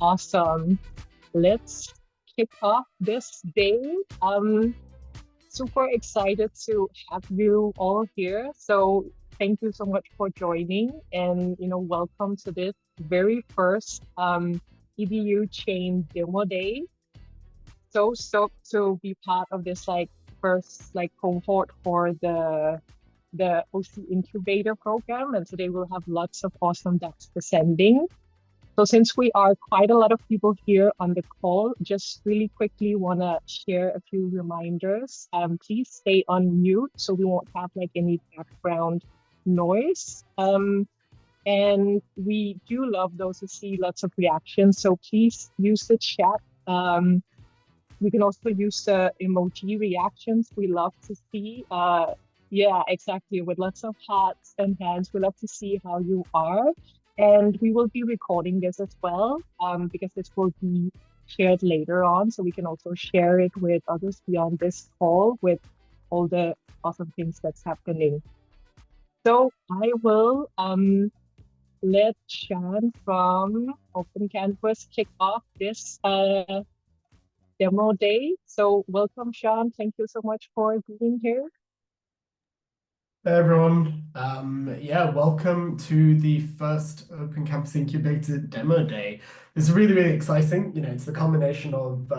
Awesome. Let's kick off this day. Super excited to have you all here. So thank you so much for joining, and welcome to this very first EDU Chain demo day. So stoked to be part of this first cohort for the OC Incubator program, and today we'll have lots of awesome dApps presenting. So since we are quite a lot of people here on the call, just really quickly want to share a few reminders. Please stay on mute so we won't have any background noise. And we do love those to see lots of reactions. So please use the chat. We can also use the emoji reactions. We love to see. Yeah, exactly. With lots of hearts and hands, we love to see how you are. And we will be recording this as well, because this will be shared later on. So we can also share it with others beyond this call with all the awesome things that's happening. So I will let Sean from Open Canvas kick off this demo day. So welcome, Sean. Thank you so much for being here. Hey everyone. Yeah, welcome to the first Open Campus Incubator demo day. It's really, really exciting. It's the combination of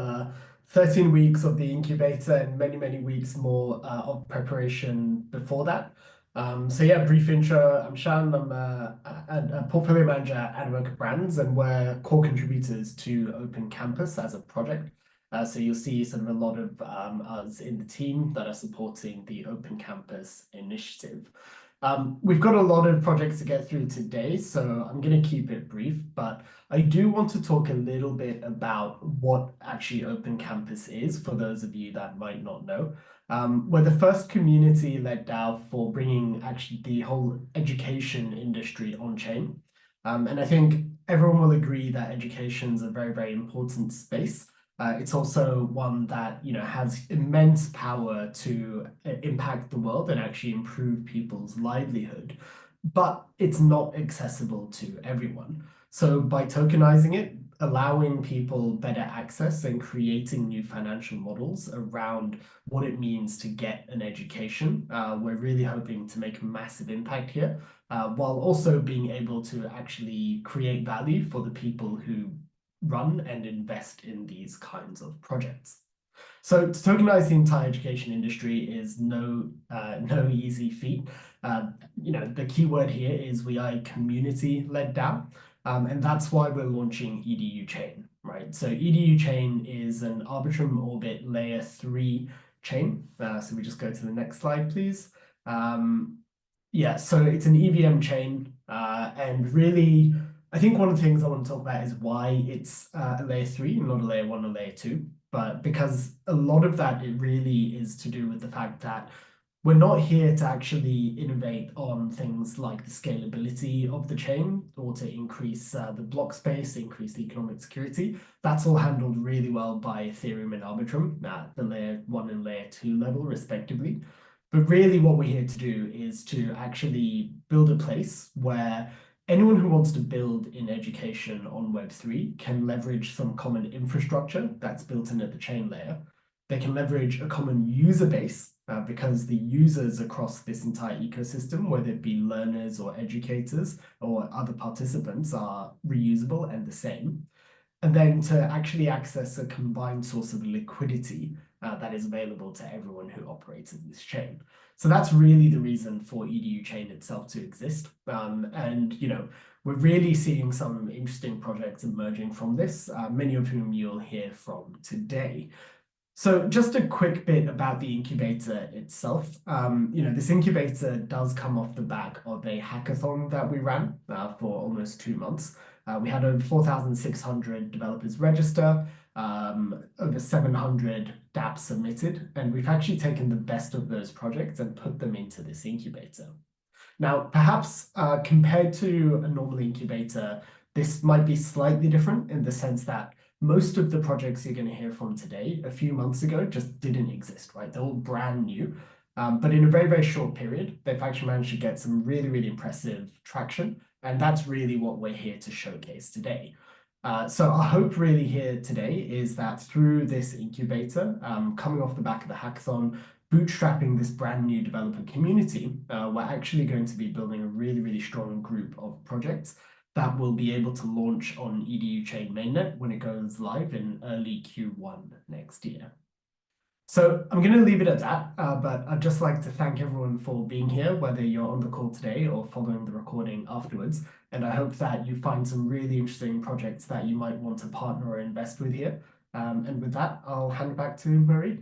13 weeks of the incubator and many, many weeks more of preparation before that. So yeah, brief intro. I'm Shan. I'm a portfolio manager at Work Brands, and we're core contributors to Open Campus as a project. So you'll see sort of a lot of us in the team that are supporting the Open Campus initiative. We've got a lot of projects to get through today, so I'm going to keep it brief, but I do want to talk a little bit about what actually Open Campus is for those of you that might not know. We're the first community-led DAO for bringing actually the whole education industry on-chain. And I think everyone will agree that education is a very, very important space. It's also one that has immense power to impact the world and actually improve people's livelihood, but it's not accessible to everyone. So by tokenizing it, allowing people better access and creating new financial models around what it means to get an education, we're really hoping to make a massive impact here, while also being able to actually create value for the people who run and invest in these kinds of projects. So to tokenize the entire education industry is no easy feat. The key word here is we are a community-led DAO, and that's why we're launching EDU Chain, right? So EDU Chain is an Arbitrum Orbit Layer 3 chain. So we just go to the next slide, please. Yeah, so it's an EVM chain, and really, I think one of the things I want to talk about is why it's a layer 3 and not a layer 1 or layer 2. But because a lot of that, it really is to do with the fact that we're not here to actually innovate on things like the scalability of the chain or to increase the block space, increase the economic security. That's all handled really well by Ethereum and Arbitrum at the layer 1 and layer 2 level, respectively. But really what we're here to do is to actually build a place where anyone who wants to build in education on Web3 can leverage some common infrastructure that's built in at the chain layer. They can leverage a common user base because the users across this entire ecosystem, whether it be learners or educators or other participants, are reusable and the same. And then to actually access a combined source of liquidity that is available to everyone who operates in this chain. So that's really the reason for EDU Chain itself to exist. And we're really seeing some interesting projects emerging from this, many of whom you'll hear from today. So just a quick bit about the incubator itself. This incubator does come off the back of a hackathon that we ran for almost 2 months. We had over 4,600 developers register, over 700 dApps submitted, and we've actually taken the best of those projects and put them into this incubator. Now, perhaps compared to a normal incubator, this might be slightly different in the sense that most of the projects you're going to hear from today, a few months ago, just didn't exist, right? They're all brand new. But in a very, very short period, they've actually managed to get some really, really impressive traction. And that's really what we're here to showcase today. So our hope really here today is that through this incubator, coming off the back of the hackathon, bootstrapping this brand new developer community, we're actually going to be building a really, really strong group of projects that will be able to launch on EDU Chain mainnet when it goes live in early Q1 next year. So I'm going to leave it at that, but I'd just like to thank everyone for being here, whether you're on the call today or following the recording afterwards. And I hope that you find some really interesting projects that you might want to partner or invest with here. And with that, I'll hand it back to Marie.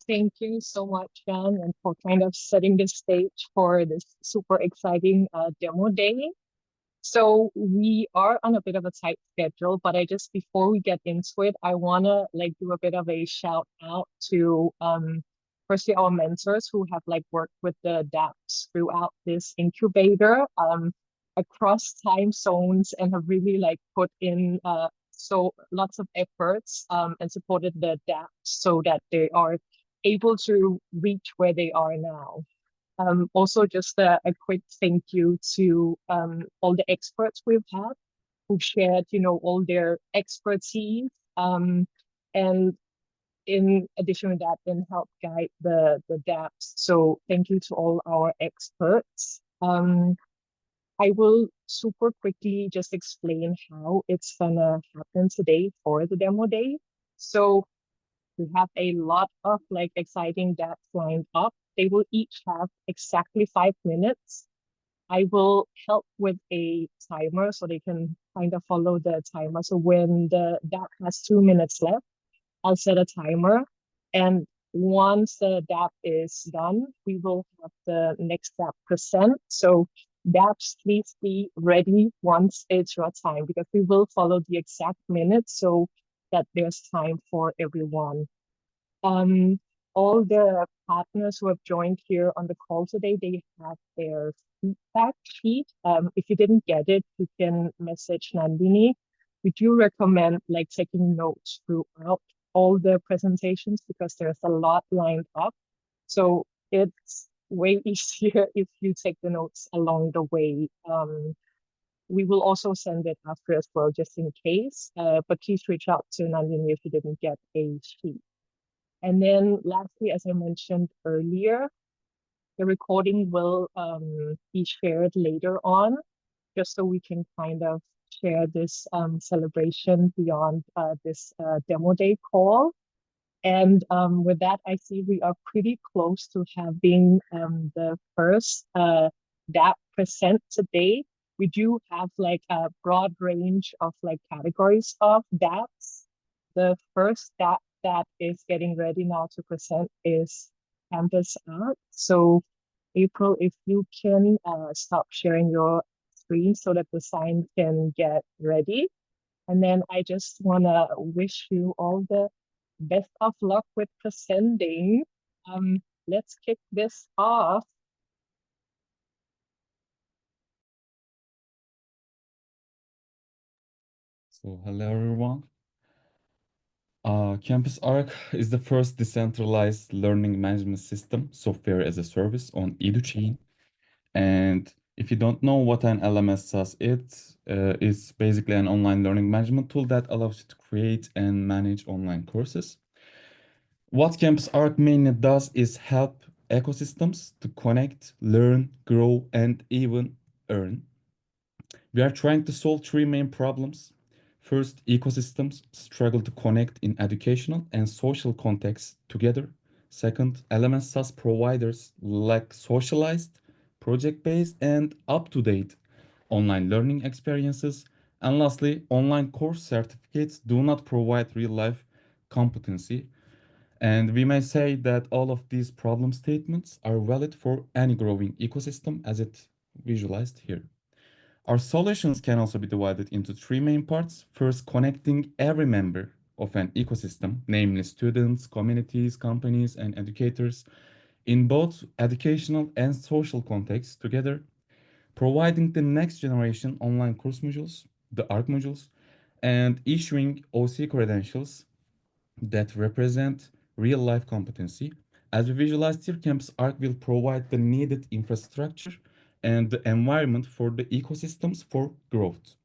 Thank you so much, Jan, and for kind of setting the stage for this super exciting demo day. So we are on a bit of a tight schedule, but before we get into it, I wanna like do a bit of a shout out to firstly our mentors who have like worked with the dApps throughout this incubator across time zones and have really like put in so lots of efforts and supported the dApps so that they are able to reach where they are now. Also, just a quick thank you to all the experts we've had who shared, all their expertise. And in addition to that, then help guide the dApps. So thank you to all our experts. I will super quickly just explain how it's gonna happen today for the demo day. So we have a lot of like exciting dApps lined up. They will each have exactly 5 minutes. I will help with a timer so they can kind of follow the timer. So when the dApp has 2 minutes left, I'll set a timer. And once the dApp is done, we will have the next dApp present. So dApps, please be ready once it's your time because we will follow the exact minutes so that there's time for everyone. Um, all the partners who have joined here on the call today, they have their feedback sheet. If you didn't get it, you can message Nandini. We do recommend like taking notes throughout all the presentations because there's a lot lined up. So it's way easier if you take the notes along the way. We will also send it after as well, just in case. But please reach out to Nandini if you didn't get a sheet. And then lastly, as I mentioned earlier, the recording will be shared later on, just so we can kind of share this celebration beyond this demo day call. And with that, I see we are pretty close to having the first dApp present today. We do have like a broad range of like categories of dApps. The first dApp that is getting ready now to present is Campus Art. So April, if you can stop sharing your screen so that the sign can get ready. And then I just want to wish you all the best of luck with presenting. Let's kick this off. So hello everyone. Campus Arc is the first decentralized learning management system, software as a service on EDU Chain. And if you don't know what an LMS does, it's basically an online learning management tool that allows you to create and manage online courses. What Campus Arc mainly does is help ecosystems to connect, learn, grow, and even earn. We are trying to solve three main problems. First, ecosystems struggle to connect in educational and social contexts together. Second, LMS SaaS providers lack socialized, project-based, and up-to-date online learning experiences. And lastly, online course certificates do not provide real-life competency. And we may say that all of these problem statements are valid for any growing ecosystem as it visualized here. Our solutions can also be divided into three main parts. First, connecting every member of an ecosystem, namely students, communities, companies, and educators, in both educational and social contexts together, providing the next generation online course modules, the ARC modules, and issuing OC credentials that represent real-life competency. As we visualized here, Campus Arc will provide the needed infrastructure and the environment for the ecosystems for growth.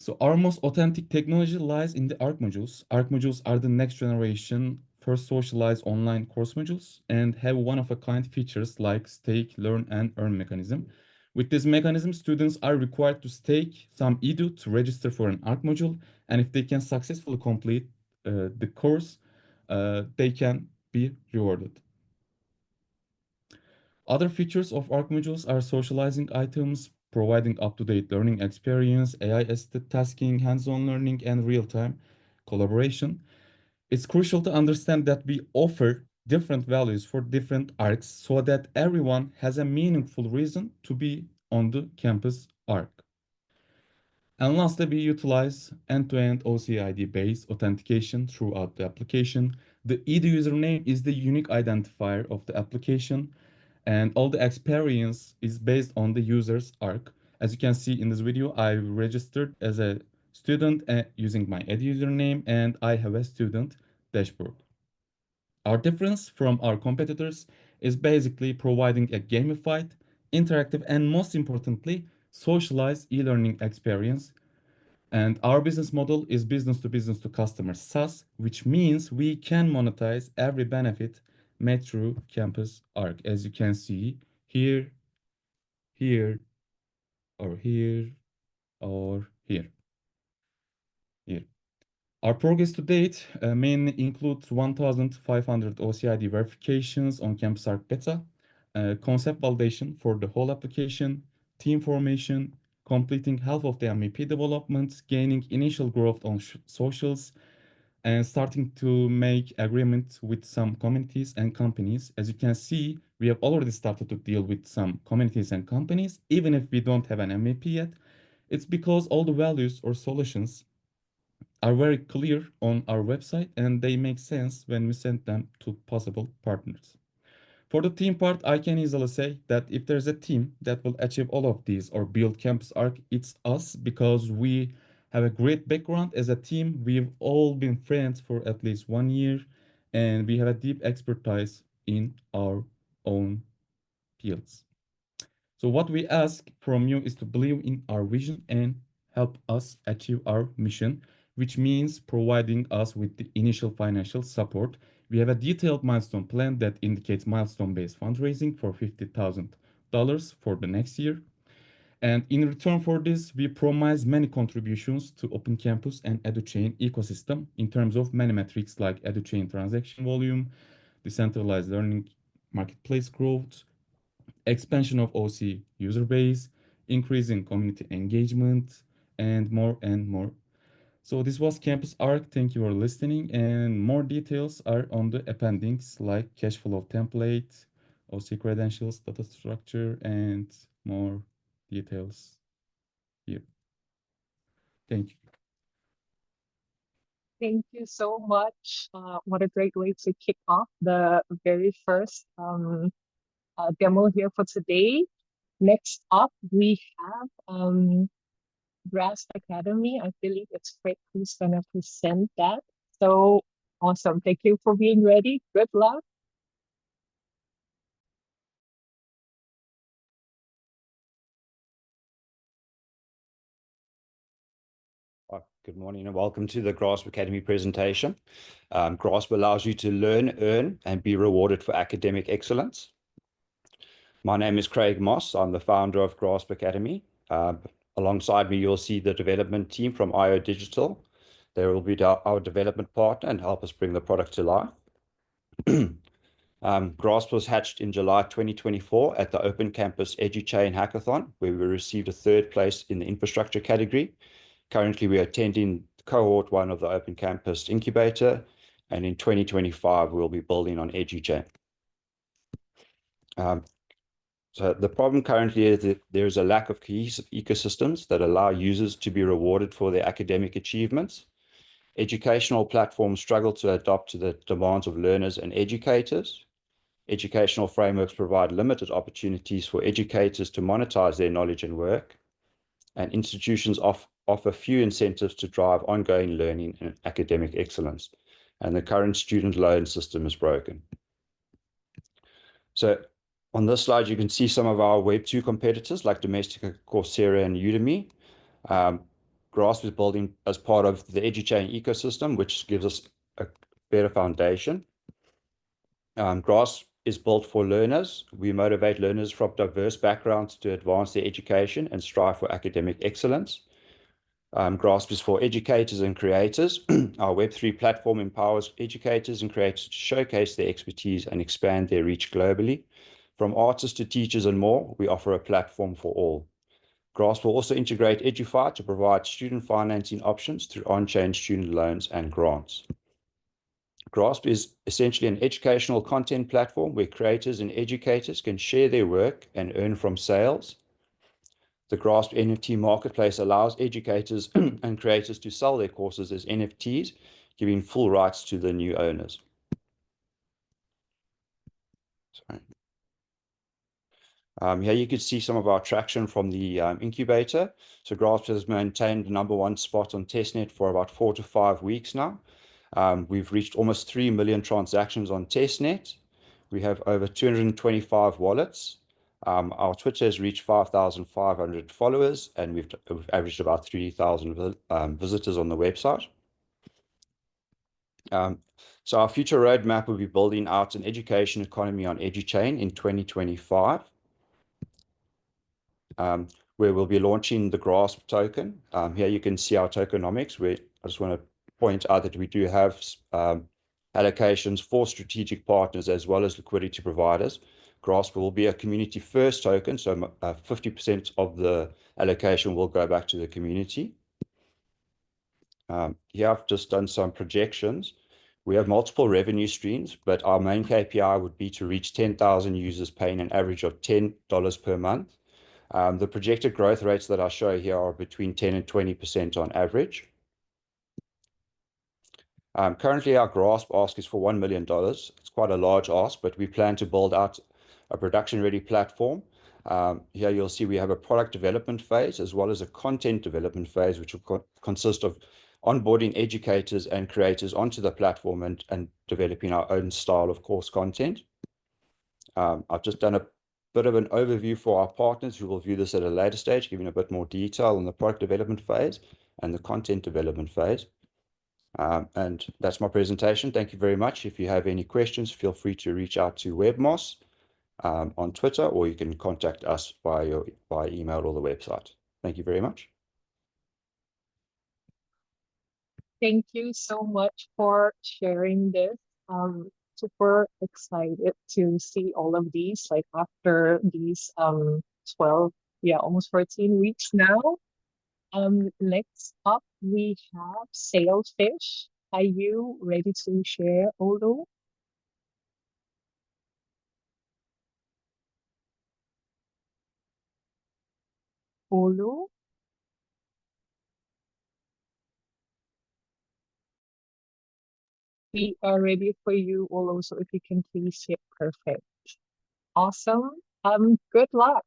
So our most authentic technology lies in the ARC modules. ARC modules are the next generation first socialized online course modules and have one-of-a-kind features like stake, learn, and earn mechanism. With this mechanism, students are required to stake some EDU to register for an ARC module, and if they can successfully complete the course, they can be rewarded. Other features of ARC modules are socializing items, providing up-to-date learning experience, AI-assisted tasking, hands-on learning, and real-time collaboration. It's crucial to understand that we offer different values for different ARCs so that everyone has a meaningful reason to be on the campus ARC. And lastly, we utilize end-to-end OCID-based authentication throughout the application. The EDU username is the unique identifier of the application, and all the experience is based on the user's ARC. As you can see in this video, I registered as a student using my EDU username, and I have a student dashboard. Our difference from our competitors is basically providing a gamified, interactive, and most importantly, socialized e-learning experience. And our business model is business to business to customer SaaS, which means we can monetize every benefit made through Campus Arc. As you can see here, here, or here, or here, here. Our progress to date mainly includes 1,500 OCID verifications on Campus Arc Beta, concept validation for the whole application, team formation, completing half of the MVP development, gaining initial growth on socials, and starting to make agreements with some communities and companies. As you can see, we have already started to deal with some communities and companies, even if we don't have an MVP yet. It's because all the values or solutions are very clear on our website and they make sense when we send them to possible partners. For the team part, I can easily say that if there's a team that will achieve all of these or build Campus Arc, it's us, because we have a great background as a team. We've all been friends for at least 1 year, and we have a deep expertise in our own fields. So what we ask from you is to believe in our vision and help us achieve our mission, which means providing us with the initial financial support. We have a detailed milestone plan that indicates milestone-based fundraising for $50,000 for the next year. And in return for this, we promise many contributions to Open Campus and EduChain ecosystem in terms of many metrics like EduChain transaction volume, decentralized learning marketplace growth, expansion of OC user base, increasing community engagement, and more and more. So this was Campus Arc. Thank you for listening, and more details are on the appendix like cash flow template, OC credentials, data structure, and more details here. Thank you. Thank you so much. What a great way to kick off the very first demo here for today. Next up, we have GraSP Academy. I believe it's Fred who's going to present that. So awesome. Thank you for being ready. Good luck. Good morning and welcome to the GraSP Academy presentation. GraSP allows you to learn, earn, and be rewarded for academic excellence. My name is Craig Moss. I'm the founder of GraSP Academy. Alongside me, you'll see the development team from IO Digital. They will be our development partner and help us bring the product to life. GraSP was hatched in July 2024 at the Open Campus EDU Chain Hackathon, where we received a 3rd place in the infrastructure category. Currently, we are attending cohort 1 of the Open Campus Incubator, and in 2025, we'll be building on EDU Chain. So the problem currently is that there is a lack of cohesive ecosystems that allow users to be rewarded for their academic achievements. Educational platforms struggle to adapt to the demands of learners and educators. Educational frameworks provide limited opportunities for educators to monetize their knowledge and work, and institutions offer few incentives to drive ongoing learning and academic excellence, and the current student loan system is broken. So on this slide, you can see some of our Web 2 competitors like Domestika, Coursera, and Udemy. Grasp is building as part of the EDU Chain ecosystem, which gives us a better foundation. Grasp is built for learners. We motivate learners from diverse backgrounds to advance their education and strive for academic excellence. Grasp is for educators and creators. Our Web3 platform empowers educators and creators to showcase their expertise and expand their reach globally. From artists to teachers and more, we offer a platform for all. Grasp will also integrate EduFi to provide student financing options through on-chain student loans and grants. Grasp is essentially an educational content platform where creators and educators can share their work and earn from sales. The Grasp NFT marketplace allows educators and creators to sell their courses as NFTs, giving full rights to the new owners. Here you can see some of our traction from the incubator. So Grasp has maintained the #1 spot on testnet for about 4 to 5 weeks now. We've reached almost 3 million transactions on testnet. We have over 225 wallets. Our Twitter has reached 5,500 followers, and we've averaged about 3,000 visitors on the website. So our future roadmap will be building out an education economy on EDU Chain in 2025, where we'll be launching the Grasp token. Here you can see our tokenomics, where I just want to point out that we do have allocations for strategic partners as well as liquidity providers. Grasp will be a community first token, so 50% of the allocation will go back to the community. Here I've just done some projections. We have multiple revenue streams, but our main KPI would be to reach 10,000 users paying an average of $10 per month. The projected growth rates that I show here are between 10 and 20% on average. Currently, our Grasp ask is for $1 million. It's quite a large ask, but we plan to build out a production-ready platform. Here you'll see we have a product development phase as well as a content development phase, which will consist of onboarding educators and creators onto the platform and developing our own style of course content. I've just done a bit of an overview for our partners who will view this at a later stage, giving a bit more detail on the product development phase and the content development phase. And that's my presentation. Thank you very much. If you have any questions, feel free to reach out to Webmoss on Twitter, or you can contact us via email or the website. Thank you very much. Thank you so much for sharing this. Super excited to see all of these, like after these 12, almost 14 weeks now. Next up we have Sailfish. Are you ready to share, Olu? Olu? We are ready for you, Olu, so if you can please hit perfect. Awesome. Good luck.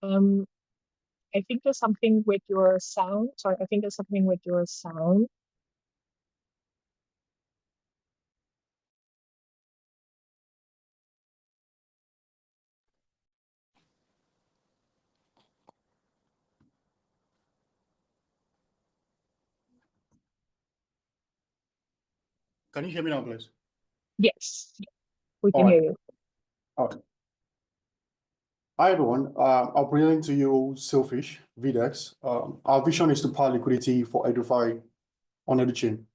I think there's something with your sound. Sorry, I think there's something with your sound. Can you hear me now, please? Yes, we can All right. hear you. Okay. Hi, everyone. I'll present to you Sailfish, VDEX. Our vision is to power liquidity for EduFi on EDU Chain.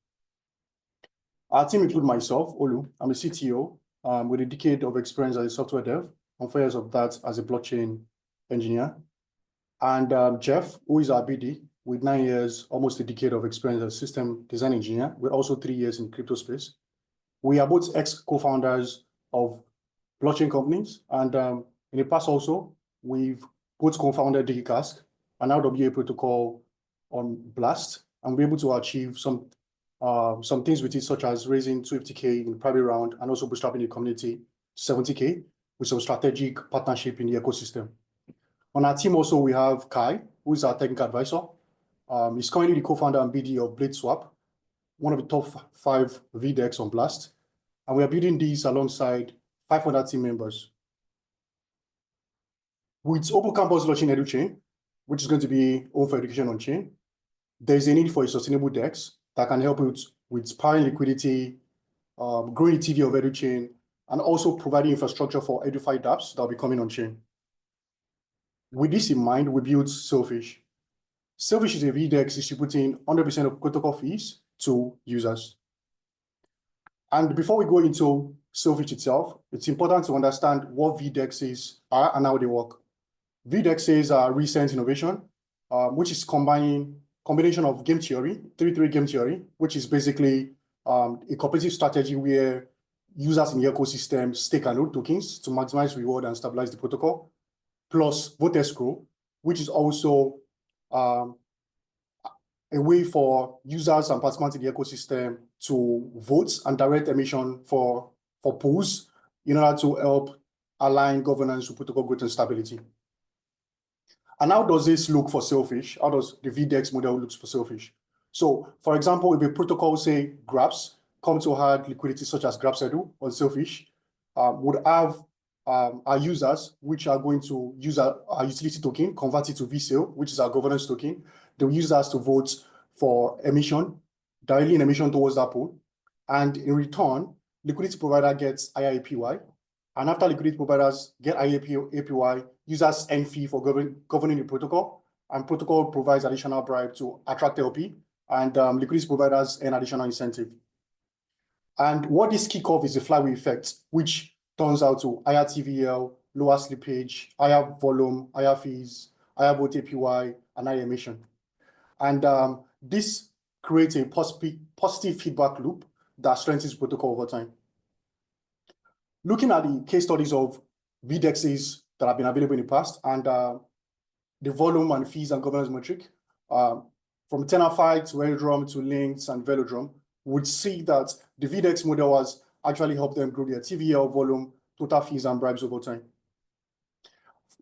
Our team includes myself, Olu. I'm a CTO with a decade of experience as a software dev, and 4 years of that as a blockchain engineer. And Jeff, who is our BD, with 9 years, almost a decade of experience as a system design engineer, with also 3 years in crypto space. We are both ex-co-founders of blockchain companies, and in the past also, we've both co-founded DigiCask, an RWA protocol on Blast, and we're able to achieve some things with it, such as raising 250K in the private round and also bootstrapping the community to 70K with some strategic partnership in the ecosystem. On our team also, we have Kai, who is our technical advisor. He's currently the co-founder and BD of BladeSwap, one of the top 5 VDEX on Blast. And we are building these alongside 500 team members. With Open Campus launching EDU Chain, which is going to be open for education on chain, there's a need for a sustainable DEX that can help with powering liquidity, growing the TV of EDU Chain, and also providing infrastructure for EduFi dApps that will be coming on chain. With this in mind, we built Sailfish. Sailfish is a VDEX distributing 100% of protocol fees to users. And before we go into Sailfish itself, it's important to understand what VDEXs are and how they work. VDEXs are recent innovation, which is combination of game theory, 3-3 game theory, which is basically a cooperative strategy where users in the ecosystem stake and load tokens to maximize reward and stabilize the protocol, plus vote escrow, which is also a way for users and participants in the ecosystem to vote and direct emission for pools in order to help align governance with protocol growth and stability. And how does this look for Sailfish? How does the VDEX model look for Sailfish? So, for example, if a protocol, say Grabs, come to add liquidity such as GrabsEdu on Sailfish, would have our users, which are going to use our utility token, convert it to VSAIL, which is our governance token. They will use us to vote for emission, directly in emission towards that pool. And in return, liquidity provider gets higher APY. And after liquidity providers get higher APY, users earn fee for governing the protocol, and protocol provides additional bribe to attract LP, and liquidity providers earn additional incentive. And what this kick off is a flywheel effect, which turns out to higher TVL, lower slippage, higher volume, higher fees, higher vote APY, and higher emission. And this creates a positive feedback loop that strengthens protocol over time. Looking at the case studies of VDEXs that have been available in the past and the volume and fees and governance metric, from Tenafy to Airdrum to Links and Velodrum, would see that the VDEX model has actually helped them grow their TVL volume, total fees, and bribes over time.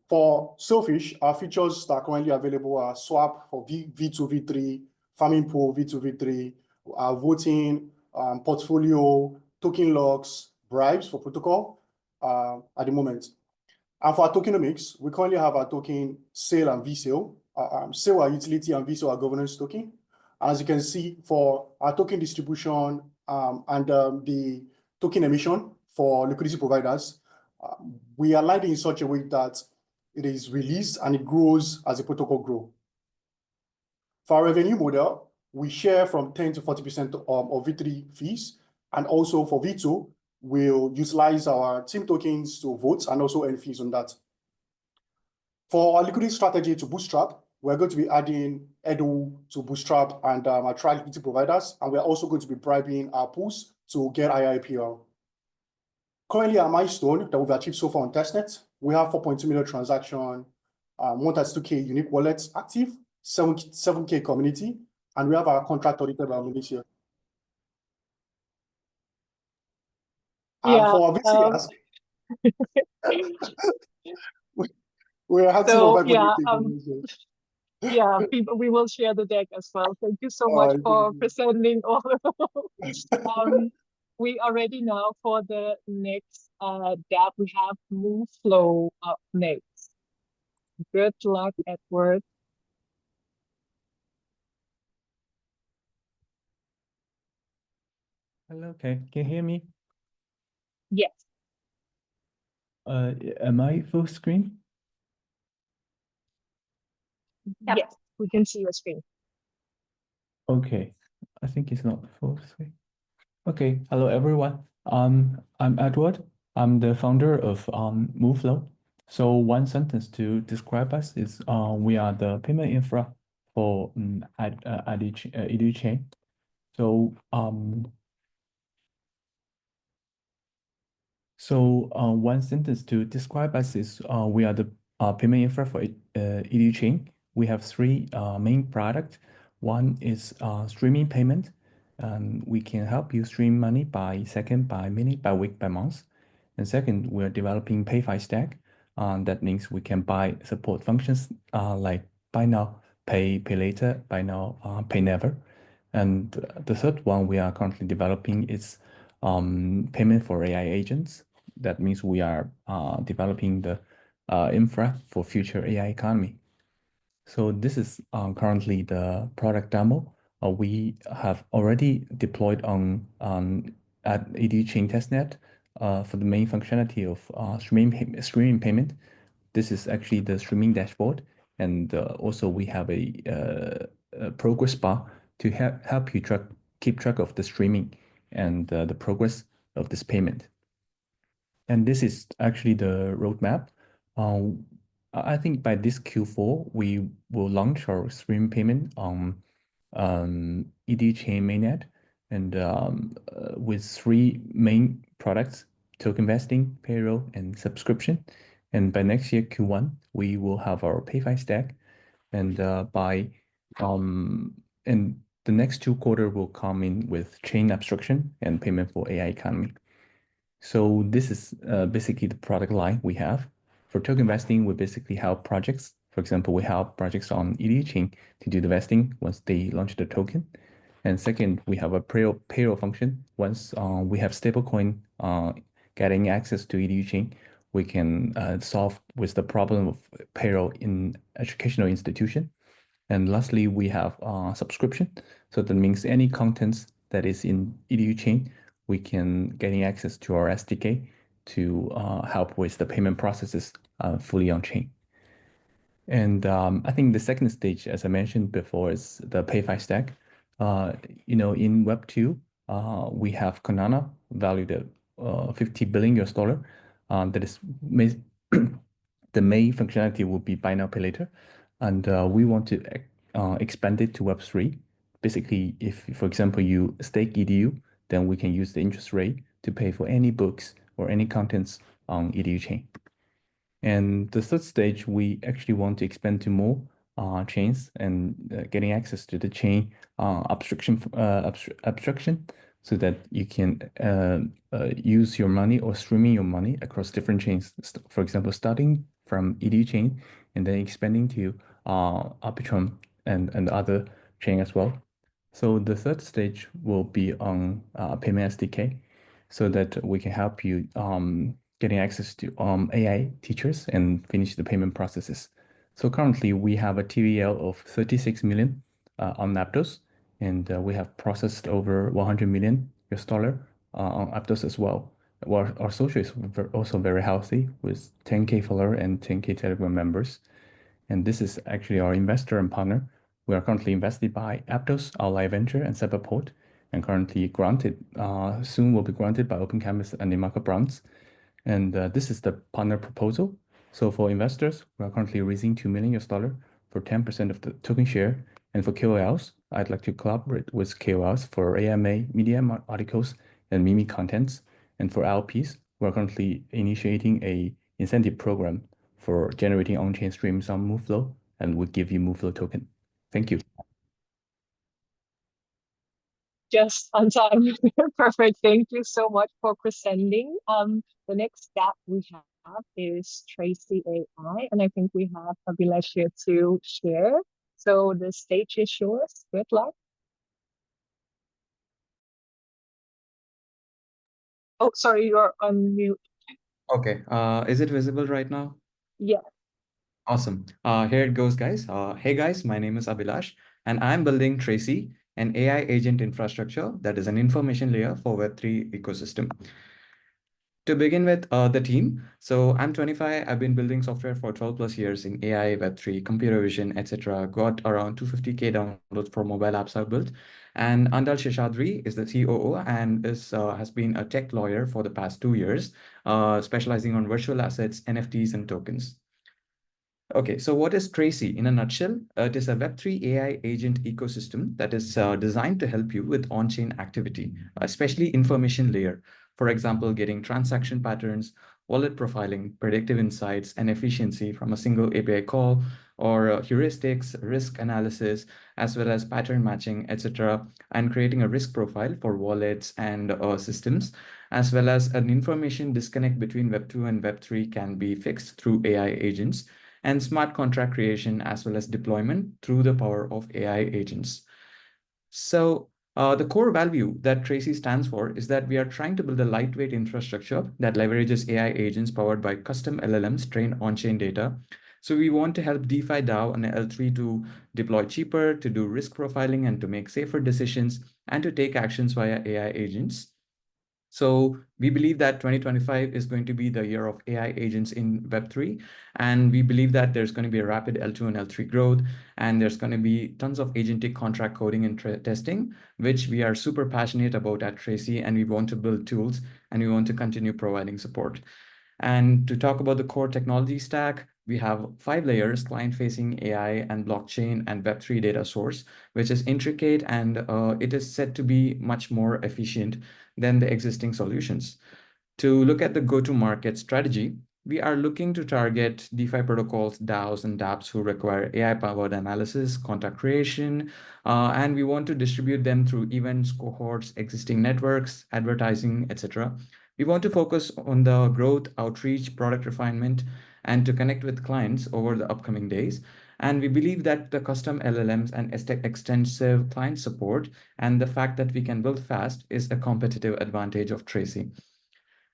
For Sailfish, our features that are currently available are swap for V2, V3, farming pool, V2, V3, voting, portfolio, token locks, bribes for protocol at the moment. And for our tokenomics, we currently have our token SAIL and VSAIL. SAIL are utility and VSAIL are governance token. And as you can see, for our token distribution and the token emission for liquidity providers, we align it in such a way that it is released and it grows as the protocol grows. For our revenue model, we share from 10 to 40% of V3 fees. And also for V2, we'll utilize our team tokens to vote and also earn fees on that. For our liquidity strategy to Bootstrap, we're going to be adding Edu to Bootstrap and our trial liquidity providers. And we're also going to be bribing our pools to get higher IPL. Currently, our milestone that we've achieved so far on testnet, we have 4.2 million transaction, 132K unique wallets active, 7K community, and we have our contract audited by Malaysia. Yeah, for our VCs, we have so to yeah, yeah, we will share the deck as well. Thank you so much for presenting all of we are ready now for the next dApp. We have Moveflow up next. Good luck, Edward. Hello, okay. Can you hear me? Yes. Am I full screen? Yes, we can see your screen. Okay, I think it's not full screen. Okay, hello everyone. I'm Edward. I'm the founder of Moveflow. So one sentence to describe us is we are the payment infra for EDU Chain. So one sentence to describe us is we are the payment infra for EDU Chain. We have 3 main products. One is streaming payment. We can help you stream money by second, by minute, by week, by month. And second, we're developing PayFi stack. That means we can buy support functions like buy now, pay later, buy now, pay never. And the third one we are currently developing is payment for AI agents. That means we are developing the infra for future AI economy. So this is currently the product demo. We have already deployed at EDU Chain testnet for the main functionality of streaming payment. This is actually the streaming dashboard, and also we have a progress bar to help you keep track of the streaming and the progress of this payment. And this is actually the roadmap. I think by this Q4, we will launch our stream payment on EDU Chain mainnet, and with 3 main products: token vesting, payroll, and subscription. And by next year, Q1, we will have our PayFi stack, and and the next 2 quarters will come in with chain abstraction and payment for AI economy. So this is basically the product line we have. For token vesting, we basically help projects. For example, we help projects on EDU Chain to do the vesting once they launch the token. And second, we have a payroll function. Once we have stablecoin getting access to EDU Chain, we can solve with the problem of payroll in educational institution. And lastly, we have subscription. So that means any contents that is in EDU Chain, we can getting access to our SDK to help with the payment processes fully on chain. And I think the second stage, as I mentioned before, is the PayFi stack. In Web 2, we have Konana valued at $50 billion. That is the main functionality will be buy now, pay later. And we want to expand it to Web 3. Basically, if, for example, you stake EDU, then we can use the interest rate to pay for any books or any contents on EDU Chain. And the third stage, we actually want to expand to more chains and getting access to the chain abstraction so that you can use your money or streaming your money across different chains. For example, starting from EDU Chain and then expanding to Arbitrum and other chain as well. So the third stage will be on payment SDK, so that we can help you getting access to AI teachers and finish the payment processes. So currently we have a TVL of 36 million on Aptos, and we have processed over $100 million on Aptos as well. Our social is also very healthy with 10K follower and 10K Telegram members. And this is actually our investor and partner. We are currently invested by Aptos, Ally Venture, and Cyberport, and currently granted, soon will be granted by Open Canvas and Market Brands. And this is the partner proposal. So for investors, we are currently raising $2 million for 10% of the token share. And for KOLs, I'd like to collaborate with KOLs for AMA, media articles, and Mimi contents. And for LPs, we're currently initiating a incentive program for generating on-chain streams on Moveflow, and we'll give you Moveflow token. Thank you. Just on time. Perfect. Thank you so much for presenting. The next step we have is Tracey AI, and I think we have Abhilash here to share. So the stage is yours. Good luck. Oh, sorry, you're on mute. Okay. Is it visible right now? Yeah. Awesome. Here it goes, guys. Hey guys, my name is Abhilash, and I'm building Tracey, an AI agent infrastructure that is an information layer for Web3 ecosystem. To begin with, the team. So I'm 25. I've been building software for 12 plus years in AI, Web3, computer vision, etc. Got around 250K downloads for mobile apps I've built. And Andal Sheshadri is the COO and has been a tech lawyer for the past 2 years, specializing on virtual assets, NFTs, and tokens. Okay, so what is Tracey in a nutshell? It is a Web3 AI agent ecosystem that is designed to help you with on-chain activity, especially information layer. For example, getting transaction patterns, wallet profiling, predictive insights, and efficiency from a single API call, or heuristics, risk analysis, as well as pattern matching, etc., and creating a risk profile for wallets and systems, as well as an information disconnect between Web2 and Web3 can be fixed through AI agents. and smart contract creation as well as deployment through the power of AI agents. So the core value that Tracey stands for is that we are trying to build a lightweight infrastructure that leverages AI agents powered by custom LLMs trained on-chain data. So we want to help DeFi DAO and L3 to deploy cheaper, to do risk profiling, and to make safer decisions, and to take actions via AI agents. So we believe that 2025 is going to be the year of AI agents in Web3. And we believe that there's going to be a rapid L2 and L3 growth, and there's going to be tons of agentic contract coding and testing, which we are super passionate about at Tracey, and we want to build tools, and we want to continue providing support. And to talk about the core technology stack, we have 5 layers: client-facing AI and blockchain and Web3 data source, which is intricate, and it is said to be much more efficient than the existing solutions. To look at the go-to-market strategy, we are looking to target DeFi protocols, DAOs, and dApps who require AI-powered analysis, content creation, and we want to distribute them through events, cohorts, existing networks, advertising, etc. We want to focus on the growth, outreach, product refinement, and to connect with clients over the upcoming days. And we believe that the custom LLMs and extensive client support and the fact that we can build fast is a competitive advantage of Tracey.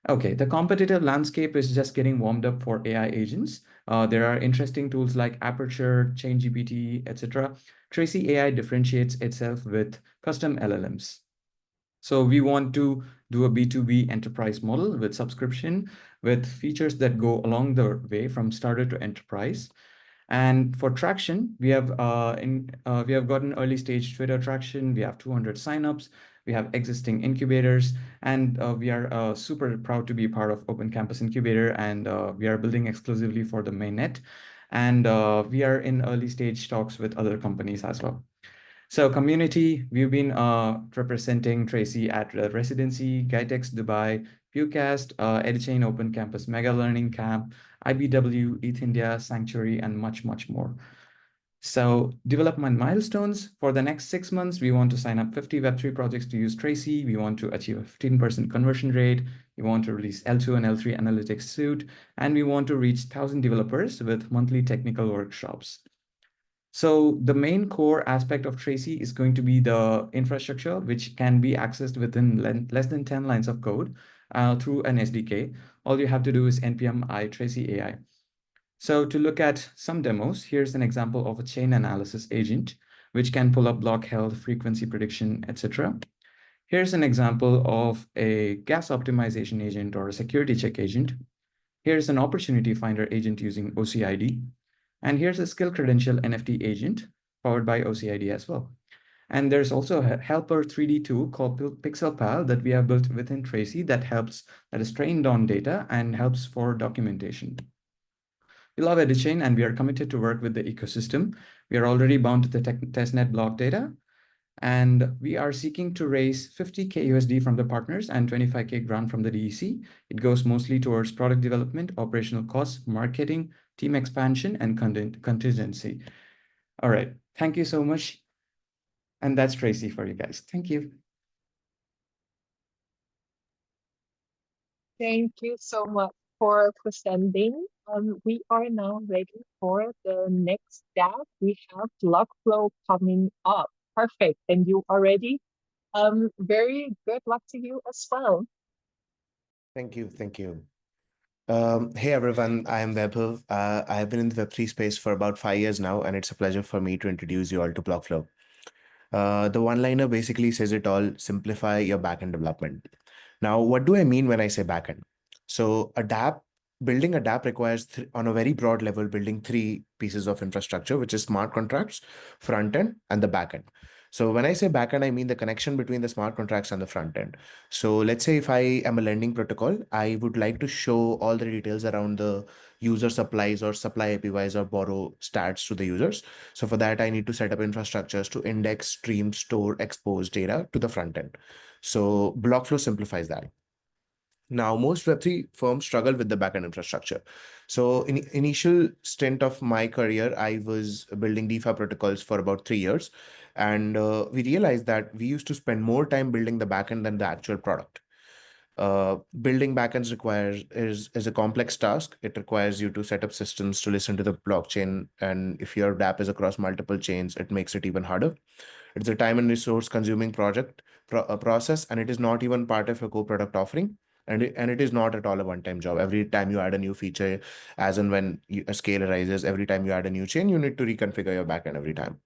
Okay, the competitive landscape is just getting warmed up for AI agents. There are interesting tools like Aperture, ChainGPT, etc. Tracey AI differentiates itself with custom LLMs. So we want to do a B2B enterprise model with subscription, with features that go along the way from starter to enterprise. And for traction, we have gotten early stage Twitter traction. We have 200 signups. We have existing incubators, and we are super proud to be part of Open Campus Incubator, and we are building exclusively for the mainnet. And we are in early stage talks with other companies as well. So community, we've been representing Tracey at Residency, GuideX Dubai, Pewcast, EduChain Open Campus Mega Learning Camp, IBW, ETH India, Sanctuary, and much, much more. So development milestones for the next 6 months, we want to sign up 50 Web3 projects to use Tracey. We want to achieve a 15% conversion rate. We want to release L2 and L3 analytics suite, and we want to reach 1,000 developers with monthly technical workshops. So the main core aspect of Tracey is going to be the infrastructure, which can be accessed within less than 10 lines of code through an SDK. All you have to do is npm I Tracey AI. So to look at some demos, here's an example of a chain analysis agent, which can pull up block health, frequency prediction, etc. Here's an example of a gas optimization agent or a security check agent. Here's an opportunity finder agent using OCID. And here's a skill credential NFT agent powered by OCID as well. And there's also a helper 3D tool called PixelPal that we have built within Tracey that is trained on data and helps for documentation. We love EduChain, and we are committed to work with the ecosystem. We are already bound to the testnet block data, and we are seeking to raise 50K USD from the partners and 25K grant from the DEC. It goes mostly towards product development, operational costs, marketing, team expansion, and contingency. All right, thank you so much. And that's Tracey for you guys. Thank you. Thank you so much for presenting. We are now ready for the next step. We have Blockflow coming up. Perfect. And you are ready. Very good luck to you as well. Thank you. Thank you. Hey everyone, I am Vaibhav. I have been in the Web3 space for about 5 years now, and it's a pleasure for me to introduce you all to Blockflow. The one-liner basically says it all: simplify your backend development. Now, what do I mean when I say backend? So building a dApp requires, on a very broad level, building 3 pieces of infrastructure, which is smart contracts, front end, and the backend. So when I say backend, I mean the connection between the smart contracts and the front end. So let's say if I am a lending protocol, I would like to show all the details around the user supplies or supply APIs or borrow stats to the users. So for that, I need to set up infrastructures to index, stream, store, expose data to the front end. So Blockflow simplifies that. Now, most Web3 firms struggle with the backend infrastructure. So in initial stint of my career, I was building DeFi protocols for about 3 years. And we realized that we used to spend more time building the backend than the actual product. Building backends is a complex task. It requires you to set up systems to listen to the blockchain, and if your dApp is across multiple chains, it makes it even harder. It's a time and resource consuming process, and it is not even part of a co-product offering. And it is not at all a one-time job. Every time you add a new feature, as and when a scale arises, every time you add a new chain, you need to reconfigure your backend every time.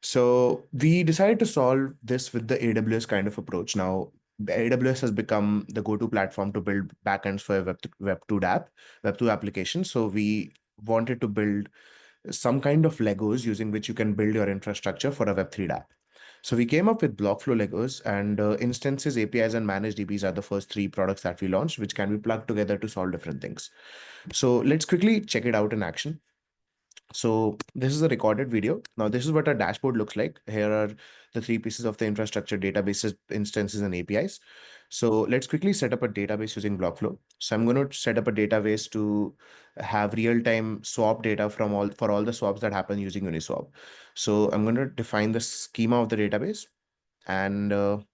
So we decided to solve this with the AWS kind of approach. Now, AWS has become the go-to platform to build backends for Web2 app, Web2 applications. So we wanted to build some kind of Legos using which you can build your infrastructure for a Web3 app. So we came up with Blockflow Legos, and instances, APIs, and managed DBs are the first 3 products that we launched, which can be plugged together to solve different things. So let's quickly check it out in action. So this is a recorded video. Now this is what our dashboard looks like. Here are the 3 pieces of the infrastructure: databases, instances, and APIs. So let's quickly set up a database using Blockflow. So I'm going to set up a database to have real-time swap data for all the swaps that happen using Uniswap. So I'm going to define the schema of the database, and the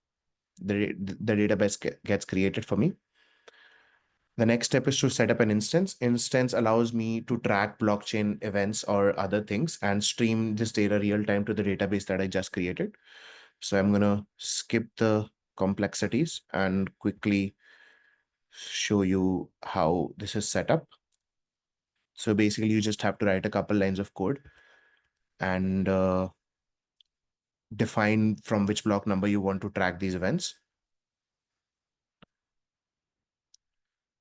database gets created for me. The next step is to set up an instance. Instance allows me to track blockchain events or other things and stream this data real time to the database that I just created. So I'm going to skip the complexities and quickly show you how this is set up. So basically, you just have to write a couple lines of code and define from which block number you want to track these events.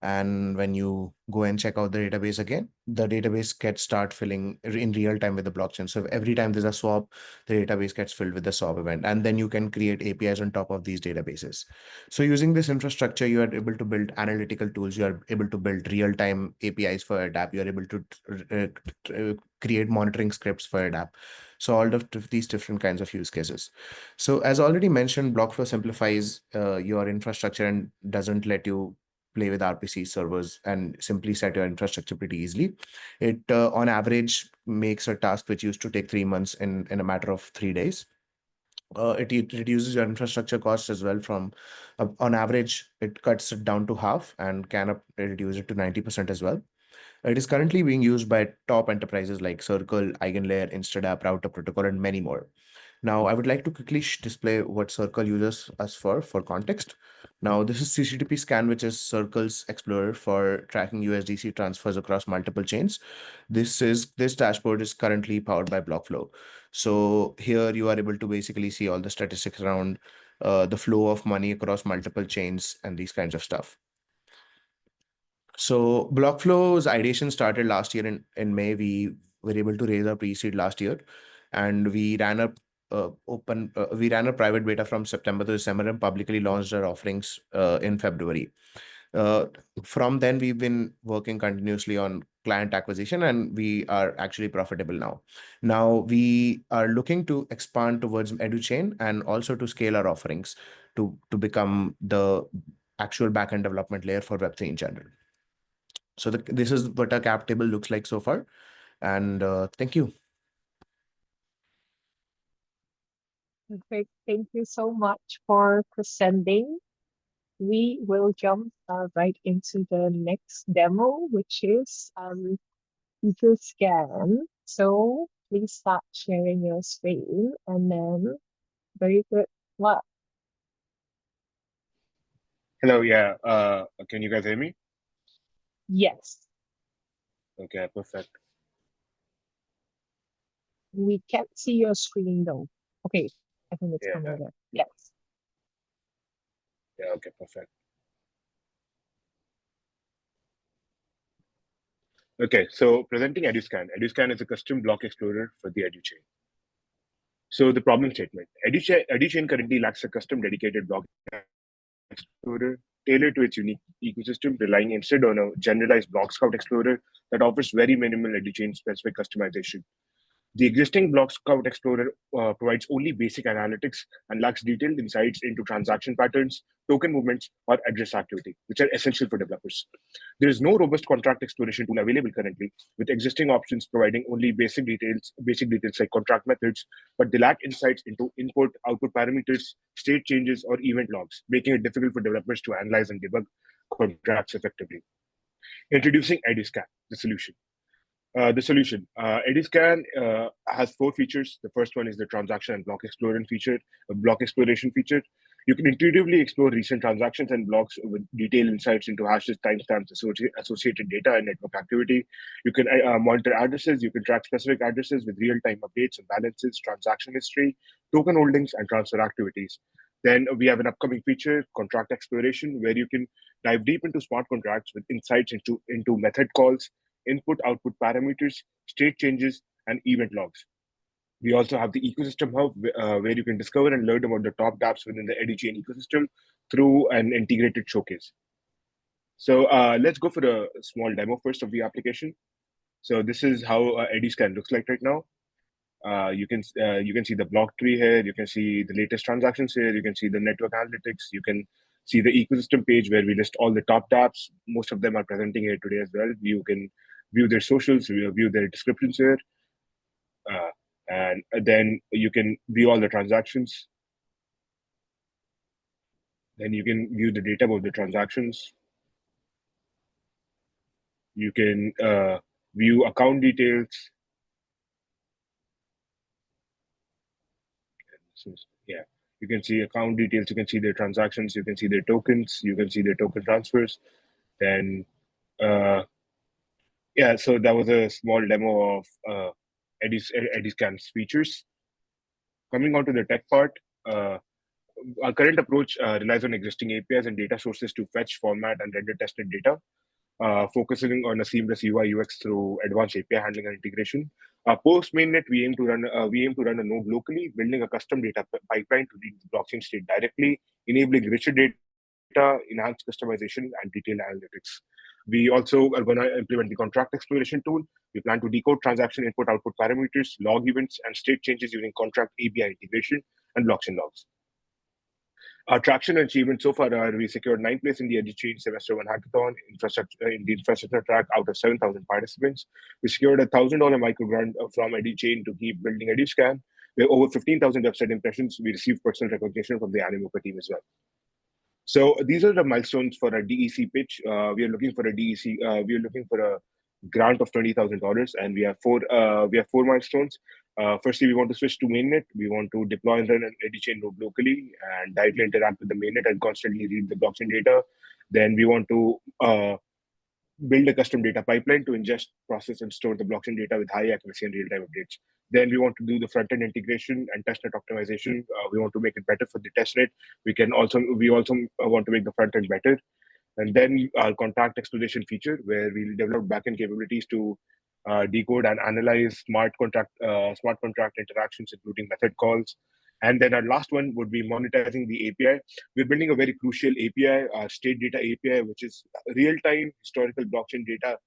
And when you go and check out the database again, the database gets start filling in real time with the blockchain. So every time there's a swap, the database gets filled with the swap event. And then you can create APIs on top of these databases. So using this infrastructure, you are able to build analytical tools. You are able to build real-time APIs for a dApp. You are able to create monitoring scripts for a dApp. So all of these different kinds of use cases. So as already mentioned, Blockflow simplifies your infrastructure and doesn't let you play with RPC servers and simply set your infrastructure pretty easily. It, on average, makes a task which used to take 3 months in a matter of 3 days. It reduces your infrastructure costs as well. From on average, it cuts it down to half and can reduce it to 90% as well. It is currently being used by top enterprises like Circle, EigenLayer, InstaDapp, Router Protocol, and many more. Now, I would like to quickly display what Circle uses us for context. Now, this is CCTP Scan, which is Circle's Explorer for tracking USDC transfers across multiple chains. This dashboard is currently powered by Blockflow. So here you are able to basically see all the statistics around the flow of money across multiple chains and these kinds of stuff. So Blockflow's ideation started last year in May. We were able to raise our pre-seed last year, and we ran a private beta from September to December and publicly launched our offerings in February. From then, we've been working continuously on client acquisition, and we are actually profitable now. Now we are looking to expand towards EDU Chain and also to scale our offerings to become the actual backend development layer for Web3 in general. So this is what our cap table looks like so far. And thank you. Perfect. Thank you so much for presenting. We will jump right into the next demo, which is EduScan. So please start sharing your screen, and then very good luck. Hello, yeah. Can you guys hear me? Yes, Okay, perfect. we can't see your screen though. Okay, I think it's coming there. Yes. Yeah, okay, perfect. Okay, so presenting EduScan. EduScan is a custom block explorer for the EDU Chain. So the problem statement. EDU Chain currently lacks a custom dedicated block explorer tailored to its unique ecosystem, relying instead on a generalized block scout explorer that offers very minimal EDU Chain specific customization. The existing Block Scout Explorer provides only basic analytics and lacks detailed insights into transaction patterns, token movements, or address activity, which are essential for developers. There is no robust contract exploration tool available currently, with existing options providing only basic details like contract methods, but they lack insights into input, output parameters, state changes, or event logs, making it difficult for developers to analyze and debug contracts effectively. Introducing EduScan, the solution. EduScan has 4 features. The first one is the transaction and block exploration feature. You can intuitively explore recent transactions and blocks with detailed insights into hashes, timestamps, associated data, and network activity. You can monitor addresses. You can track specific addresses with real-time updates and balances, transaction history, token holdings, and transfer activities. Then we have an upcoming feature, contract exploration, where you can dive deep into smart contracts with insights into method calls, input-output parameters, state changes, and event logs. We also have the ecosystem hub where you can discover and learn about the top dApps within the EduChain ecosystem through an integrated showcase. So let's go for a small demo first of the application. So this is how EduScan looks like right now. You can see the block tree here. You can see the latest transactions here. You can see the network analytics. You can see the ecosystem page where we list all the top dApps. Most of them are presenting here today as well. You can view their socials, view their descriptions here. And then you can view all the transactions. Then you can view the data about the transactions. You can view account details. Yeah, you can see account details. You can see their transactions. You can see their tokens. You can see their token transfers. Then, yeah, so that was a small demo of EduScan's features. Coming on to the tech part, our current approach relies on existing APIs and data sources to fetch, format, and render tested data, focusing on a seamless UI UX through advanced API handling and integration. Post mainnet, we aim to run a node locally, building a custom data pipeline to read the blockchain state directly, enabling richer data, enhanced customization, and detailed analytics. We also are going to implement the contract exploration tool. We plan to decode transaction input-output parameters, log events, and state changes using contract API integration and blockchain logs. Our traction and achievements so far are we secured 9th place in the EduChain Semester 1 hackathon in the infrastructure track out of 7,000 participants. We secured a $1,000 micro grant from EduChain to keep building EduScan. We have over 15,000 website impressions. We received personal recognition from the Animoca team as well. So these are the milestones for a DEC pitch. We are looking for a DEC. We are looking for a grant of $20,000, and we have four milestones. Firstly, we want to switch to mainnet. We want to deploy and run an EduChain node locally and directly interact with the mainnet and constantly read the blockchain data. Then we want to build a custom data pipeline to ingest, process, and store the blockchain data with high accuracy and real-time updates. Then we want to do the front-end integration and testnet optimization. We want to make it better for the testnet. We also want to make the front-end better. And then our contract exploration feature, where we'll develop backend capabilities to decode and analyze smart contract interactions, including method calls. And then our last one would be monetizing the API. We're building a very crucial API, state data API, which is real-time historical blockchain data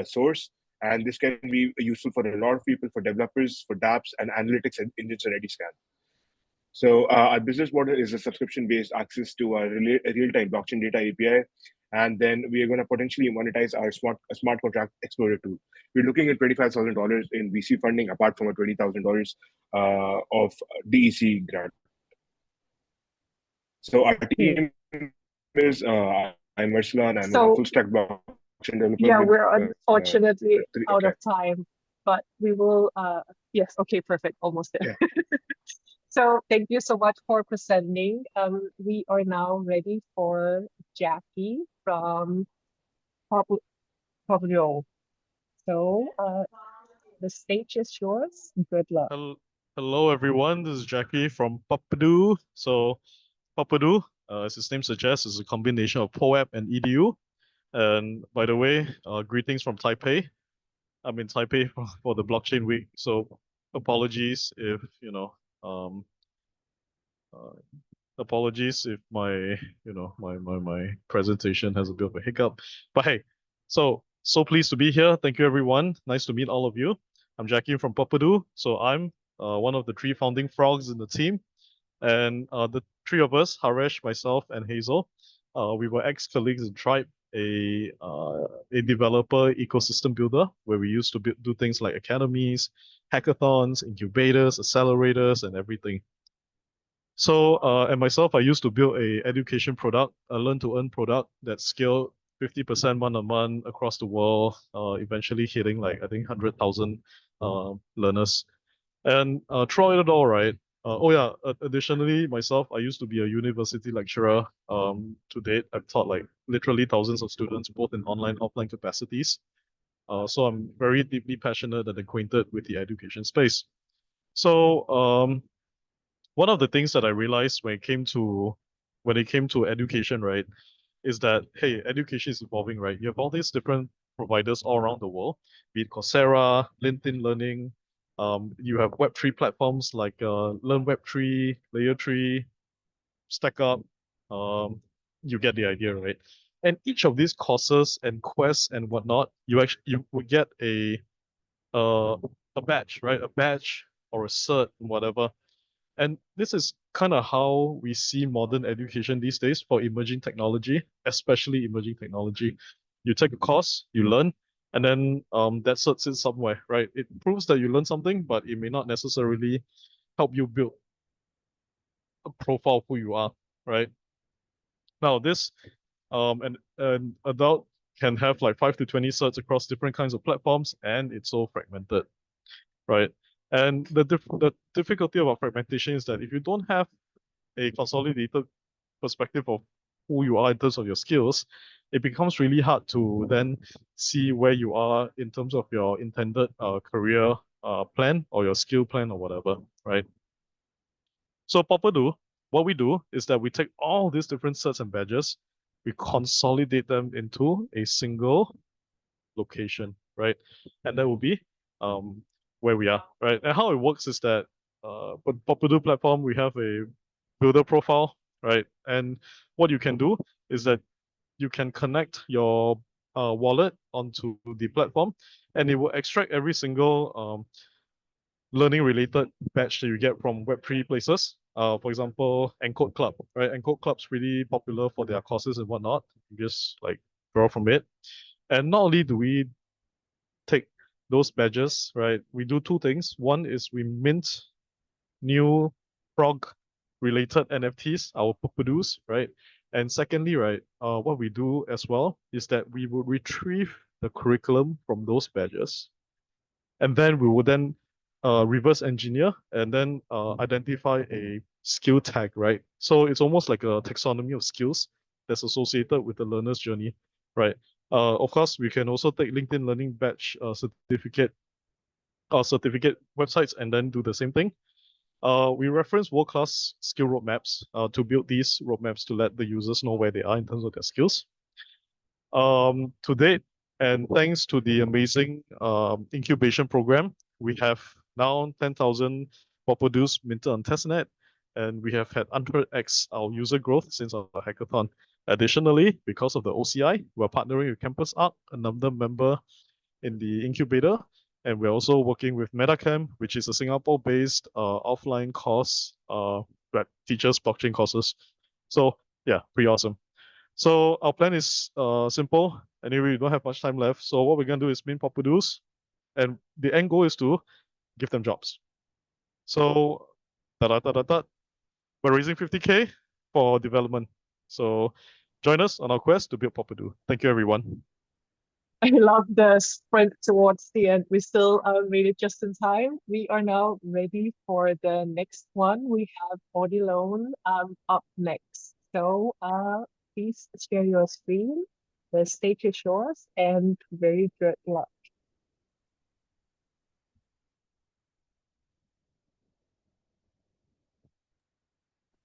source. And this can be useful for a lot of people, for developers, for dApps, and analytics engines on EduScan. So our business model is a subscription-based access to a real-time blockchain data API. And then we are going to potentially monetize our smart contract explorer tool. We're looking at $25,000 in VC funding, apart from a $20,000 of DEC grant. So our team is I'm Arslan. I'm a full stack blockchain developer. Yeah, we're unfortunately out of time, but we will. Yes, okay, perfect, almost there. Yeah. So thank you so much for presenting. We are now ready for Jackie from Poapedu. So the stage is yours. Good luck. Hello everyone, this is Jackie from Poapedu. So Poapedu, as its name suggests, is a combination of POAP and EDU. And by the way, greetings from Taipei. I'm in Taipei for the blockchain week, so apologies if apologies if my my presentation has a bit of a hiccup. But hey, so pleased to be here. Thank you everyone. Nice to meet all of you. I'm Jackie from Poapedu. So I'm one of the 3 founding frogs in the team. And the 3 of us, Haresh, myself, and Hazel, we were ex-colleagues in Tribe, a developer ecosystem builder where we used to do things like academies, hackathons, incubators, accelerators, and everything. So, and myself, I used to build a education product, a learn-to-earn product that scaled 50% month-on-month across the world, eventually hitting like, I think, 100,000 learners. And throughout it all, right? Additionally, myself, I used to be a university lecturer. To date, I've taught like literally thousands of students, both in online and offline capacities. So I'm very deeply passionate and acquainted with the education space. So one of the things that I realized when it came to education, right, is that hey, education is evolving, right? You have all these different providers all around the world, be it Coursera, LinkedIn Learning. You have Web3 platforms like Learn Web3, Layer 3, StackUp. You get the idea, right? And each of these courses and quests and whatnot, you would get uh, a badge, right? A badge or a cert, whatever. And this is kind of how we see modern education these days for emerging technology, especially emerging technology. You take a course, you learn, and then that cert sits somewhere, right? It proves that you learned something, but it may not necessarily help you build a profile of who you are, right? Now, this an adult can have like 5 to 20 certs across different kinds of platforms, and it's so fragmented, right? And the difficulty about fragmentation is that if you don't have a consolidated perspective of who you are in terms of your skills, it becomes really hard to then see where you are in terms of your intended career plan or your skill plan or whatever, right? So Poapedu, what we do is that we take all these different certs and badges, we consolidate them into a single location, right? And that will be um, where we are, right? And how it works is that for Poapedu platform, we have a builder profile, right? And what you can do is that you can connect your wallet onto the platform, and it will extract every single learning related badge that you get from Web3 places. For example, Encode Club, right? Encode Club's really popular for their courses and whatnot. You just like draw from it. And not only do we take those badges, right? We do 2 things. One is we mint new frog related NFTs, our Poapedus, right? And secondly, right, what we do as well is that we will retrieve the curriculum from those badges, and then we will then reverse engineer and then identify a skill tag, right? So it's almost like a taxonomy of skills that's associated with the learner's journey, right? Of course, we can also take LinkedIn Learning Badge certificate websites and then do the same thing. We reference world-class skill roadmaps to build these roadmaps to let the users know where they are in terms of their skills. To date, and thanks to the amazing incubation program, we have now 10,000 Poapedus minted on testnet, and we have had 100x our user growth since our hackathon. Additionally, because of the OCI, we're partnering with Campus Arc, another member in the incubator, and we're also working with MetaCamp, which is a Singapore-based offline course that teaches blockchain courses. So yeah, pretty awesome. So our plan is simple. Anyway, we don't have much time left. So what we're gonna do is mint Poapedus, and the end goal is to give them jobs. So we're raising 50K for development. So join us on our quest to build Poapedu. Thank you, everyone. I love the sprint towards the end. We still made it just in time. We are now ready for the next one. We have OrdiLoan up next. So please share your screen. The stage is yours, and very good luck.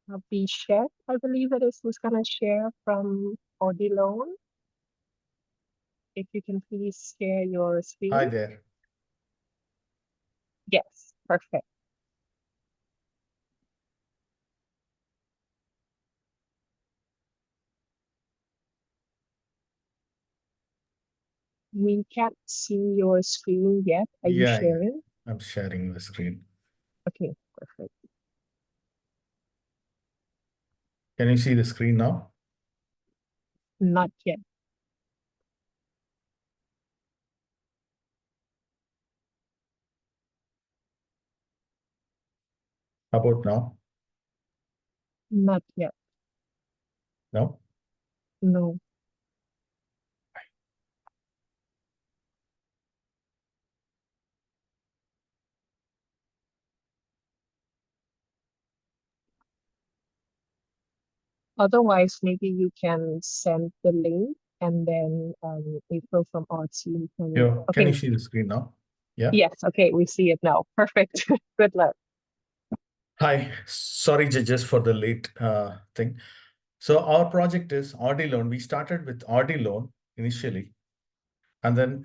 Abhishek, I believe it is, who's gonna share from OrdiLoan. If you can please share your screen. Hi there. Yes, perfect. We can't see your screen yet. Are you Yeah, sharing? I'm sharing the screen. Okay, perfect. Can you see the screen now? Not yet. How about now? Not yet. No? No. Otherwise, maybe you can send the link and then April from our team can. Yeah. Can Okay. you see the screen now? Yeah. Yes. Okay. We see it now. Perfect. Good luck. Hi. Sorry, judges, for the late thing. So our project is OrdiLoan. We started with OrdiLoan initially, and then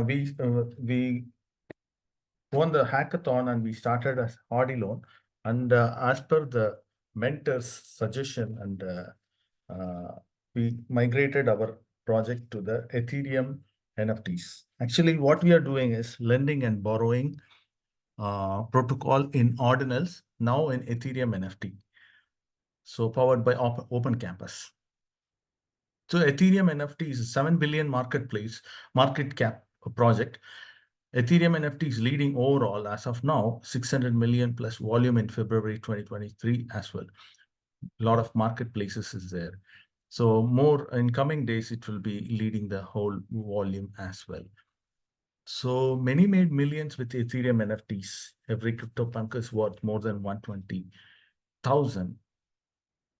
we won the hackathon and we started as OrdiLoan. And as per the mentor's suggestion, and we migrated our project to the Ethereum NFTs. Actually, what we are doing is lending and borrowing protocol in ordinals, now in Ethereum NFT. So powered by Open Campus. So Ethereum NFT is a 7 billion market cap project. Ethereum NFT is leading overall as of now, 600 million plus volume in February 2023 as well. A lot of marketplaces is there. So more in coming days, it will be leading the whole volume as well. So many made millions with Ethereum NFTs. Every CryptoPunk is worth more than 120,000.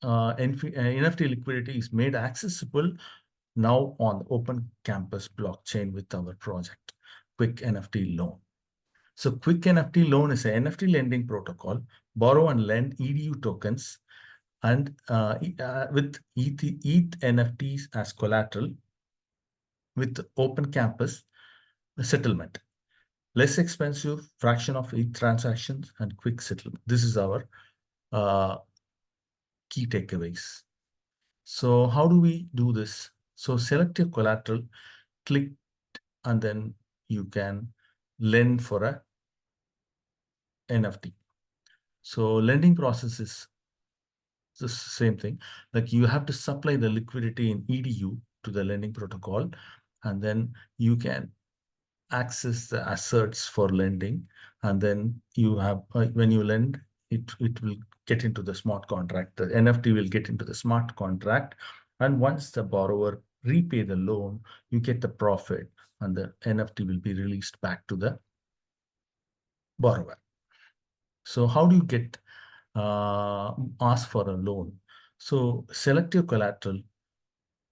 NFT liquidity is made accessible now on the Open Campus blockchain with our project, Quick NFT Loan. So Quick NFT Loan is an NFT lending protocol, borrow and lend EDU tokens, and with ETH NFTs as collateral, with Open Campus settlement. Less expensive, fraction of ETH transactions, and quick settlement. This is our key takeaways. So how do we do this? So select your collateral, click, and then you can lend for a NFT. So lending process is the same thing. Like you have to supply the liquidity in EDU to the lending protocol, and then you can access the assets for lending. And then you have, when you lend, it will get into the smart contract. The NFT will get into the smart contract. And once the borrower repay the loan, you get the profit and the NFT will be released back to the borrower. So how do you get ask for a loan? So select your collateral,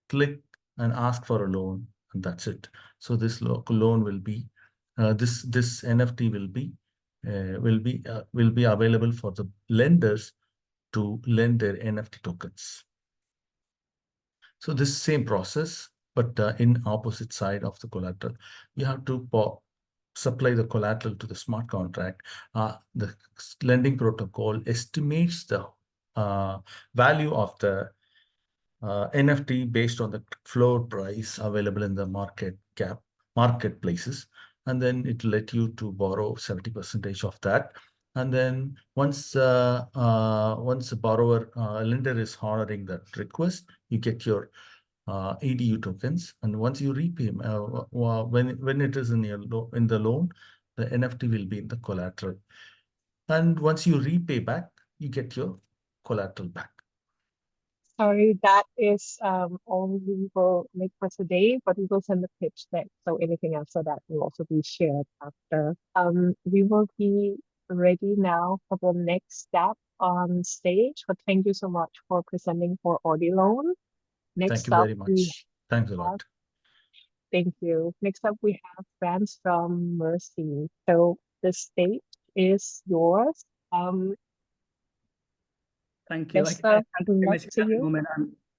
click and ask for a loan, and that's it. So this loan will be this NFT will be available for the lenders to lend their NFT tokens. So this same process, but in opposite side of the collateral, you have to supply the collateral to the smart contract. The lending protocol estimates the value of the NFT based on the floor price available in the marketplaces, and then it will let you to borrow 70% of that. And then once the borrower lender is honoring that request, you get your EDU tokens. And once you repay, when it is in the loan, the NFT will be in the collateral. And once you repay back, you get your collateral back. Sorry, that is all we will make for today, but we will send the pitch deck. So anything after that will also be shared after. We will be ready now for the next step on stage. But thank you so much for presenting for OrdiLoan. Thank you very much. Thanks a lot. Thank you. Next up, we have friends from MergeZ. So the stage is yours. Thank you.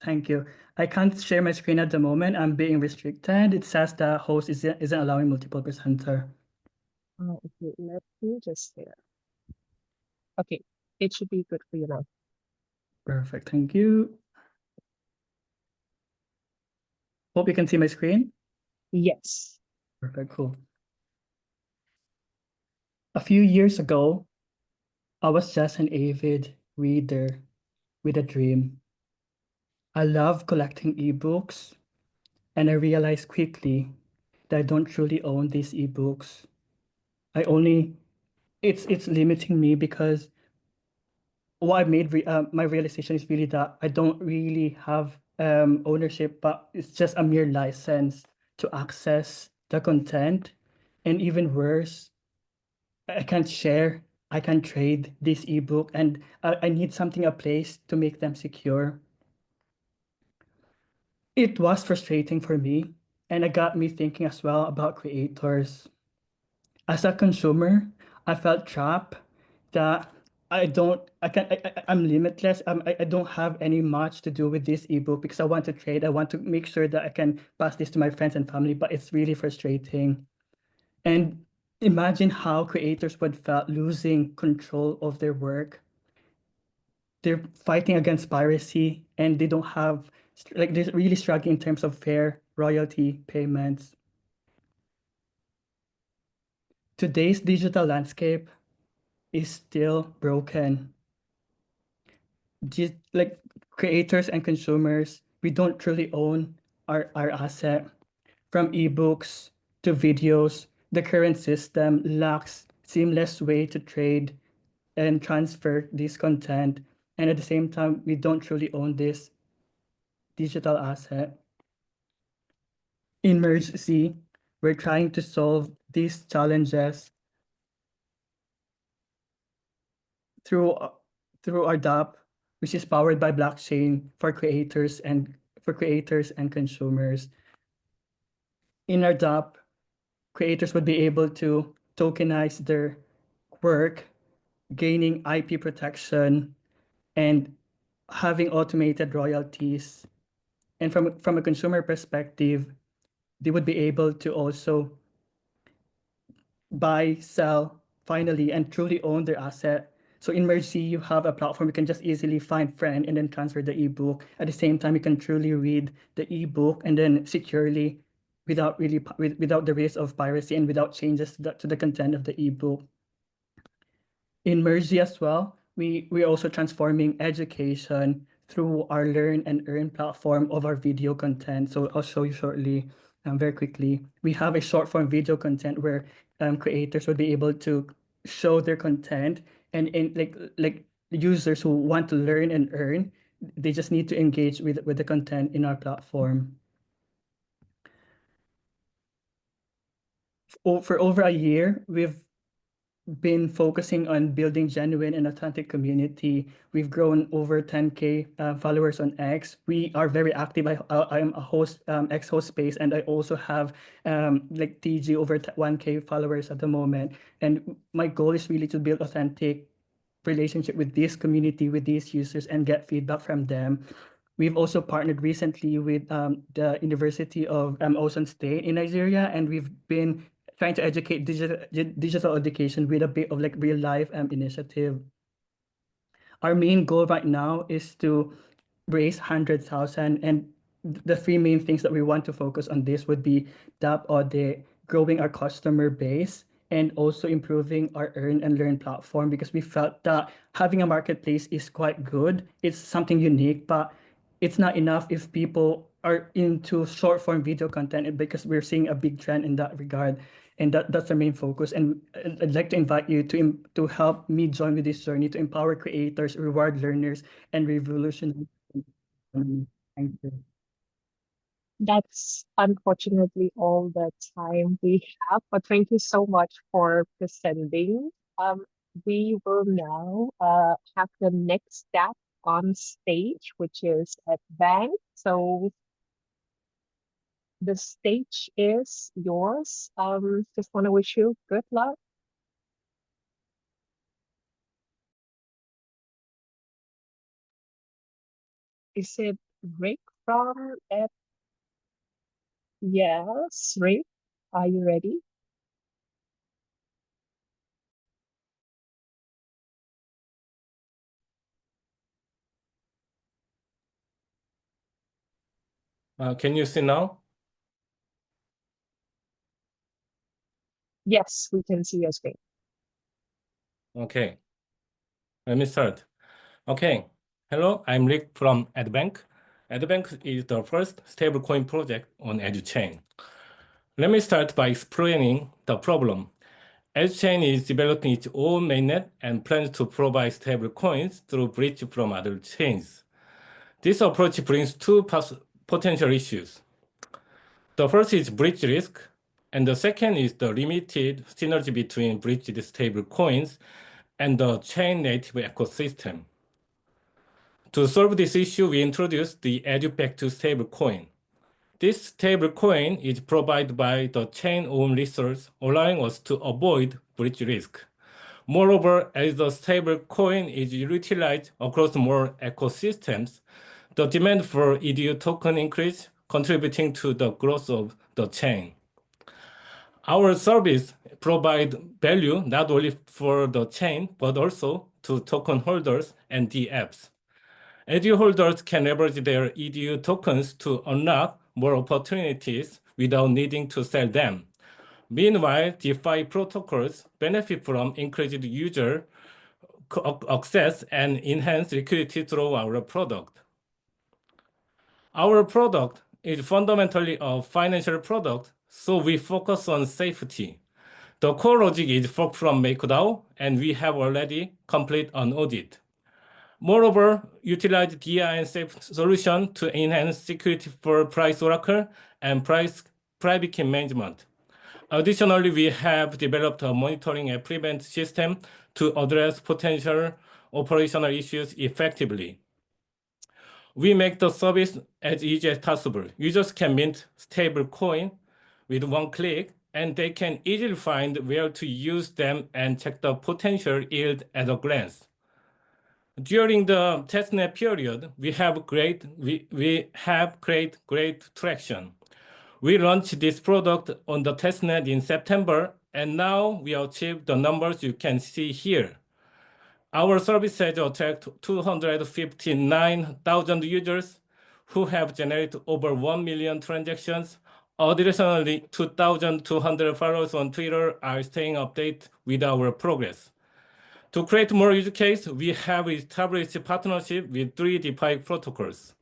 Thank you. I can't share my screen at the moment. I'm being restricted. It says the host isn't allowing multiple presenter. Oh, okay. Let me just share. Okay, it should be good for you now. Perfect. Thank you. Hope you can see my screen. Yes. Perfect, cool. A few years ago, I was just an avid reader with a dream. I love collecting ebooks, and I realized quickly that I don't truly own these ebooks. It's limiting me because what I made my realization is really that I don't really have ownership, but it's just a mere license to access the content. And even worse, I can't share, I can't trade this ebook, and I need something, a place to make them secure. It was frustrating for me, and it got me thinking as well about creators. As a consumer, I felt trapped that I'm limitless. I don't have any much to do with this ebook because I want to trade. I want to make sure that I can pass this to my friends and family, but it's really frustrating. And imagine how creators would felt losing control of their work. They're fighting against piracy and they don't have, like, they're really struggling in terms of fair royalty payments. Today's digital landscape is still broken. Like, creators and consumers, we don't truly own our asset. From ebooks to videos, the current system lacks seamless way to trade and transfer this content. And at the same time, we don't truly own this digital asset. In MergeZ, we're trying to solve these challenges through our dApp, which is powered by blockchain for creators and consumers. In our dApp, creators would be able to tokenize their work, gaining IP protection and having automated royalties. And from a consumer perspective, they would be able to also buy, sell, finally, and truly own their asset. So in MergeZ, you have a platform you can just easily find friend and then transfer the ebook. At the same time, you can truly read the ebook and then securely without the risk of piracy and without changes to the content of the ebook. In MergeZ as well, we're also transforming education through our Learn and Earn platform of our video content. So I'll show you shortly, very quickly. We have a short form video content where creators would be able to show their content, and in like users who want to learn and earn, they just need to engage with the content in our platform. For over a year, we've been focusing on building genuine and authentic community. We've grown over 10K followers on X. We are very active. I am a host, X-host space, and I also have like TG over 1K followers at the moment. And my goal is really to build authentic relationship with this community, with these users, and get feedback from them. We've also partnered recently with the University of Osun State in Nigeria, and we've been trying to educate digital education with a bit of like real life initiative. Our main goal right now is to raise 100,000, and the three main things that we want to focus on this would be dApp audit, growing our customer base, and also improving our earn and learn platform, because we felt that having a marketplace is quite good. It's something unique, but it's not enough if people are into short form video content, because we're seeing a big trend in that regard. And that's our main focus. And I'd like to invite you to help me join with this journey to empower creators, reward learners, and revolutionize. Thank you. That's unfortunately all the time we have, but thank you so much for presenting. We will now have the next step on stage, which is EdBank. So the stage is yours. Just want to wish you good luck. Is it Rick from Ed? Yes, Rick, are you ready? Can you see now? Yes, we can see your screen. Okay, let me start. Okay, hello, I'm Rick from EdBank. EdBank is the first stablecoin project on EduChain. Let me start by explaining the problem. EduChain is developing its own mainnet and plans to provide stablecoins through bridge from other chains. This approach brings two potential issues. The first is bridge risk, and the second is the limited synergy between bridged stablecoins and the chain-native ecosystem. To solve this issue, we introduced the EduBank stablecoin. This stablecoin is provided by the chain-owned resource, allowing us to avoid bridge risk. Moreover, as the stablecoin is utilized across more ecosystems, the demand for EDU token increase, contributing to the growth of the chain. Our service provides value not only for the chain, but also to token holders and dApps. EDU holders can leverage their EDU tokens to unlock more opportunities without needing to sell them. Meanwhile, DeFi protocols benefit from increased user access and enhanced liquidity through our product. Our product is fundamentally a financial product, so we focus on safety. The core logic is forked from MakerDAO, and we have already completed an audit. Moreover, utilize DI and safe solution to enhance security for price oracle and price private key management. Additionally, we have developed a monitoring and prevent system to address potential operational issues effectively. We make the service as easy as possible. Users can mint stable coin with one click, and they can easily find where to use them and check the potential yield at a glance. During the testnet period, we have great traction. We launched this product on the testnet in September, and now we achieved the numbers you can see here. Our service has attracted 259,000 users who have generated over 1 million transactions. Additionally, 2,200 followers on Twitter are staying updated with our progress. To create more use cases, we have established a partnership with 3 DeFi protocols.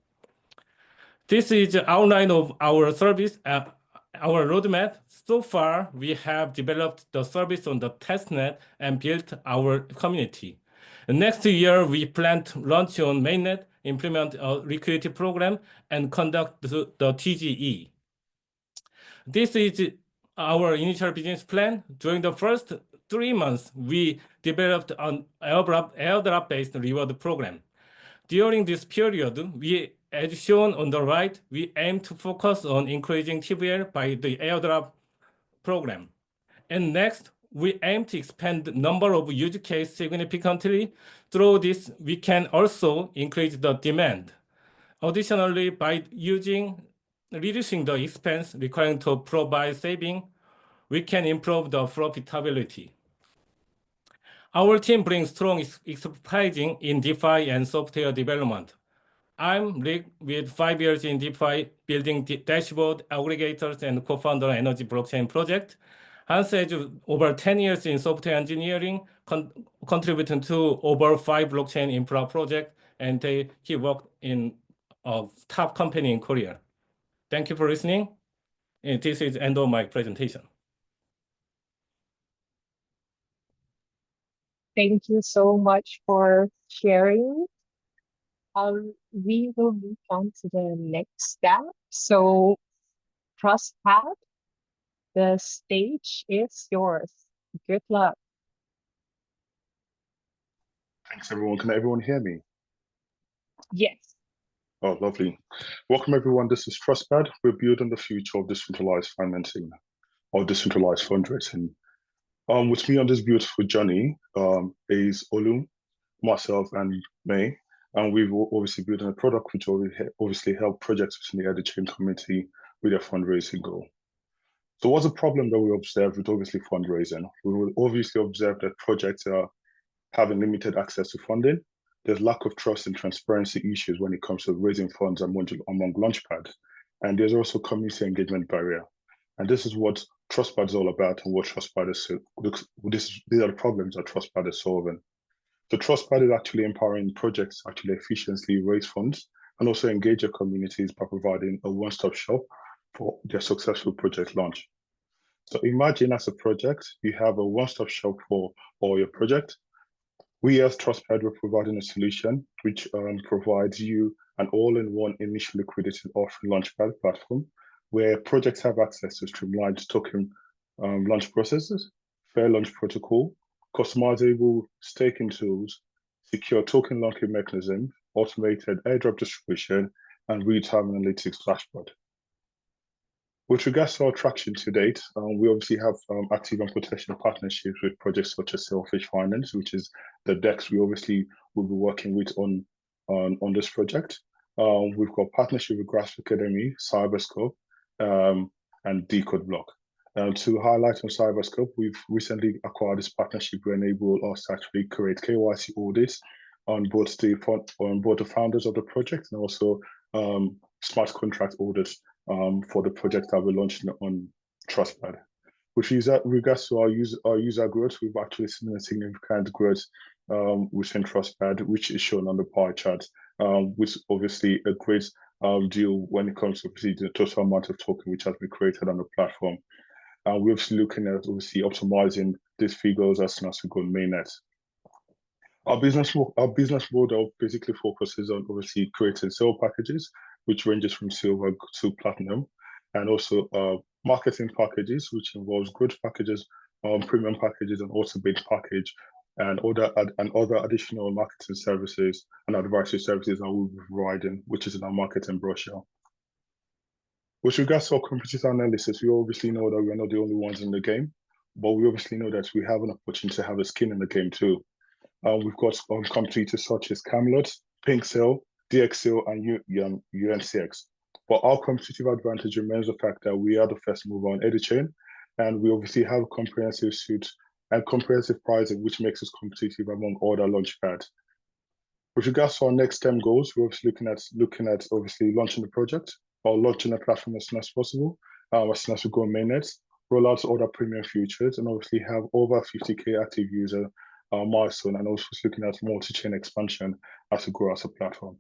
This is the outline of our service, our roadmap. So far, we have developed the service on the testnet and built our community. Next year, we plan to launch on mainnet, implement a liquidity program, and conduct the TGE. This is our initial business plan. During the first 3 months, we developed an airdrop-based reward program. During this period, as shown on the right, we aim to focus on increasing TVL by the airdrop program. And next, we aim to expand the number of use cases significantly. Through this, we can also increase the demand. Additionally, by reducing the expense required to provide saving, we can improve the profitability. Our team brings strong expertise in DeFi and software development. I'm Rick with 5 years in DeFi, building dashboard, aggregators, and co-founder Energy Blockchain project. Hans has over 10 years in software engineering, contributing to over 5 blockchain infra projects, and he worked in a top company in Korea. Thank you for listening. And this is the end of my presentation. Thank you so much for sharing. We will move on to the next step. So, ThrustPad, the stage is yours. Good luck. Thanks, everyone. Can everyone hear me? Yes. Oh, lovely. Welcome, everyone. This is ThrustPad. We're building the future of decentralized financing or decentralized fundraising. With me on this beautiful journey is Olu, myself, and May. And we've obviously built a product which obviously help projects within the EduChain community with their fundraising goal. So what's the problem that we observe with obviously fundraising? We will obviously observe that projects are having limited access to funding. There's lack of trust and transparency issues when it comes to raising funds among launchpads. And there's also community engagement barrier. And this is what TrustPad is all about and what TrustPad is. These are the problems that TrustPad is solving. So TrustPad is actually empowering projects to actually efficiently raise funds and also engage their communities by providing a one-stop shop for their successful project launch. So imagine as a project, you have a one-stop shop for all your project. We as TrustPad were providing a solution which provides you an all-in-one initial liquidity offering launchpad platform where projects have access to streamlined token launch processes, fair launch protocol, customizable staking tools, secure token locking mechanism, automated airdrop distribution, and real-time analytics dashboard. With regards to our traction to date, we obviously have active and potential partnerships with projects such as Sailfish Finance, which is the DEX we obviously will be working with on this project. We've got partnership with Grasp Academy, Cyberscope, and DcodeBlock. To highlight on Cyberscope, we've recently acquired this partnership to enable us to actually create KYC audits on both the founders of the project and also smart contract audits for the project that we're launching on TrustPad. With regards to our user growth, we've actually seen a significant growth within TrustPad, which is shown on the pie chart, which is obviously a great deal when it comes to the total amount of token which has been created on the platform. We're obviously looking at optimizing these figures as soon as we go on mainnet. Our business model basically focuses on obviously creating sale packages, which ranges from silver to platinum, and also marketing packages, which involves growth packages, premium packages, and also base package, and other additional marketing services and advisory services that we'll be providing, which is in our marketing brochure. With regards to our competitor analysis, we obviously know that we're not the only ones in the game, but we obviously know that we have an opportunity to have a skin in the game too. We've got competitors such as Camelot, PinkSale, DXL, and UNCX. But our competitive advantage remains the fact that we are the first mover on EduChain, and we obviously have a comprehensive suite and comprehensive pricing, which makes us competitive among other launchpads. With regards to our next term goals, we're obviously looking at obviously launching the project or launching the platform as soon as possible, as soon as we go on mainnet, roll out other premium features, and obviously have over 50K active user milestone, and also looking at multi-chain expansion as we grow as a platform.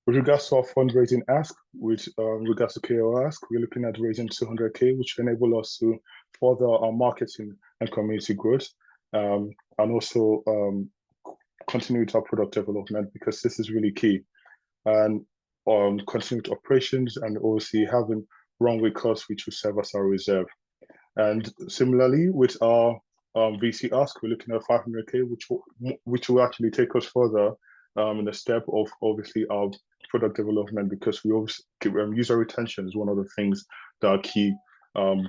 With regards to our fundraising ask, with regards to KO ask, we're looking at raising 200K, which will enable us to further our marketing and community growth, and also continue with our product development, because this is really key. And continue with operations and obviously having runway costs, which will serve as our reserve. And similarly, with our VC ask, we're looking at 500K, which will actually take us further in the step of obviously our product development, because we obviously user retention is one of the things that are key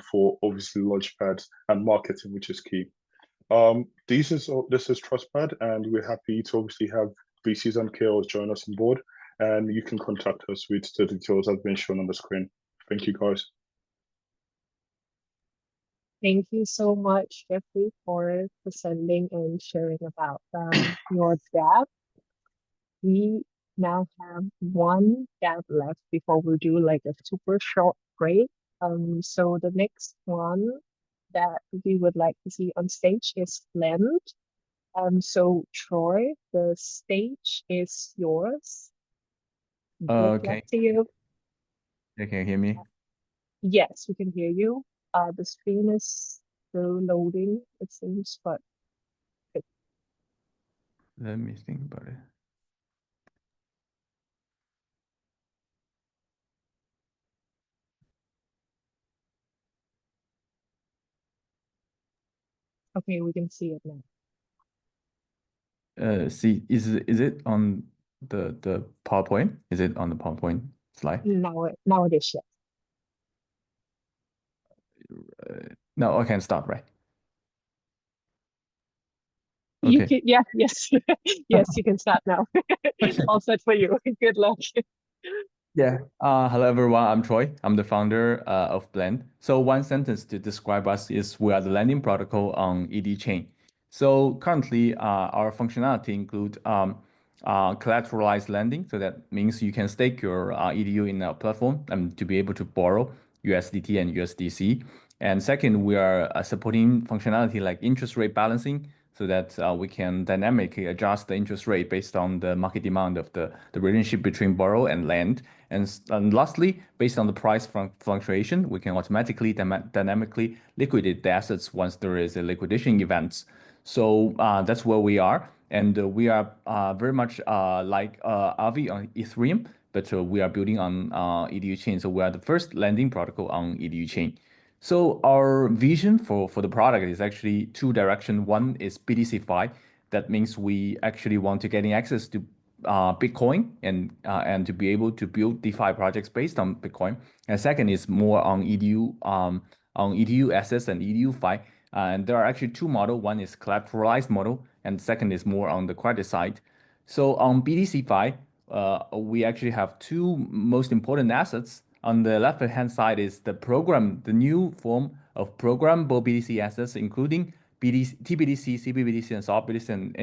for obviously launchpads and marketing, which is key. This is TrustPad, and we're happy to obviously have VCs and KOs join us on board, and you can contact us with the details that have been shown on the screen. Thank you, guys. Thank you so much, Jeffrey, for presenting and sharing about your dApp. We now have one dApp left before we do like a super short break. So the next one that we would like to see on stage is Blend. So Troy, the stage is yours. Good luck to you. You can hear me? Yes, we can hear you. The screen is still loading, it seems, but let me think about it. okay, we can see it now. See, is it on the PowerPoint? Is it on the PowerPoint slide? Now it is, yes. No, I can stop, right? You Okay. can, yeah, yes, yes, you can start now. All set for you. Good luck. Yeah. Hello, everyone. I'm Troy. I'm the founder of Blend. So one sentence to describe us is we are the lending protocol on EDU Chain. So currently, our functionality include collateralized lending. So that means you can stake your EDU in our platform and to be able to borrow USDT and USDC. And second, we are supporting functionality like interest rate balancing so that we can dynamically adjust the interest rate based on the market demand of the relationship between borrow and lend. And lastly, based on the price fluctuation, we can automatically dynamically liquidate the assets once there is a liquidation event. So that's where we are. And we are very much like Avi on Ethereum, but we are building on EDU Chain. So we are the first lending protocol on EDU Chain. So our vision for the product is actually two direction. One is BTC-Fi. That means we actually want to getting access to Bitcoin and to be able to build DeFi projects based on Bitcoin. And second is more on EDU assets and EDU-Fi. And there are actually two models. One is collateralized model, and second is more on the credit side. So on BTC-Fi, we actually have two most important assets. On the left-hand side is the new form of programmable BTC assets, including BTC, TBTC, CBBTC, and soft BTC,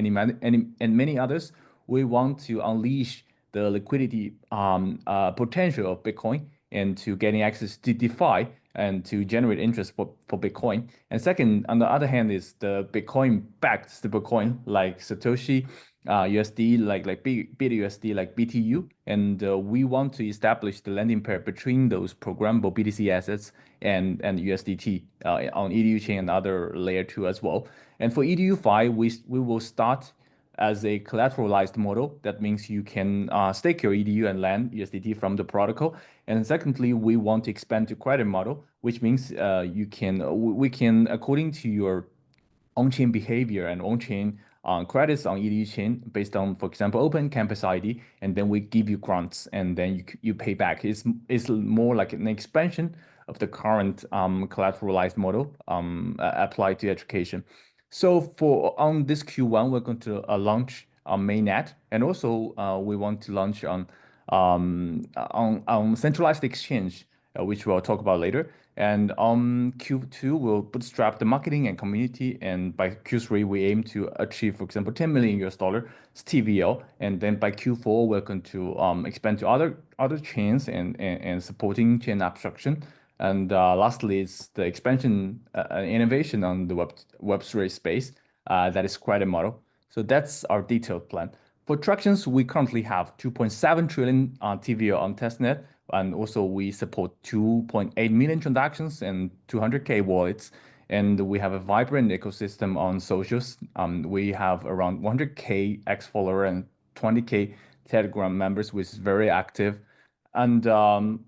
and many others. We want to unleash the liquidity potential of Bitcoin and to getting access to DeFi and to generate interest for Bitcoin. And second, on the other hand, is the Bitcoin-backed stablecoin like Satoshi USD, like BitUSD, like BTU, and we want to establish the lending pair between those programmable BTC assets and USDT on EDU Chain and other layer 2 as well. And for EDU-Fi, we will start as a collateralized model. That means you can stake your EDU and lend USDT from the protocol. And secondly, we want to expand to credit model, which means we can, according to your on-chain behavior and on-chain credits on EDU chain based on, for example, Open Campus ID, and then we give you grants and then you pay back. It's more like an expansion of the current collateralized model applied to education. So for on this Q1, we're going to launch on mainnet, and also we want to launch on centralized exchange, which we'll talk about later. And on Q2, we'll bootstrap the marketing and community. And by Q3, we aim to achieve, for example, $10 million TVL. And then by Q4, we're going to expand to other chains and supporting chain abstraction. And lastly, it's the expansion innovation on the Web3 space that is credit model. So that's our detailed plan. For transactions, we currently have 2.7 trillion TVL on testnet, and also we support 2.8 million transactions and 200K wallets. And we have a vibrant ecosystem on socials. We have around 100K X follower and 20K Telegram members, which is very active. And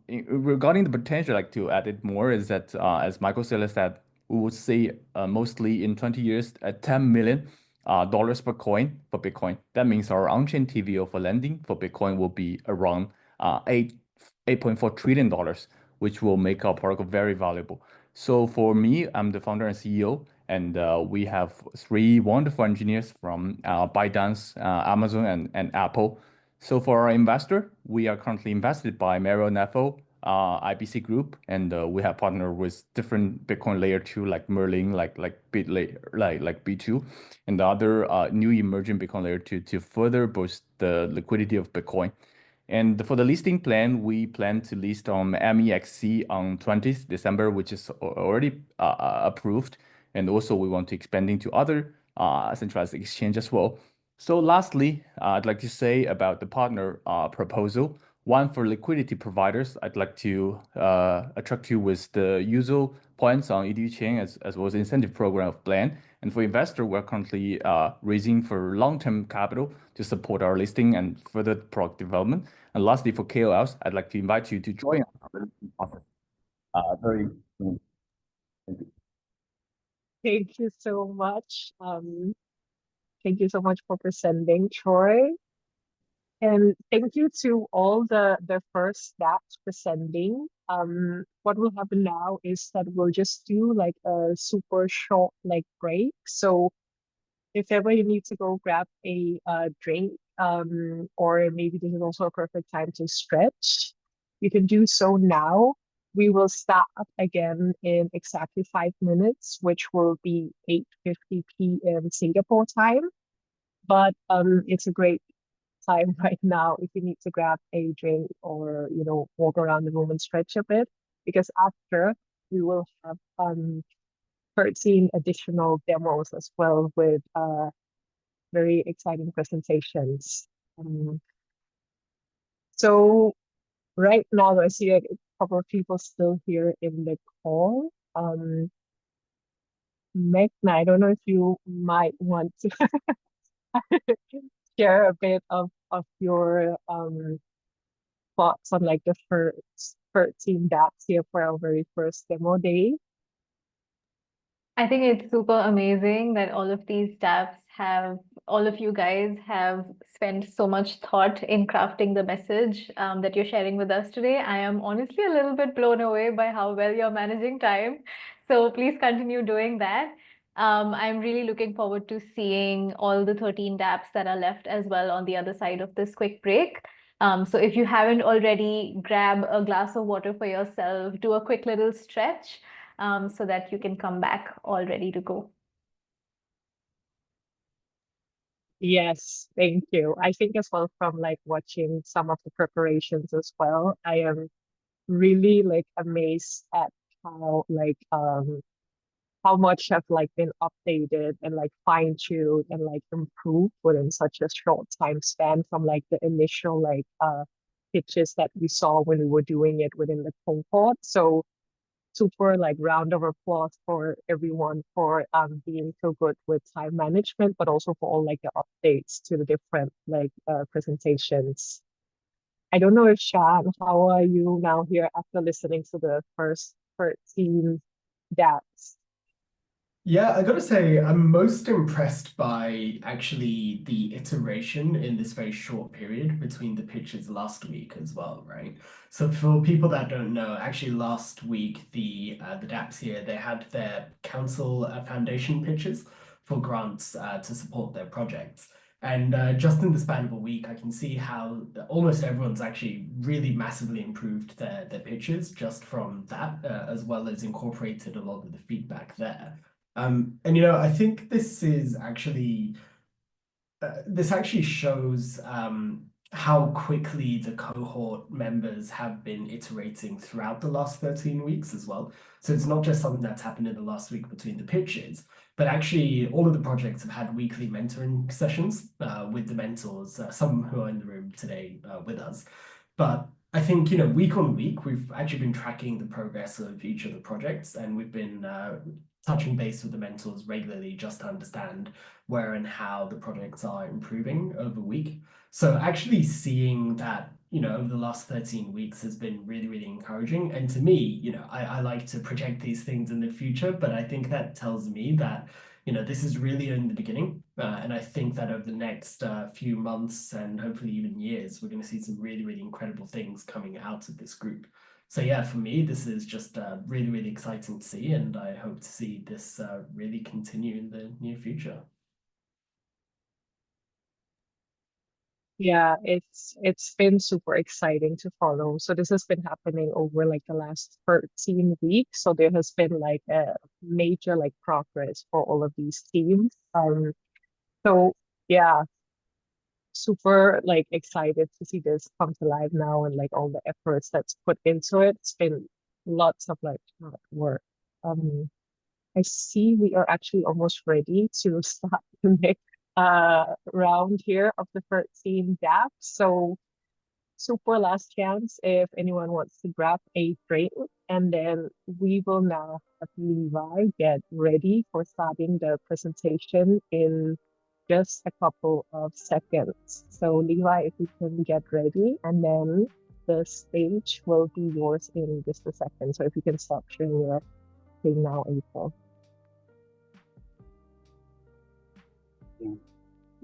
regarding the potential, like to add it more, is that as Michael Saylor said, we would see mostly in 20 years at $10 million per coin for Bitcoin. That means our on-chain TVL for lending for Bitcoin will be around $8.4 trillion, which will make our protocol very valuable. So for me, I'm the founder and CEO, and we have 3 wonderful engineers from ByteDance, Amazon, and Apple. So for our investor, we are currently invested by Merrill Neffel, IBC Group, and we have partnered with different Bitcoin layer 2 like Merlin, like B2, and the other new emerging Bitcoin layer 2 to further boost the liquidity of Bitcoin. And for the listing plan, we plan to list on MEXC on 20th December, which is already approved. And also we want to expand into other centralized exchange as well. So lastly, I'd like to say about the partner proposal. One, for liquidity providers, I'd like to attract you with the usual points on EDU Chain as well as incentive program of Blend. And for investor, we're currently raising for long-term capital to support our listing and further product development. And lastly, for KOLs, I'd like to invite you to join our very soon. Thank you. Thank you so much. Thank you so much for presenting, Troy. And thank you to all the first dApps presenting. What will happen now is that we'll just do like a super short like break. So if ever you need to go grab a drink, or maybe this is also a perfect time to stretch, you can do so now. We will start up again in exactly 5 minutes, which will be 8:50 p.m. Singapore time. But it's a great time right now if you need to grab a drink or walk around the room and stretch a bit, because after we will have 13 additional demos as well with very exciting presentations. So right now, I see a couple of people still here in the call. Meghna, I don't know if you might want to share a bit of your thoughts on like the first 13 dApps here for our very first demo day. I think it's super amazing that all of these dApps all of you guys have spent so much thought in crafting the message that you're sharing with us today. I am honestly a little bit blown away by how well you're managing time. So please continue doing that. I'm really looking forward to seeing all the 13 dApps that are left as well on the other side of this quick break. So if you haven't already, grab a glass of water for yourself, do a quick little stretch so that you can come back all ready to go. Yes, thank you. I think as well from like watching some of the preparations as well, I am really like amazed at how like how much have like been updated and like fine-tuned and like improved within such a short time span from like the initial like pitches that we saw when we were doing it within the cohort. So super like round of applause for everyone for being so good with time management, but also for all like the updates to the different like presentations. I don't know if Shan, how are you now here after listening to the first 13 dApps? Yeah, I gotta say, I'm most impressed by actually the iteration in this very short period between the pitches last week as well, right? So for people that don't know, actually last week the dApps here, they had their council foundation pitches for grants to support their projects. And just in the span of a week, I can see how almost everyone's actually really massively improved their pitches just from that, as well as incorporated a lot of the feedback there. And I think this is actually this actually shows how quickly the cohort members have been iterating throughout the last 13 weeks as well. So it's not just something that's happened in the last week between the pitches, but actually all of the projects have had weekly mentoring sessions with the mentors, some who are in the room today with us. But I think, week on week, we've actually been tracking the progress of each of the projects, and we've been touching base with the mentors regularly just to understand where and how the projects are improving over week. So actually seeing that, over the last 13 weeks has been really, really encouraging. And to me, I like to project these things in the future, but I think that tells me that, this is really in the beginning. And I think that over the next few months and hopefully even years, we're going to see some really, really incredible things coming out of this group. So yeah, for me, this is just really, really exciting to see, and I hope to see this really continue in the near future. Yeah, it's been super exciting to follow. So this has been happening over like the last 13 weeks. So there has been like a major like progress for all of these teams. So yeah, super like excited to see this come to life now and like all the efforts that's put into it. It's been lots of like hard work. I see we are actually almost ready to start the next round here of the 13 dApps. So super last chance if anyone wants to grab a drink, and then we will now have Levi get ready for starting the presentation in just a couple of seconds. So Levi, if you can get ready, and then the stage will be yours in just a second. So if you can stop sharing your thing now, April.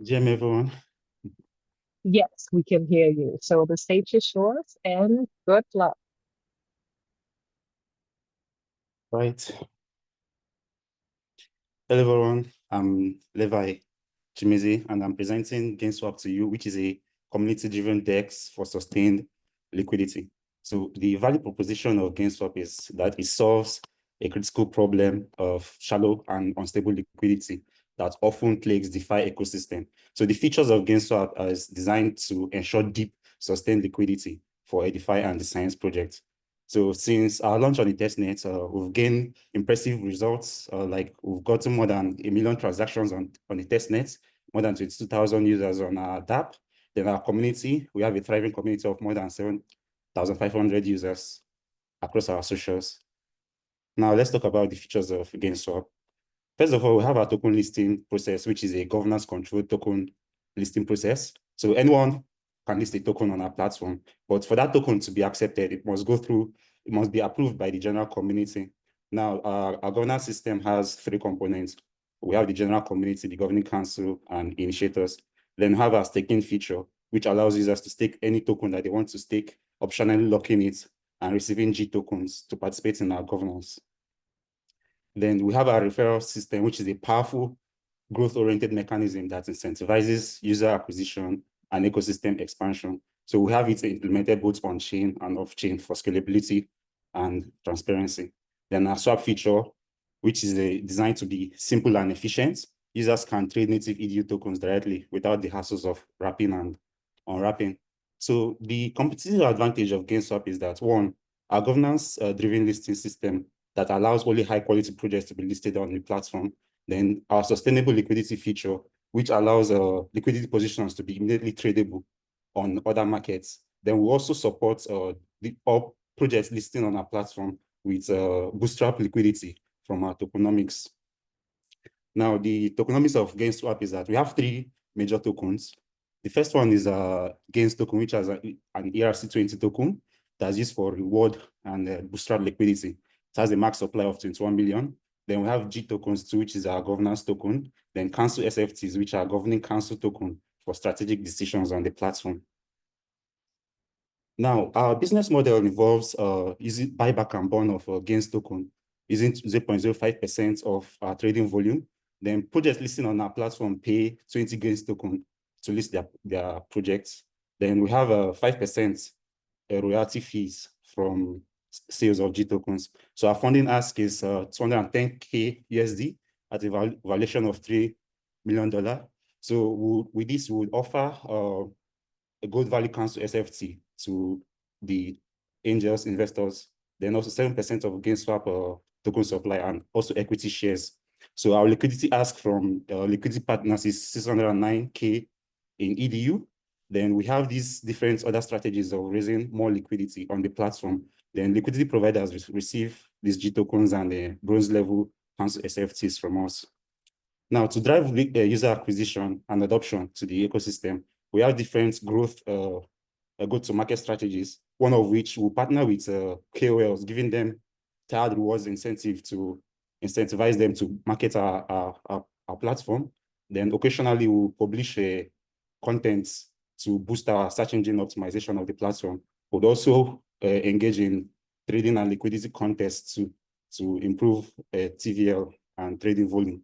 Jim, everyone. Yes, we can hear you. So the stage is yours, and good luck. Right. Hello, everyone. I'm Levi Chimizi, and I'm presenting GainzSwap to you, which is a community-driven DEX for sustained liquidity. So the value proposition of GainzSwap is that it solves a critical problem of shallow and unstable liquidity that often plagues DeFi ecosystem. So the features of GainzSwap are designed to ensure deep, sustained liquidity for a DeFi and the science project. So since our launch on the testnet, we've gained impressive results. Like we've gotten more than 1 million transactions on the testnet, more than 22,000 users on our dApp. Then our community, we have a thriving community of more than 7,500 users across our socials. Now let's talk about the features of GainzSwap. First of all, we have our token listing process, which is a governance controlled token listing process. So anyone can list a token on our platform, but for that token to be accepted, it must be approved by the general community. Now, our governance system has 3 components. We have the general community, the governing council, and initiators. Then we have our staking feature, which allows users to stake any token that they want to stake, optionally locking it and receiving G tokens to participate in our governance. Then we have our referral system, which is a powerful growth-oriented mechanism that incentivizes user acquisition and ecosystem expansion. So we have it implemented both on-chain and off-chain for scalability and transparency. Then our swap feature, which is designed to be simple and efficient. Users can trade native EDU tokens directly without the hassles of wrapping and unwrapping. So the competitive advantage of GainzSwap is that, one, our governance-driven listing system that allows only high-quality projects to be listed on the platform. Then our sustainable liquidity feature, which allows liquidity positions to be immediately tradable on other markets. Then we also support all projects listing on our platform with bootstrap liquidity from our tokenomics. Now, the tokenomics of GainzSwap is that we have 3 major tokens. The first one is Gains token, which has an ERC20 token that's used for reward and bootstrap liquidity. It has a max supply of 21 million. Then we have G tokens too, which is our governance token. Then council SFTs, which are governing council token for strategic decisions on the platform. Now, our business model involves using buyback and burn of Gains token, using 0.05% of our trading volume. Then projects listing on our platform pay 20 Gains token to list their projects. Then we have 5% royalty fees from sales of G tokens. So our funding ask is 210K USD at a valuation of $3 million. So with this, we would offer a gold value council SFT to the angels investors, then also 7% of GainzSwap token supply and also equity shares. So our liquidity ask from liquidity partners is 609K in EDU. Then we have these different other strategies of raising more liquidity on the platform. Then liquidity providers receive these G tokens and the bronze level council SFTs from us. Now, to drive user acquisition and adoption to the ecosystem, we have different growth go-to-market strategies, one of which will partner with KOLs, giving them tiered rewards incentive to incentivize them to market our platform. Then occasionally we'll publish content to boost our search engine optimization of the platform. We'll also engage in trading and liquidity contests to improve TVL and trading volume.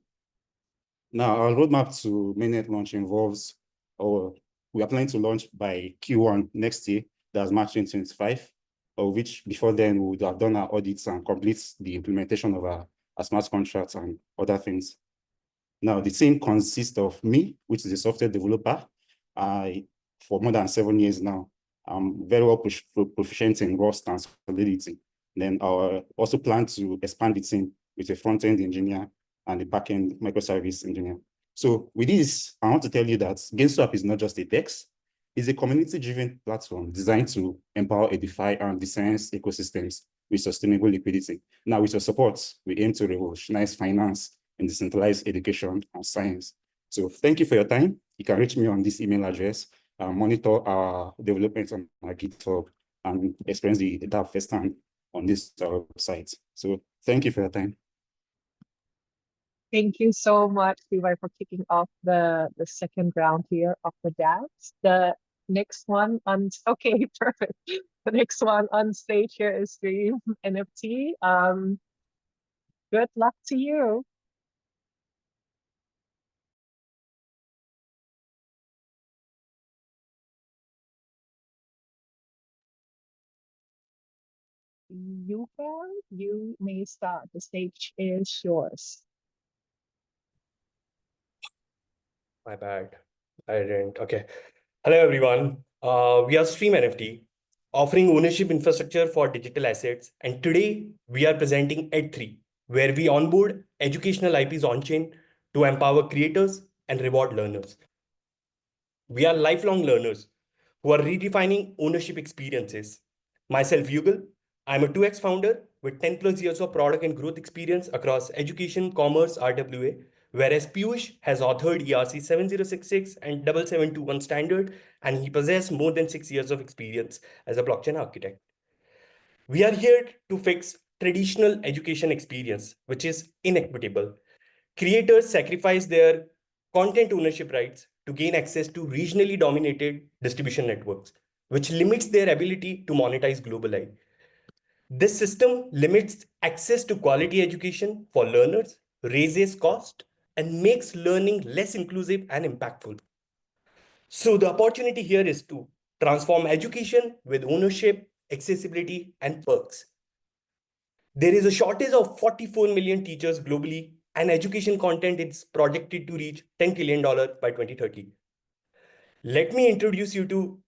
Now, our roadmap to mainnet launch involves, we are planning to launch by Q1 next year, that's March 2025, of which before then we would have done our audits and complete the implementation of our smart contracts and other things. Now, the team consists of me, which is a software developer. For more than 7 years now, I'm very well proficient in Rust and Solidity. Then I also plan to expand the team with a front-end engineer and a back-end microservice engineer. So with this, I want to tell you that GainzSwap is not just a DEX, it's a community-driven platform designed to empower, edify, and design ecosystems with sustainable liquidity. Now, with your support, we aim to revolutionize finance and decentralized education and science. So thank you for your time. You can reach me on this email address, monitor our developments on our GitHub, and experience the dApp firsthand on this website. So thank you for your time. Thank you so much, Levi, for kicking off the second round here of the dApps. The next one on, okay, perfect. The next one on stage here is StreamNFT. Good luck to you. You may start. The stage is yours. My bad. I didn't. Okay. Hello, everyone. We are StreamNFT. offering ownership infrastructure for digital assets. And today we are presenting Ed3, where we onboard educational IPs on-chain to empower creators and reward learners. We are lifelong learners who are redefining ownership experiences. Myself, Yugal, I'm a 2x founder with 10 plus years of product and growth experience across education, commerce, RWA, whereas Piyush has authored ERC 7066 and 7721 standard, and he possesses more than 6 years of experience as a blockchain architect. We are here to fix traditional education experience, which is inequitable. Creators sacrifice their content ownership rights to gain access to regionally dominated distribution networks, which limits their ability to monetize globally. This system limits access to quality education for learners, raises cost, and makes learning less inclusive and impactful. So the opportunity here is to transform education with ownership, accessibility, and perks. There is a shortage of 44 million teachers globally, and education content is projected to reach $10 trillion by 2030. Let me introduce you to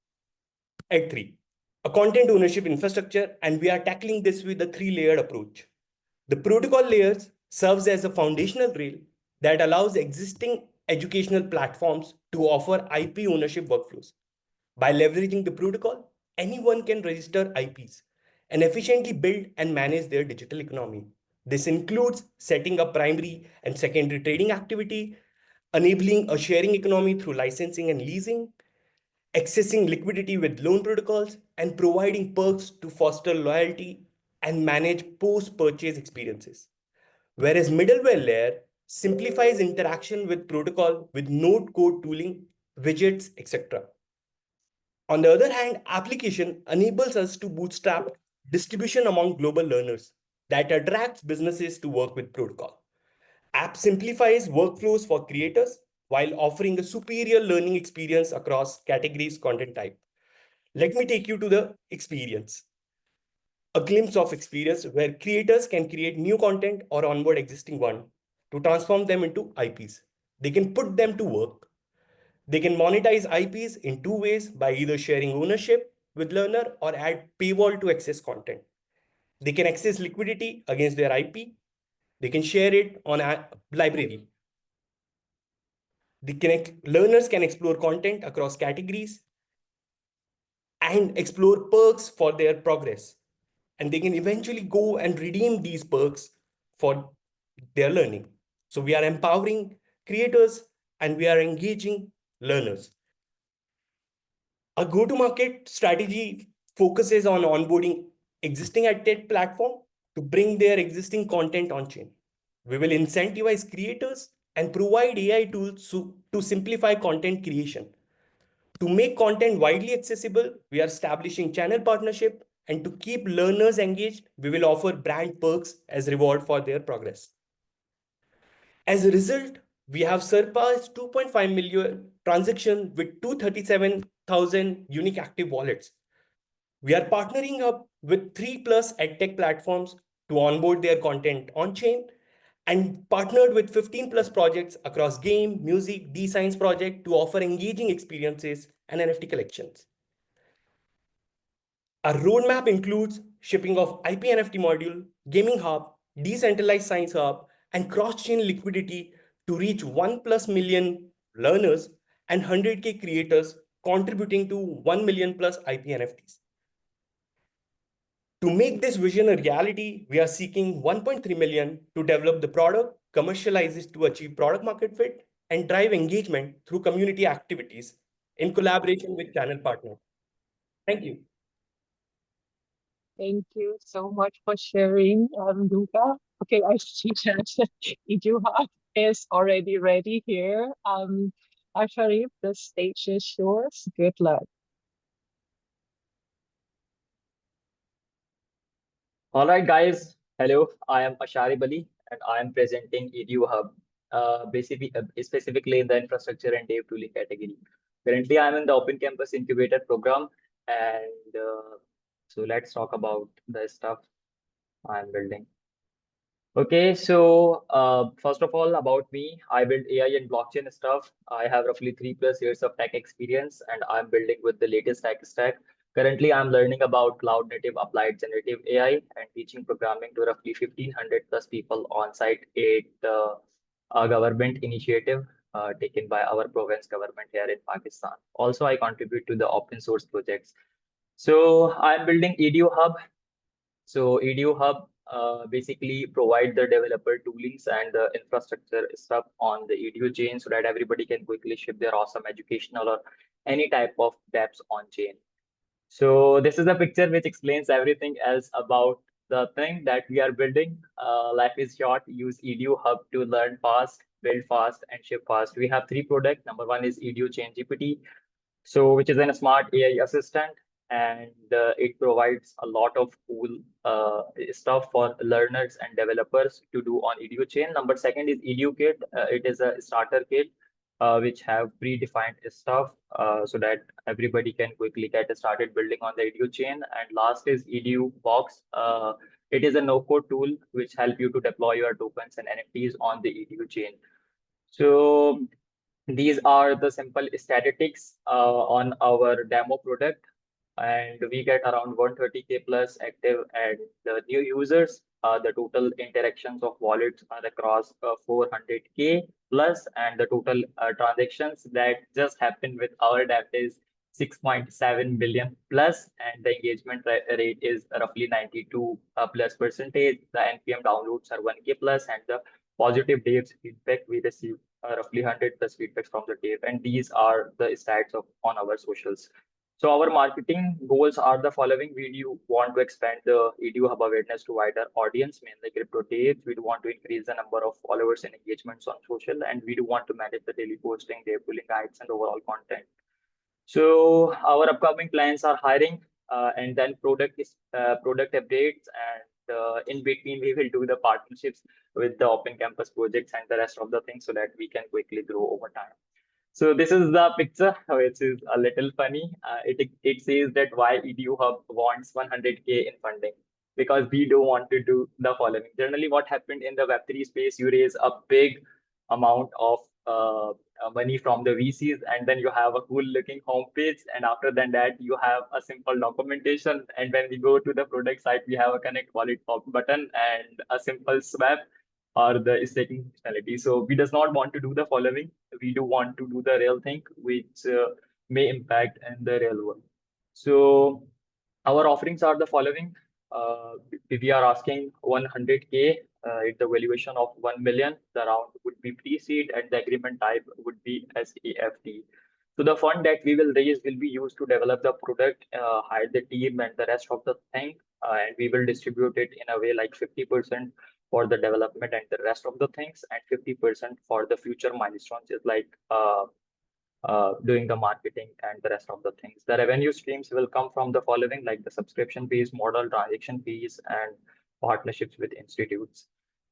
Ed3, a content ownership infrastructure, and we are tackling this with a 3-layered approach. The protocol layers serves as a foundational rail that allows existing educational platforms to offer IP ownership workflows. By leveraging the protocol, anyone can register IPs and efficiently build and manage their digital economy. This includes setting up primary and secondary trading activity, enabling a sharing economy through licensing and leasing, accessing liquidity with loan protocols, and providing perks to foster loyalty and manage post-purchase experiences. Whereas middleware layer simplifies interaction with protocol with node code tooling, widgets, etc. On the other hand, application enables us to bootstrap distribution among global learners that attracts businesses to work with protocol. App simplifies workflows for creators while offering a superior learning experience across categories, content type. Let me take you to the experience. A glimpse of experience where creators can create new content or onboard existing one to transform them into IPs. They can put them to work. They can monetize IPs in 2 ways, by either sharing ownership with learner or add paywall to access content. They can access liquidity against their IP. They can share it on a library. Learners can explore content across categories and explore perks for their progress. And they can eventually go and redeem these perks for their learning. So we are empowering creators and we are engaging learners. Our go-to-market strategy focuses on onboarding existing EdTech platform to bring their existing content on-chain. We will incentivize creators and provide AI tools to simplify content creation. To make content widely accessible, we are establishing channel partnership, and to keep learners engaged, we will offer brand perks as reward for their progress. As a result, we have surpassed 2.5 million transactions with 237,000 unique active wallets. We are partnering up with 3+ EdTech platforms to onboard their content on-chain, and partnered with 15+ projects across game, music, D-Science project to offer engaging experiences and NFT collections. Our roadmap includes shipping of IP NFT module, gaming hub, decentralized science hub, and cross-chain liquidity to reach 1+ million learners and 100K creators, contributing to 1 million+ IP NFTs. To make this vision a reality, we are seeking 1.3 million to develop the product, commercialize it to achieve product market fit, and drive engagement through community activities in collaboration with channel partners. Thank you. Thank you so much for sharing, Luca. Okay, I see that EduHub is already ready here. Asharif, the stage is yours. Good luck. All right, guys. Hello, I am Ashari Bali, and I am presenting EduHub, specifically in the infrastructure and dev tooling category. Currently, I'm in the Open Campus Incubator program, and so let's talk about the stuff I'm building. Okay, so first of all, about me, I build AI and blockchain stuff. I have roughly 3+ years of tech experience, and I'm building with the latest tech stack Currently, I'm learning about cloud native applied generative AI and teaching programming to roughly 1,500 plus people on site at a government initiative taken by our province government here in Pakistan. Also, I contribute to the open source projects. So I'm building EduHub. So EduHub basically provide the developer toolings and the infrastructure stuff on the EDU chain so that everybody can quickly ship their awesome educational or any type of dApps on chain. So this is a picture which explains everything else about the thing that we are building. Life is short. Use EduHub to learn fast, build fast, and ship fast. We have three products. Number one is EDU Chain GPT, so which is a smart AI assistant, and it provides a lot of cool stuff for learners and developers to do on EDU Chain. Number second is EDU Kit. It is a starter kit which have predefined stuff so that everybody can quickly get started building on the EDU chain. And last is EDU Box. It is a no-code tool which help you to deploy your tokens and NFTs on the EDU chain. So these are the simple statistics on our demo product, and we get around 130K plus active and the new users. The total interactions of wallets are across 400K plus, and the total transactions that just happened with our dApp is 6.7 billion plus, and the engagement rate is roughly 92 plus percentage. The NPM downloads are 1K plus, and the positive devs feedback we receive roughly 100 plus feedbacks from the dev, and these are the stats of on our socials. So our marketing goals are the following. We do want to expand the EduHub awareness to wider audience, mainly crypto devs. We do want to increase the number of followers and engagements on social, and we do want to manage the daily posting, dev pooling guides, and overall content. So our upcoming plans are hiring and then product updates, and in between we will do the partnerships with the open campus projects and the rest of the things so that we can quickly grow over time. So this is the picture, which is a little funny. It says that why EduHub wants 100K in funding, because we don't want to do the following. Generally, what happened in the Web3 space, you raise a big amount of money from the VCs, and then you have a cool looking homepage, and after that you have a simple documentation, and when we go to the product site, we have a connect wallet button and a simple swap or the staking functionality. So we does not want to do the following. We do want to do the real thing, which may impact in the real world. So our offerings are the following. We are asking 100K. It's the valuation of 1 million. The round would be pre-seed, and the agreement type would be SAFT. So the fund that we will raise will be used to develop the product, hire the team, and the rest of the thing. And we will distribute it in a way like 50% for the development and the rest of the things, and 50% for the future milestones, is like doing the marketing and the rest of the things. The revenue streams will come from the following, like the subscription fees, model transaction fees, and partnerships with institutes.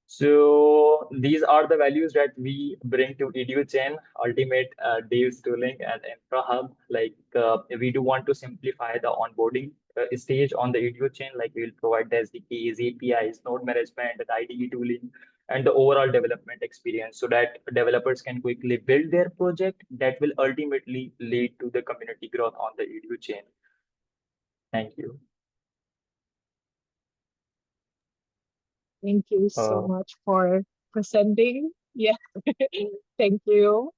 So these are the values that we bring to EDU Chain, ultimate deals tooling and infra hub. Like we do want to simplify the onboarding stage on the EDU Chain. Like we will provide the SDKs, APIs, node management, the IDE tooling, and the overall development experience so that developers can quickly build their project that will ultimately lead to the community growth on the EDU Chain. Thank you. Thank you so much for presenting. Yeah, thank you.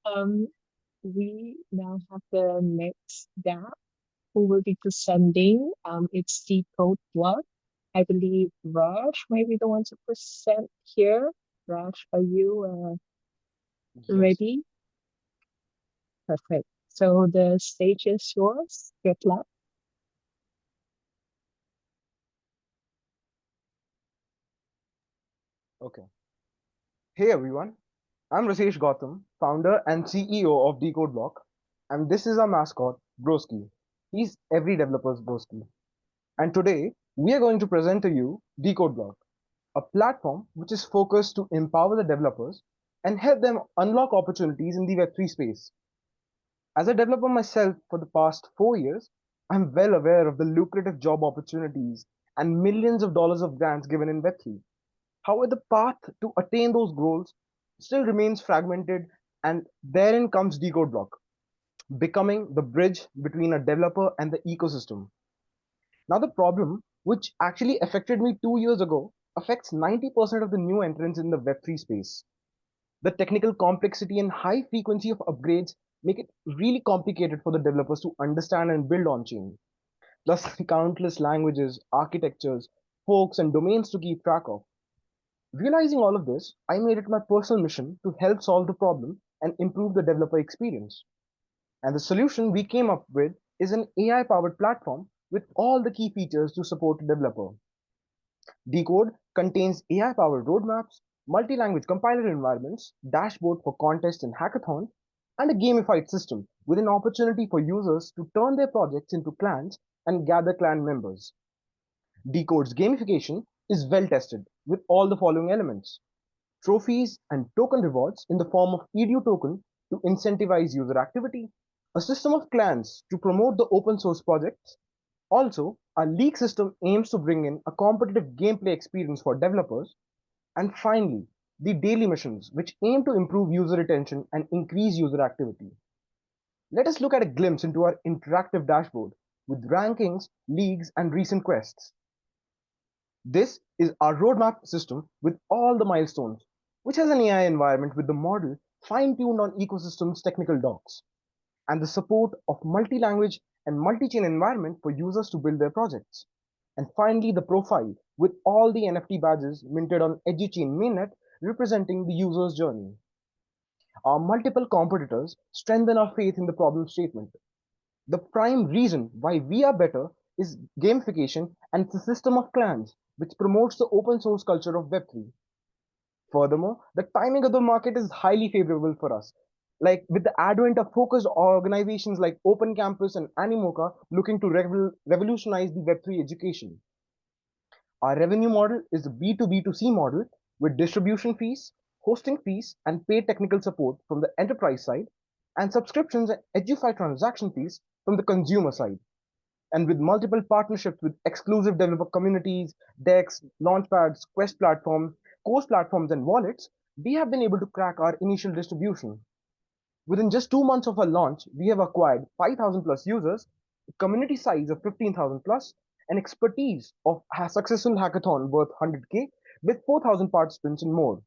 We now have the next dApp who will be presenting. It's DcodeBlock. I believe Raj might be the one to present here. Raj, are you ready? Perfect. So the stage is yours. Good luck. Okay. Hey everyone, I'm Rasesh Gautam, founder and CEO of DcodeBlock, and this is our mascot, Broski. He's every developer's Broski. And today, we are going to present to you DcodeBlock, a platform which is focused to empower the developers and help them unlock opportunities in the Web3 space. As a developer myself for the past 4 years, I'm well aware of the lucrative job opportunities and millions of dollars of grants given in Web3. However, the path to attain those goals still remains fragmented, and therein comes DcodeBlock, becoming the bridge between a developer and the ecosystem. Now, the problem, which actually affected me 2 years ago, affects 90% of the new entrants in the Web3 space. The technical complexity and high frequency of upgrades make it really complicated for the developers to understand and build on chain. Plus, countless languages, architectures, forks, and domains to keep track of. Realizing all of this, I made it my personal mission to help solve the problem and improve the developer experience. And the solution we came up with is an AI powered platform with all the key features to support a developer. Decode contains AI powered roadmaps, multi language compiler environments, dashboard for contests and hackathons, and a gamified system with an opportunity for users to turn their projects into clans and gather clan members. Decode's gamification is well tested with all the following elements: trophies and token rewards in the form of EDU token to incentivize user activity, a system of clans to promote the open source projects. Also, our league system aims to bring in a competitive gameplay experience for developers. And finally, the daily missions, which aim to improve user retention and increase user activity. Let us look at a glimpse into our interactive dashboard with rankings, leagues, and recent quests. This is our roadmap system with all the milestones, which has an AI environment with the model fine-tuned on ecosystems technical docs, and the support of multi-language and multi-chain environment for users to build their projects. And finally, the profile with all the NFT badges minted on EduChain mainnet representing the user's journey. Our multiple competitors strengthen our faith in the problem statement. The prime reason why we are better is gamification and the system of clans, which promotes the open source culture of Web3. Furthermore, the timing of the market is highly favorable for us. Like with the advent of focused organizations like Open Campus and Animoca looking to revolutionize the Web3 education. Our revenue model is a B2B2C model with distribution fees, hosting fees, and paid technical support from the enterprise side, and subscriptions and Edufy transaction fees from the consumer side. And with multiple partnerships with exclusive developer communities, DEX, launchpads, Quest platforms, course platforms, and wallets, we have been able to crack our initial distribution. Within just 2 months of our launch, we have acquired 5,000 plus users, a community size of 15,000 plus, and expertise of a successful hackathon worth 100K with 4,000 participants and more.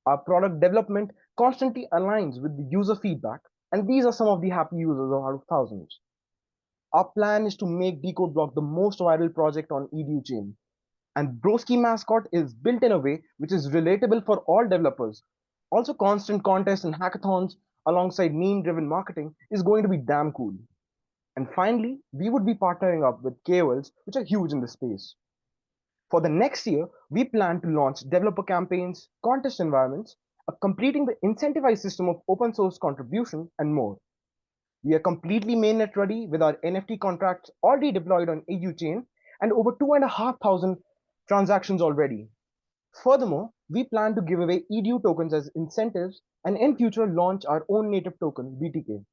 Our product development constantly aligns with the user feedback, and these are some of the happy users out of thousands. Our plan is to make DcodeBlock the most viral project on EDU Chain. And Broski mascot is built in a way which is relatable for all developers. Also, constant contests and hackathons alongside meme-driven marketing is going to be damn cool. And finally, we would be partnering up with KOLs, which are huge in the space. For the next year, we plan to launch developer campaigns, contest environments, completing the incentivized system of open source contribution, and more. We are completely mainnet ready with our NFT contracts already deployed on EduChain and over 2,500 transactions already. Furthermore, we plan to give away EDU tokens as incentives and in future launch our own native token, BTK.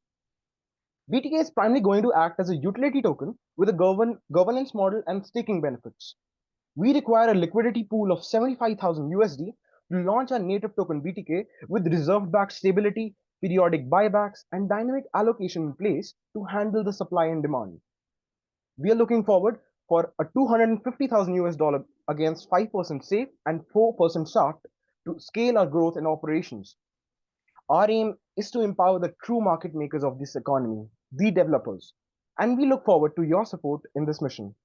BTK is primarily going to act as a utility token with a governance model and staking benefits. We require a liquidity pool of 75,000 USD to launch our native token BTK with reserve-backed stability, periodic buybacks, and dynamic allocation in place to handle the supply and demand. We are looking forward for a 250,000 US dollar against 5% safe and 4% soft to scale our growth and operations. Our aim is to empower the true market makers of this economy, the developers, and we look forward to your support in this mission.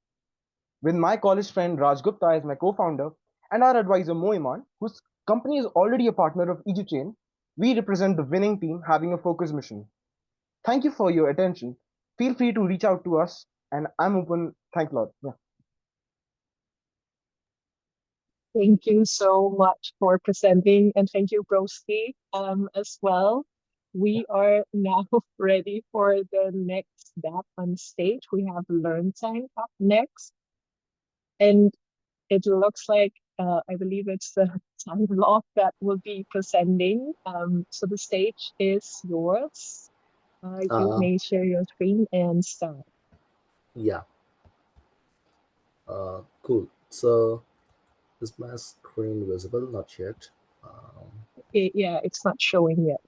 With my college friend Raj Gupta as my co-founder and our advisor Moiman, whose company is already a partner of EduChain, we represent the winning team having a focused mission. Thank you for your attention. Feel free to reach out to us, and I'm open. Thanks a lot. Yeah. Thank you so much for presenting, and thank you, Broski, as well. We are now ready for the next dApp on stage. We have LearnTime up next, and it looks like I believe it's the time block that will be presenting. So the stage is yours. You may share your screen and start. Yeah. Cool. So is my screen visible? Not yet. Yeah, it's not showing yet.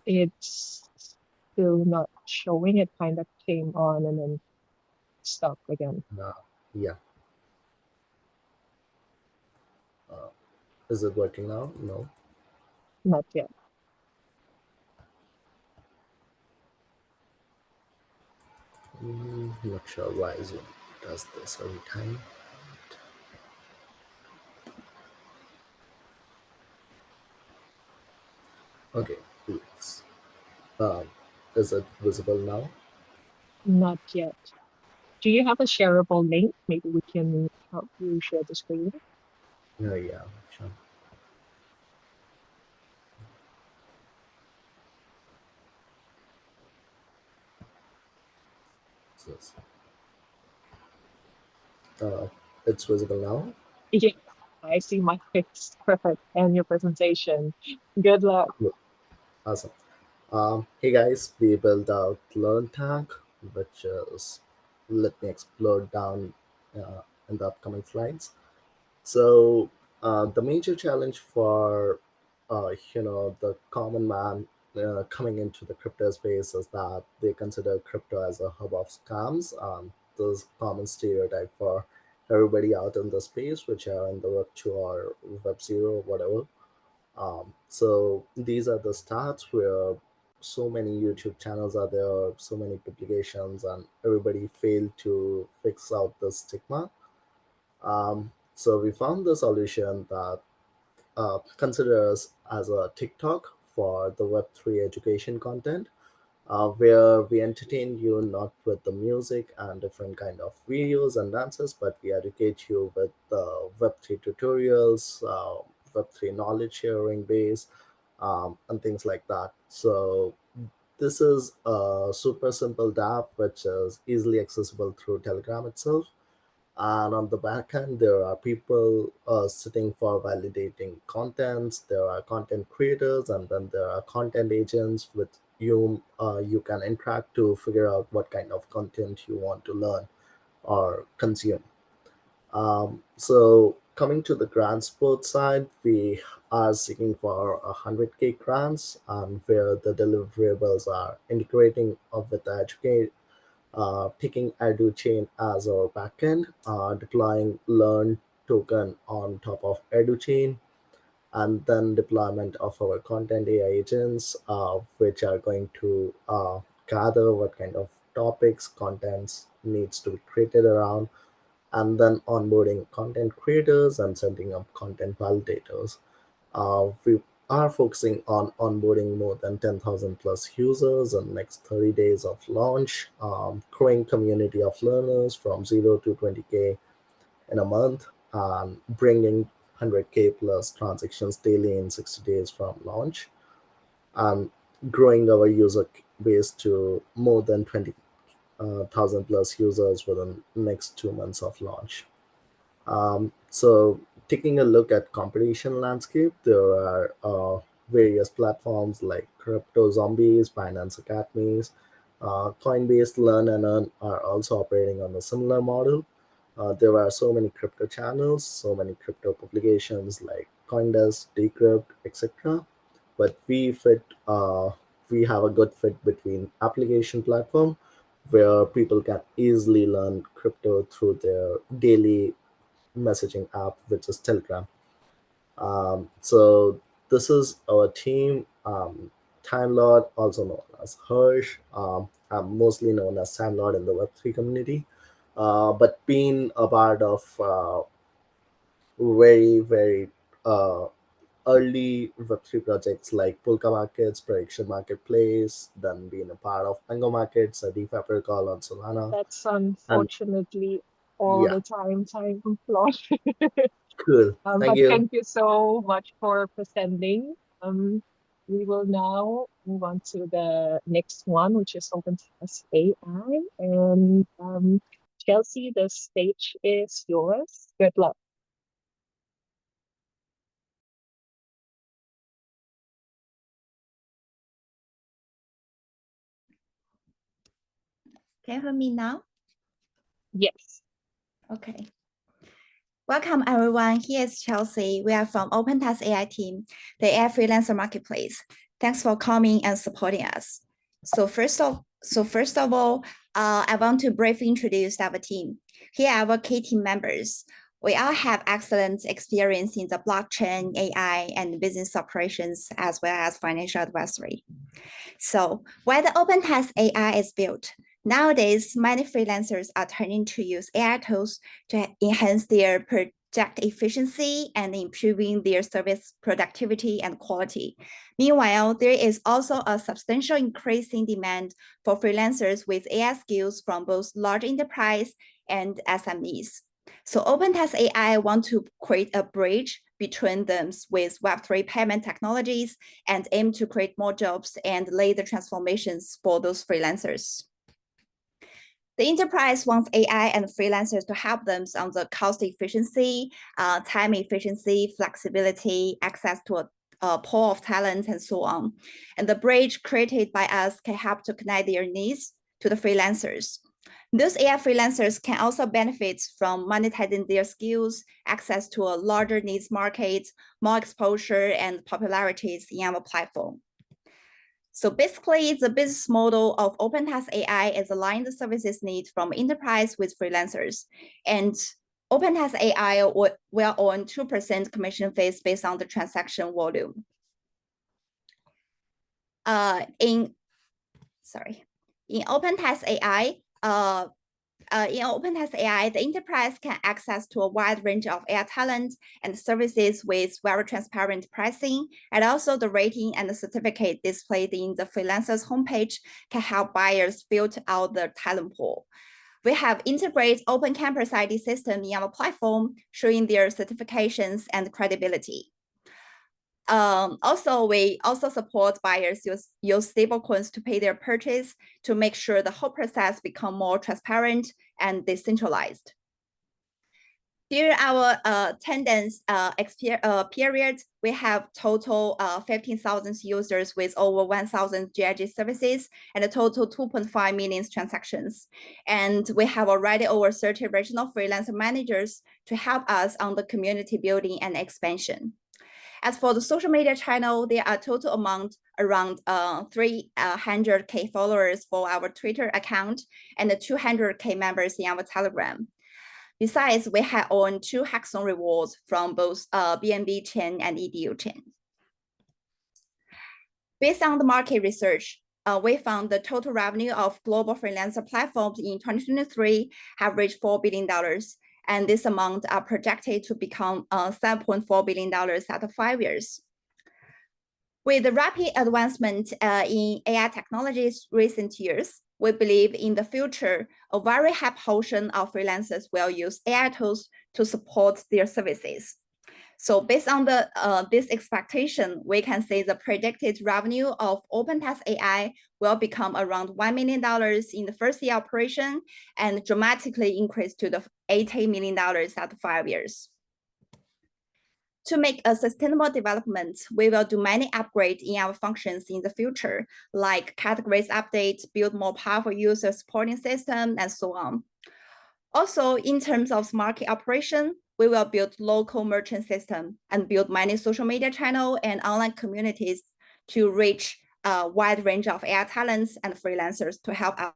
It's still not showing. It kind of came on and then stopped again. Yeah. Is it working now? No. Not yet. Not sure why Zoom does this every time. Okay, please. Is it visible now? Not yet. Do you have a shareable link? Maybe we can help you share the screen. Yeah, sure. It's visible now? Yeah, I see my face. Perfect. And your presentation. Good luck. Awesome. Hey guys, we built out Learn Tag, which is, let me explore down in the upcoming slides. So the major challenge for the common man coming into the crypto space is that they consider crypto as a hub of scams. There's common stereotype for everybody out in the space, which are in the Web2 or Web0, whatever. So these are the stats where so many YouTube channels are there, so many publications, and everybody failed to fix out the stigma. So we found the solution that considers as a TikTok for the Web3 education content, where we entertain you not with the music and different kind of videos and dances, but we educate you with the Web3 tutorials, Web3 knowledge sharing base, and things like that. So this is a super simple dApp which is easily accessible through Telegram itself. And on the back end, there are people sitting for validating contents. There are content creators, and then there are content agents with you can interact to figure out what kind of content you want to learn or consume. So coming to the grant support side, we are seeking for 100K grants, where the deliverables are integrating with the educate, picking EDU Chain as our backend, deploying Learn token on top of EDU Chain, and then deployment of our content AI agents, which are going to gather what kind of topics, contents needs to be created around, and then onboarding content creators and setting up content validators. We are focusing on onboarding more than 10,000 plus users in the next 30 days of launch, growing community of learners from 0 to 20K in a month, and bringing 100K plus transactions daily in 60 days from launch, and growing our user base to more than 20,000 plus users within the next 2 months of launch. So taking a look at competition landscape, there are various platforms like Crypto Zombies, Binance Academies, Coinbase, Learn and Earn are also operating on a similar model. There are so many crypto channels, so many crypto publications like CoinDesk, Decrypt, etc. But we have a good fit between application platform where people can easily learn crypto through their daily messaging app, which is Telegram. So this is our team. Time Lord, also known as Hirsch. I'm mostly known as Time Lord in the Web3 community, but being a part of very uh, early Web3 projects like Polka Markets, Prediction Marketplace, then being a part of Mango Markets, a DeFi protocol on Solana, That's and unfortunately all yeah, the time slot. cool. Thank But you. thank you so much for presenting. We will now move on to the next one, which is OpenTask AI. And Chelsea, the stage is yours. Good luck. Can you hear me now? Yes. Okay. Welcome, everyone. Here is Chelsea. We are from OpenTask AI team, the AI freelancer marketplace. Thanks for coming and supporting us. So first of all, I want to briefly introduce our team. Here are our key team members. We all have excellent experience in the blockchain, AI, and business operations, as well as financial advisory. So while the OpenTask AI is built, nowadays, many freelancers are turning to use AI tools to enhance their project efficiency and improving their service productivity and quality. Meanwhile, there is also a substantial increase in demand for freelancers with AI skills from both large enterprise and SMEs. So OpenTask AI want to create a bridge between them with Web3 payment technologies and aim to create more jobs and lay the transformations for those freelancers. The enterprise wants AI and freelancers to help them on the cost efficiency, time efficiency, flexibility, access to a pool of talent, and so on. And the bridge created by us can help to connect their needs to the freelancers. Those AI freelancers can also benefit from monetizing their skills, access to a larger needs market, more exposure and popularities in our platform. So basically, the business model of OpenTask AI is aligning the services need from enterprise with freelancers. And OpenTask AI will earn 2% commission fees based on the transaction volume. In OpenTask AI, the enterprise can access to a wide range of AI talent and services with very transparent pricing, and also the rating and the certificate displayed in the freelancer's homepage can help buyers filter out the talent pool. We have integrated Open Campus ID system in our platform, showing their certifications and credibility. We also support buyers use stablecoins to pay their purchase to make sure the whole process become more transparent and decentralized. During our attendance period, we have total 15,000 users with over 1,000 GIG services and a total 2.5 million transactions. And we have already over 30 regional freelancer managers to help us on the community building and expansion. As for the social media channel, there are total amount around 300K followers for our Twitter account and 200K members in our Telegram. Besides, we have earned 2 hackathon rewards from both BNB Chain and EDU Chain. Based on the market research, we found the total revenue of global freelancer platforms in 2023 have reached $4 billion. And this amount are projected to become $7.4 billion after 5 years. With the rapid advancement in AI technologies recent years, we believe in the future, a very high portion of freelancers will use AI tools to support their services. So based on this expectation, we can say the predicted revenue of OpenTask AI will become around $1 million in the first year operation and dramatically increase to the $80 million after 5 years. To make a sustainable development, we will do many upgrades in our functions in the future, like categories updates, build more powerful user supporting system, and so on. Also, in terms of market operation, we will build local merchant system and build many social media channels and online communities to reach a wide range of AI talents and freelancers to help out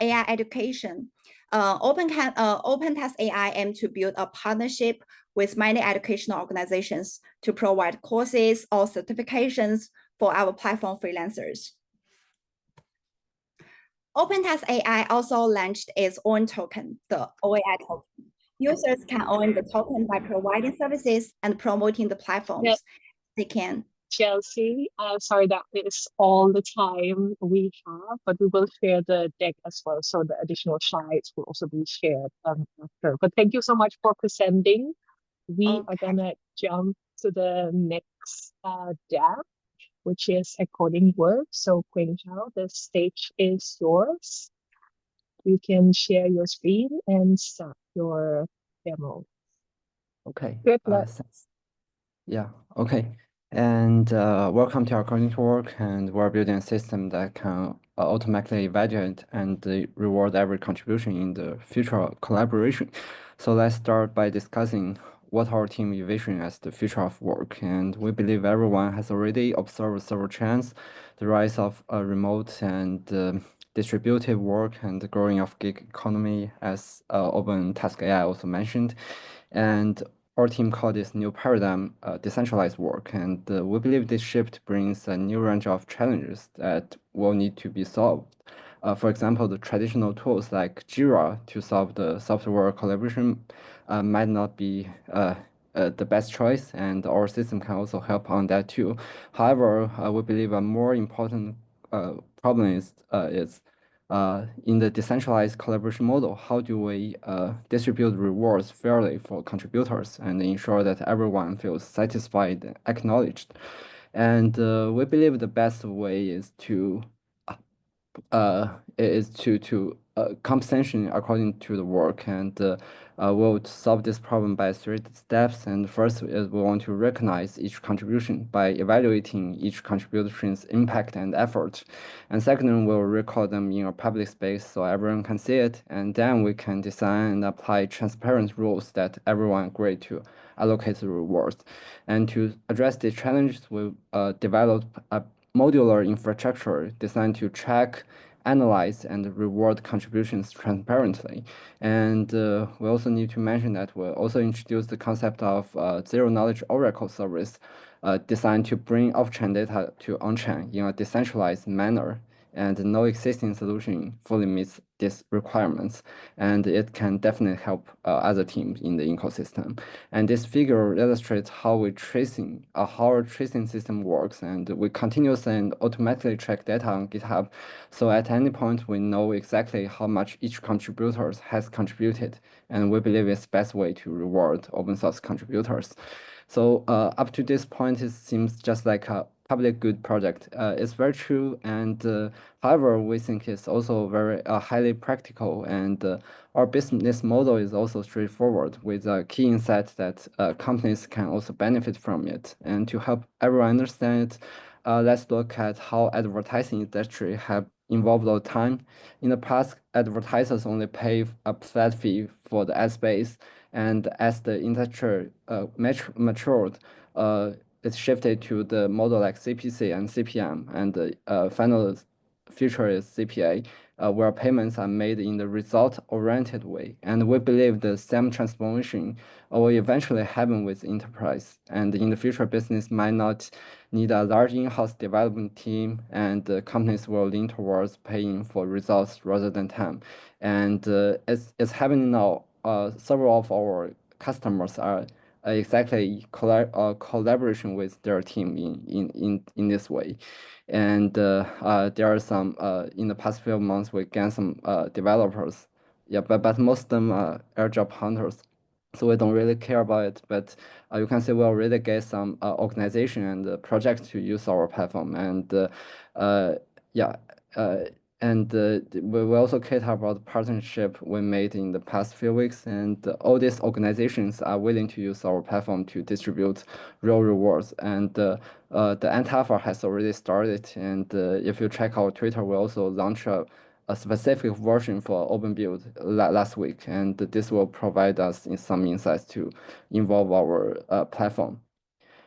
AI education. OpenTask AI aims to build a partnership with many educational organizations to provide courses or certifications for our platform freelancers. OpenTask AI also launched its own token, the OAI token. Users can own the token by providing services and promoting the platforms. Yeah. They can. Chelsea, sorry, that is all the time we have, but we will share the deck as well, so the additional slides will also be shared after. But thank you so much for presenting. We are gonna jump to the next dApp, which is Acording.Work. So Queen Chao, the stage is yours. You can share your screen and start your demo. Okay. Good luck. Yeah, okay. And welcome to Acording.Work, and we're building a system that can automatically evaluate and reward every contribution in the future collaboration. So let's start by discussing what our team envision as the future of work. And we believe everyone has already observed several trends, the rise of remote and distributed work and the growing of gig economy, as OpenTask AI also mentioned. And our team called this new paradigm decentralized work. And we believe this shift brings a new range of challenges that will need to be solved. For example, the traditional tools like Jira to solve the software collaboration might not be the best choice, and our system can also help on that too. However, we believe a more important problem is in the decentralized collaboration model, how do we distribute rewards fairly for contributors and ensure that everyone feels satisfied and acknowledged? And we believe the best way is to compensation according to the work, and we'll solve this problem by 3 steps. And first is we want to recognize each contribution by evaluating each contribution's impact and effort. And second, we'll record them in a public space so everyone can see it. And then we can design and apply transparent rules that everyone agree to allocate the rewards. And to address these challenges, we developed a modular infrastructure designed to track, analyze, and reward contributions transparently. And we also need to mention that we also introduced the concept of zero-knowledge oracle service designed to bring off-chain data to on-chain in a decentralized manner. And no existing solution fully meets these requirements, and it can definitely help other teams in the ecosystem. And this figure illustrates how our tracing system works, and we continuously and automatically track data on GitHub. So at any point, we know exactly how much each contributor has contributed, and we believe it's the best way to reward open source contributors. So up to this point, it seems just like a public good project. It's very true, and however, we think it's also very highly practical, and our business model is also straightforward with a key insight that companies can also benefit from it. And to help everyone understand it, let's look at how advertising industry have evolved over time. In the past, advertisers only pay a flat fee for the ad space, and as the industry matured, it shifted to the model like CPC and CPM, and the final feature is CPA, where payments are made in the result-oriented way. And we believe the same transformation will eventually happen with enterprise. And in the future, business might not need a large in-house development team, and companies will lean towards paying for results rather than time. And it's happening now. Several of our customers are exactly collaboration with their team in this way. And there are some in the past few months we gained some developers, yeah, but most of them are air job hunters, so we don't really care about it. But you can say we already get some organization and projects to use our platform, and yeah. And we also cater about the partnership we made in the past few weeks, and all these organizations are willing to use our platform to distribute real rewards. And the anti-alpha has already started, and if you check our Twitter, we also launched a specific version for open build last week, and this will provide us in some insights to involve our platform.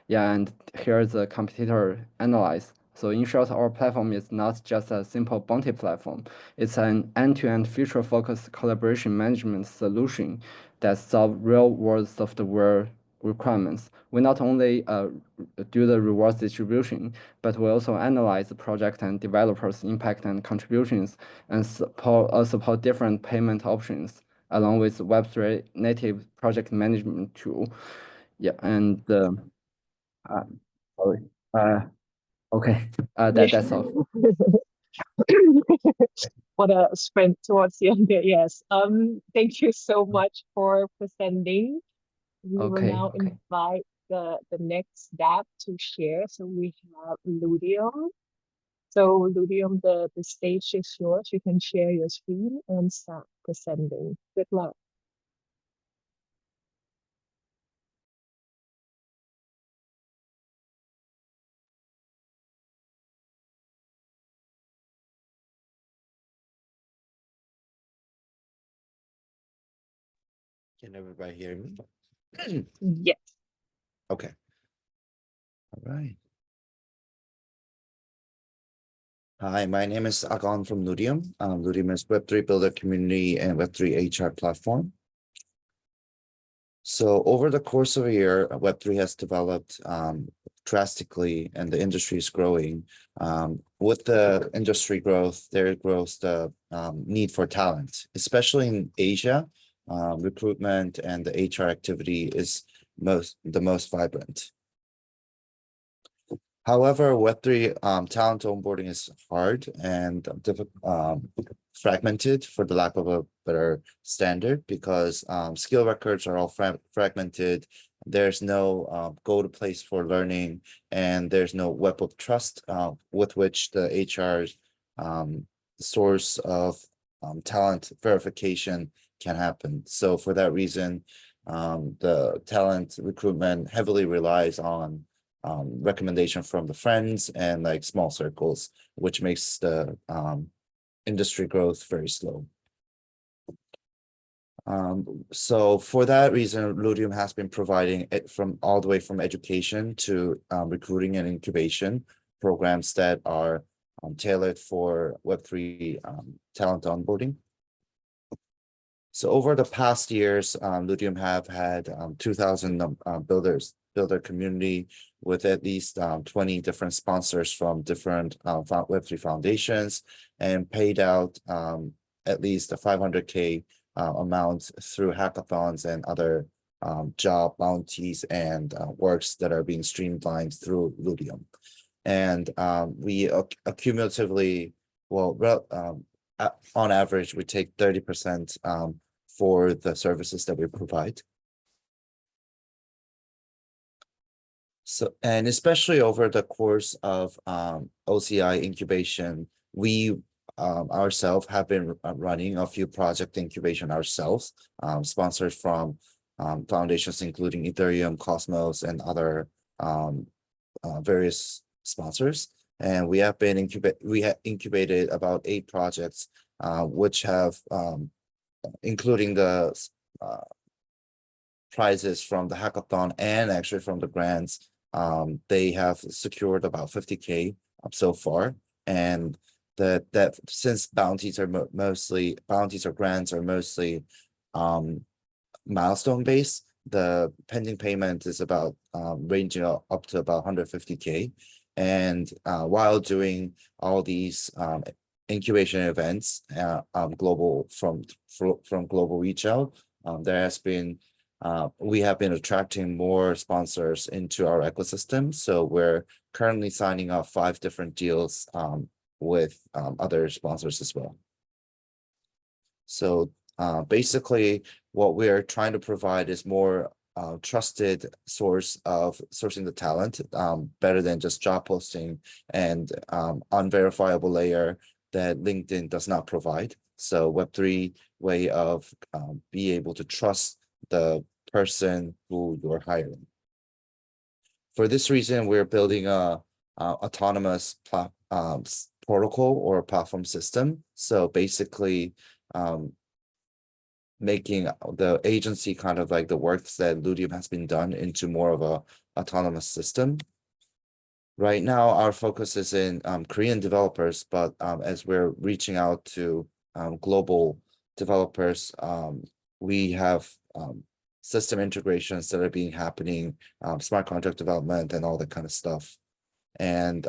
Yeah, and here's a competitor analyze. So in short, our platform is not just a simple bounty platform. It's an end-to-end future-focused collaboration management solution that solves real-world software requirements. We not only do the rewards distribution, but we also analyze the project and developers' impact and contributions, and support different payment options, along with Web3 native project management tool. Yeah, and sorry. Okay. That's all. What a sprint towards the end there. Yes. Thank you so much for presenting. We will Okay. now invite the next dApp to share. So we have Ludium. So Ludium, the stage is yours. You can share your screen and start presenting. Good luck. Can everybody hear me? Yes. Okay. All right. Hi, my name is Agon from Ludium. Ludium is Web3 Builder Community and Web3 HR platform. So over the course of a year, Web3 has developed drastically and the industry is growing. With the industry growth, there grows the need for talent, especially in Asia. Recruitment and the HR activity is the most vibrant. However, Web3 talent onboarding is hard and fragmented, for the lack of a better standard, because skill records are all fragmented. There's no go-to place for learning, and there's no web of trust with which the HR's source of talent verification can happen. So for that reason, the talent recruitment heavily relies on recommendation from the friends and like small circles, which makes the industry growth very slow. So for that reason, Ludium has been providing it from all the way from education to recruiting and incubation programs that are tailored for Web3 talent onboarding. So over the past years, Ludium have had 2,000 builder community with at least 20 different sponsors from different Web3 foundations, and paid out at least a 500K amount through hackathons and other job bounties and works that are being streamlined through Ludium. And we accumulatively, on average, we take 30% for the services that we provide. So, and especially over the course of OCI incubation, we ourselves have been running a few project incubation ourselves, sponsored from foundations including Ethereum, Cosmos, and other various sponsors. And we have been incubated about 8 projects, which have including the prizes from the hackathon and actually from the grants. They have secured about 50K so far, and that since bounties or grants are mostly milestone based, the pending payment is about ranging up to about 150K. And while doing all these incubation events, global from global reach out, there has been we have been attracting more sponsors into our ecosystem. So we're currently signing up 5 different deals with other sponsors as well. So basically, what we're trying to provide is more trusted source of sourcing the talent, better than just job posting and unverifiable layer that LinkedIn does not provide. So Web3 way of be able to trust the person who you're hiring. For this reason, we're building a autonomous protocol or platform system. So basically, making the agency kind of like the works that Ludium has been done into more of a autonomous system. Right now, our focus is in Korean developers, but as we're reaching out to global developers, we have system integrations that are happening, smart contract development and all that kind of stuff. And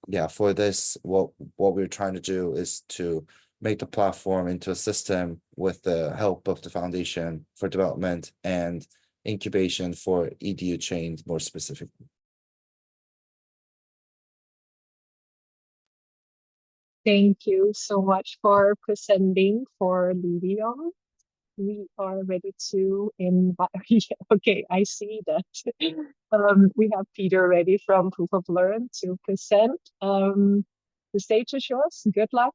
yeah, for this, what we're trying to do is to make the platform into a system with the help of the foundation for development and incubation for EDU Chain more specifically. Thank you so much for presenting for Ludium. We are ready to invite. Okay, I see that we have Peter ready from Proof of Learn to present. The stage is yours. Good luck.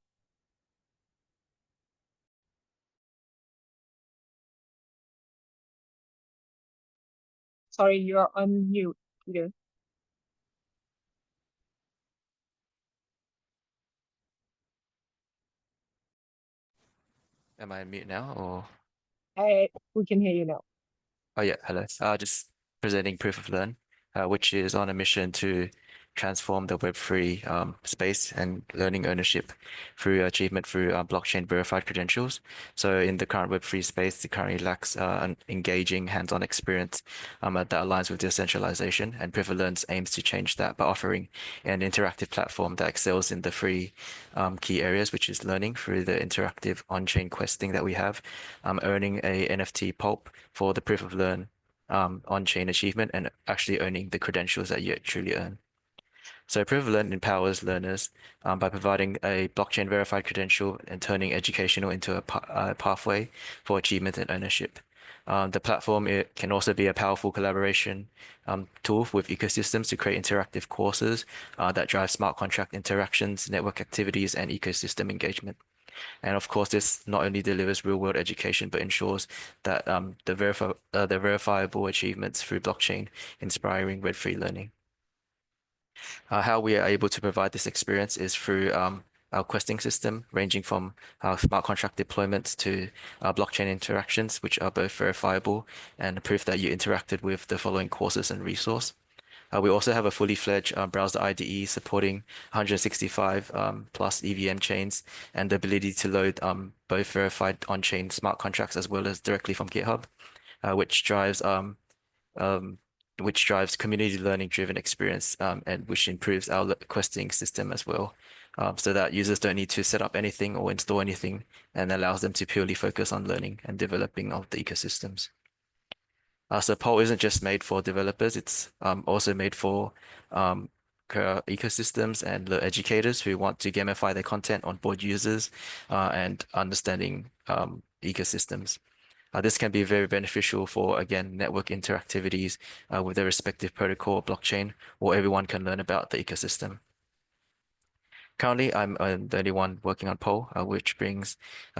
Sorry, you're on mute, Peter. Am I on mute now or? We can hear you now. Oh yeah, hello. Just presenting Proof of Learn, which is on a mission to transform the Web3 space and learning ownership through achievement through blockchain verified credentials. So in the current Web3 space, it currently lacks an engaging hands-on experience that aligns with decentralization, and Proof of Learn aims to change that by offering an interactive platform that excels in the three key areas, which is learning through the interactive on-chain questing that we have, earning a NFT pulp for the Proof of Learn on-chain achievement, and actually owning the credentials that you truly earn. So Proof of Learn empowers learners by providing a blockchain verified credential and turning educational into a pathway for achievement and ownership. The platform, it can also be a powerful collaboration tool with ecosystems to create interactive courses that drive smart contract interactions, network activities, and ecosystem engagement. And of course, this not only delivers real-world education, but ensures that the verifiable achievements through blockchain, inspiring Web3 learning. How we are able to provide this experience is through our questing system, ranging from our smart contract deployments to our blockchain interactions, which are both verifiable and proof that you interacted with the following courses and resource. We also have a fully fledged browser IDE supporting 165 plus EVM chains and the ability to load both verified on-chain smart contracts as well as directly from GitHub, which drives community learning driven experience and which improves our questing system as well, so that users don't need to set up anything or install anything, and allows them to purely focus on learning and developing of the ecosystems. So Poll isn't just made for developers, it's also made for ecosystems and the educators who want to gamify their content, onboard users, and understanding ecosystems. This can be very beneficial for, again, network interactivities with their respective protocol or blockchain, or everyone can learn about the ecosystem. Currently, I'm the only one working on Poll, which brings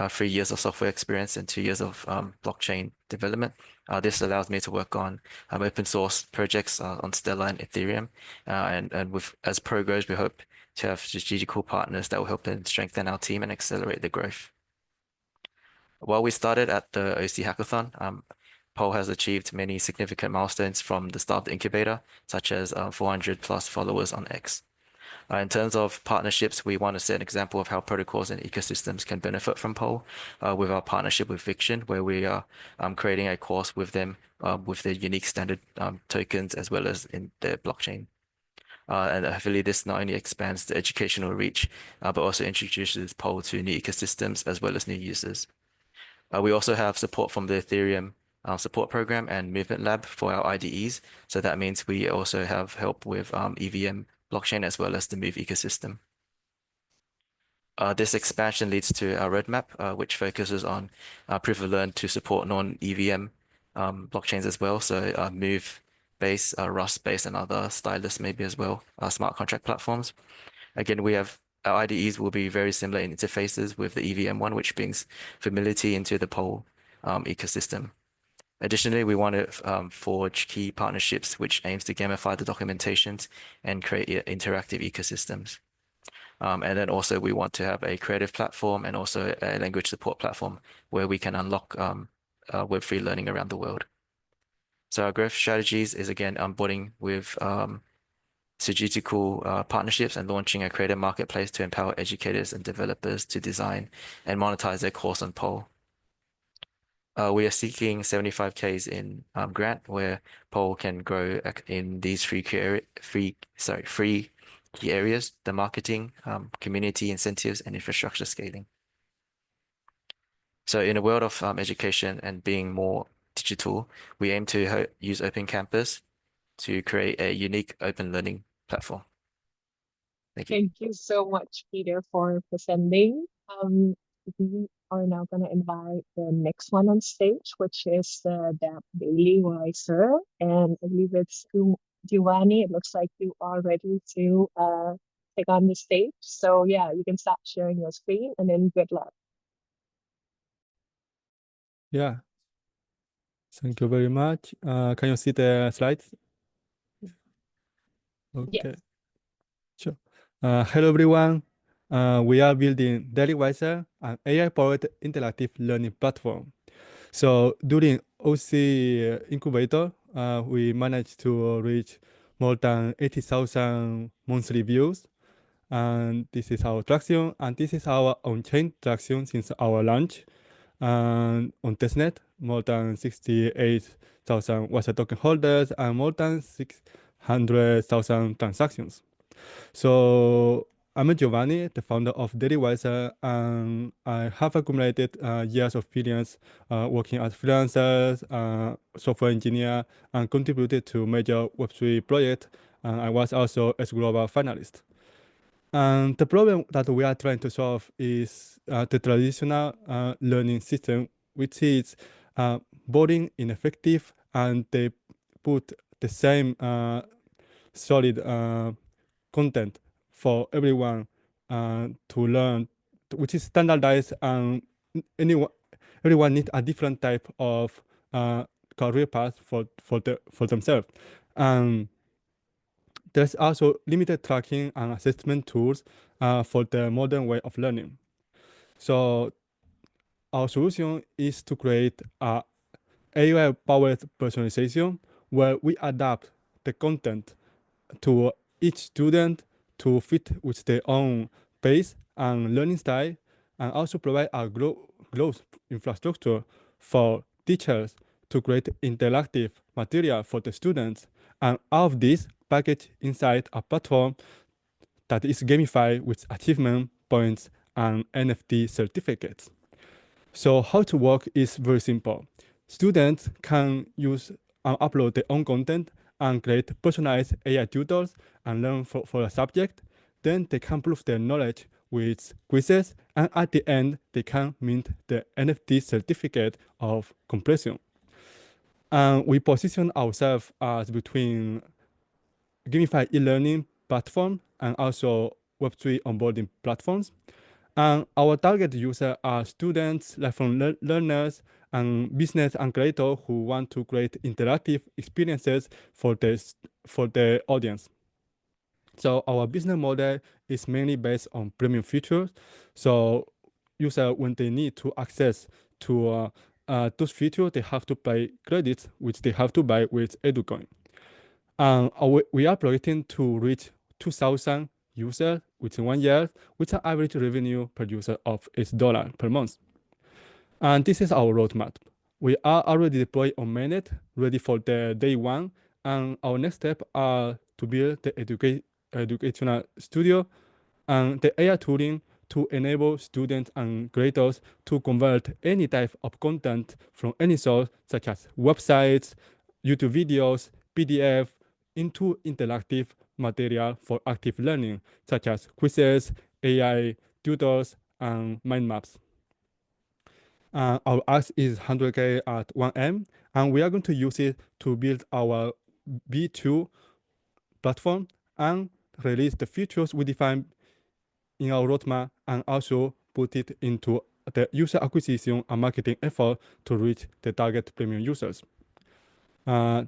3 years of software experience and 2 years of blockchain development. This allows me to work on open source projects on Stellar and Ethereum. And with as Pro grows, we hope to have strategical partners that will help and strengthen our team and accelerate the growth. While we started at the OC Hackathon, Poll has achieved many significant milestones from the start of the incubator, such as 400 plus followers on X. In terms of partnerships, we want to set an example of how protocols and ecosystems can benefit from Poll with our partnership with Fiction, where we are creating a course with them with their unique standard tokens as well as in their blockchain. And hopefully this not only expands the educational reach, but also introduces Poll to new ecosystems as well as new users. We also have support from the Ethereum support program and Movement Lab for our IDEs. So that means we also have help with EVM blockchain as well as the Move ecosystem. This expansion leads to our roadmap, which focuses on proof of learn to support non-EVM blockchains as well. So Move Base, Rust Base, and other stylus maybe as well, smart contract platforms. Again, we have our IDEs will be very similar in interfaces with the EVM one, which brings familiarity into the Poll ecosystem. Additionally, we want to forge key partnerships, which aims to gamify the documentations and create interactive ecosystems. And then also we want to have a creative platform and also a language support platform where we can unlock Web3 learning around the world. So our growth strategies is again onboarding with strategical partnerships and launching a creative marketplace to empower educators and developers to design and monetize their course on Poll. We are seeking 75Ks in grant where Poll can grow in these three key areas: the marketing, community incentives, and infrastructure scaling. So in a world of education and being more digital, we aim to use Open Campus to create a unique open learning platform. Thank you. Thank you so much, Peter, for presenting. We are now going to invite the next one on stage, which is the dApp DailyWiser. And I believe it's Giovanni. It looks like you are ready to take on the stage. So yeah, you can start sharing your screen and then good luck. Yeah. Thank you very much. Can you see the slides? Okay. Yes. Sure. Hello, everyone. We are building DailyWiser, an AI-powered interactive learning platform. So during OC Incubator, we managed to reach more than 80,000 monthly views. And this is our traction, and this is our on-chain traction since our launch. And on testnet, more than 68,000 WASA token holders and more than 600,000 transactions. So I'm Giovanni, the founder of DailyWiser, and I have accumulated years of experience working as freelancer, software engineer, and contributed to major Web3 projects. And I was also a global finalist. And the problem that we are trying to solve is the traditional learning system, which is boring, ineffective, and they put the same solid content for everyone to learn, which is standardized, and everyone needs a different type of career path for themselves. There's also limited tracking and assessment tools for the modern way of learning. So our solution is to create a AI-powered personalization where we adapt the content to each student to fit with their own pace and learning style, and also provide a growth infrastructure for teachers to create interactive material for the students. And all of this packaged inside a platform that is gamified with achievement points and NFT certificates. So how to work is very simple. Students can use and upload their own content and create personalized AI tutors and learn for a subject. Then they can prove their knowledge with quizzes, and at the end, they can mint the NFT certificate of completion. And we position ourselves as between gamified e-learning platform and also Web3 onboarding platforms. And our target user are students, lifelong learners, and business and creators who want to create interactive experiences for the audience. So our business model is mainly based on premium features. So users, when they need to access to those features, they have to pay credits, which they have to buy with EduCoin. We are projecting to reach 2,000 users within 1 year, with an average revenue per user of $8 per month. And this is our roadmap. We are already deployed on mainnet, ready for the day one. And our next step are to build the educational studio and the AI tooling to enable students and creators to convert any type of content from any source, such as websites, YouTube videos, PDF, into interactive material for active learning, such as quizzes, AI tutors, and mind maps. Our ask is 100K at 1M, and we are going to use it to build our B2 platform and release the features we define in our roadmap, and also put it into the user acquisition and marketing effort to reach the target premium users.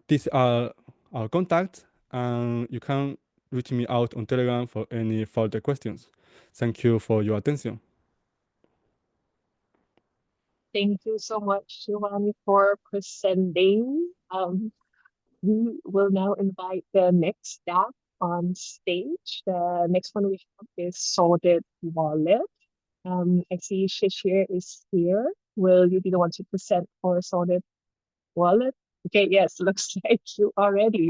These are our contacts, and you can reach me out on Telegram for any further questions. Thank you for your attention. Thank you so much, Giovanni, for presenting. We will now invite the next staff on stage. The next one we have is Sorted Wallet. I see Shishir is here. Will you be the one to present for Sorted Wallet? Okay, yes, looks like you are ready.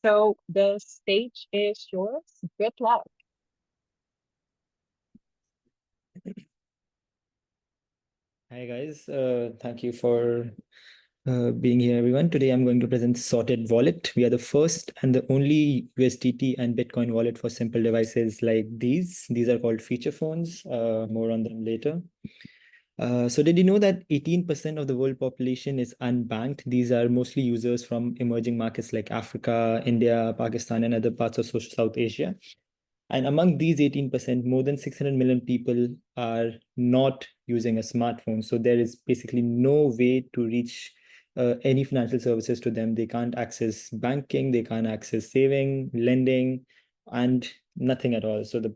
So the stage is yours. Good luck. Hi guys, thank you for being here, everyone. Today I'm going to present Sorted Wallet. We are the first and the only USDT and Bitcoin wallet for simple devices like these. These are called feature phones. More on them later. So did you know that 18% of the world population is unbanked? These are mostly users from emerging markets like Africa, India, Pakistan, and other parts of South Asia. And among these 18%, more than 600 million people are not using a smartphone. So there is basically no way to reach any financial services to them. They can't access banking, they can't access saving, lending, and nothing at all. So the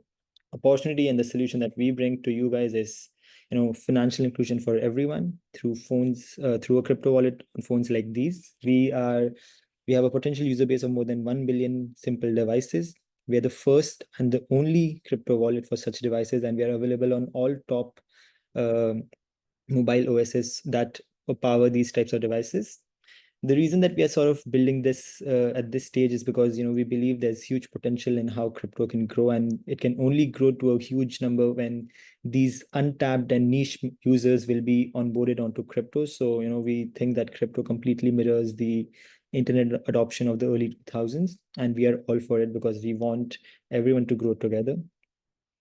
opportunity and the solution that we bring to you guys is financial inclusion for everyone through phones, through a crypto wallet on phones like these. We have a potential user base of more than 1 billion simple devices. We are the first and the only crypto wallet for such devices, and we are available on all top mobile OSs that power these types of devices. The reason that we are sort of building this at this stage is because we believe there's huge potential in how crypto can grow, and it can only grow to a huge number when these untapped and niche users will be onboarded onto crypto. So we think that crypto completely mirrors the internet adoption of the early 2000s, and we are all for it because we want everyone to grow together.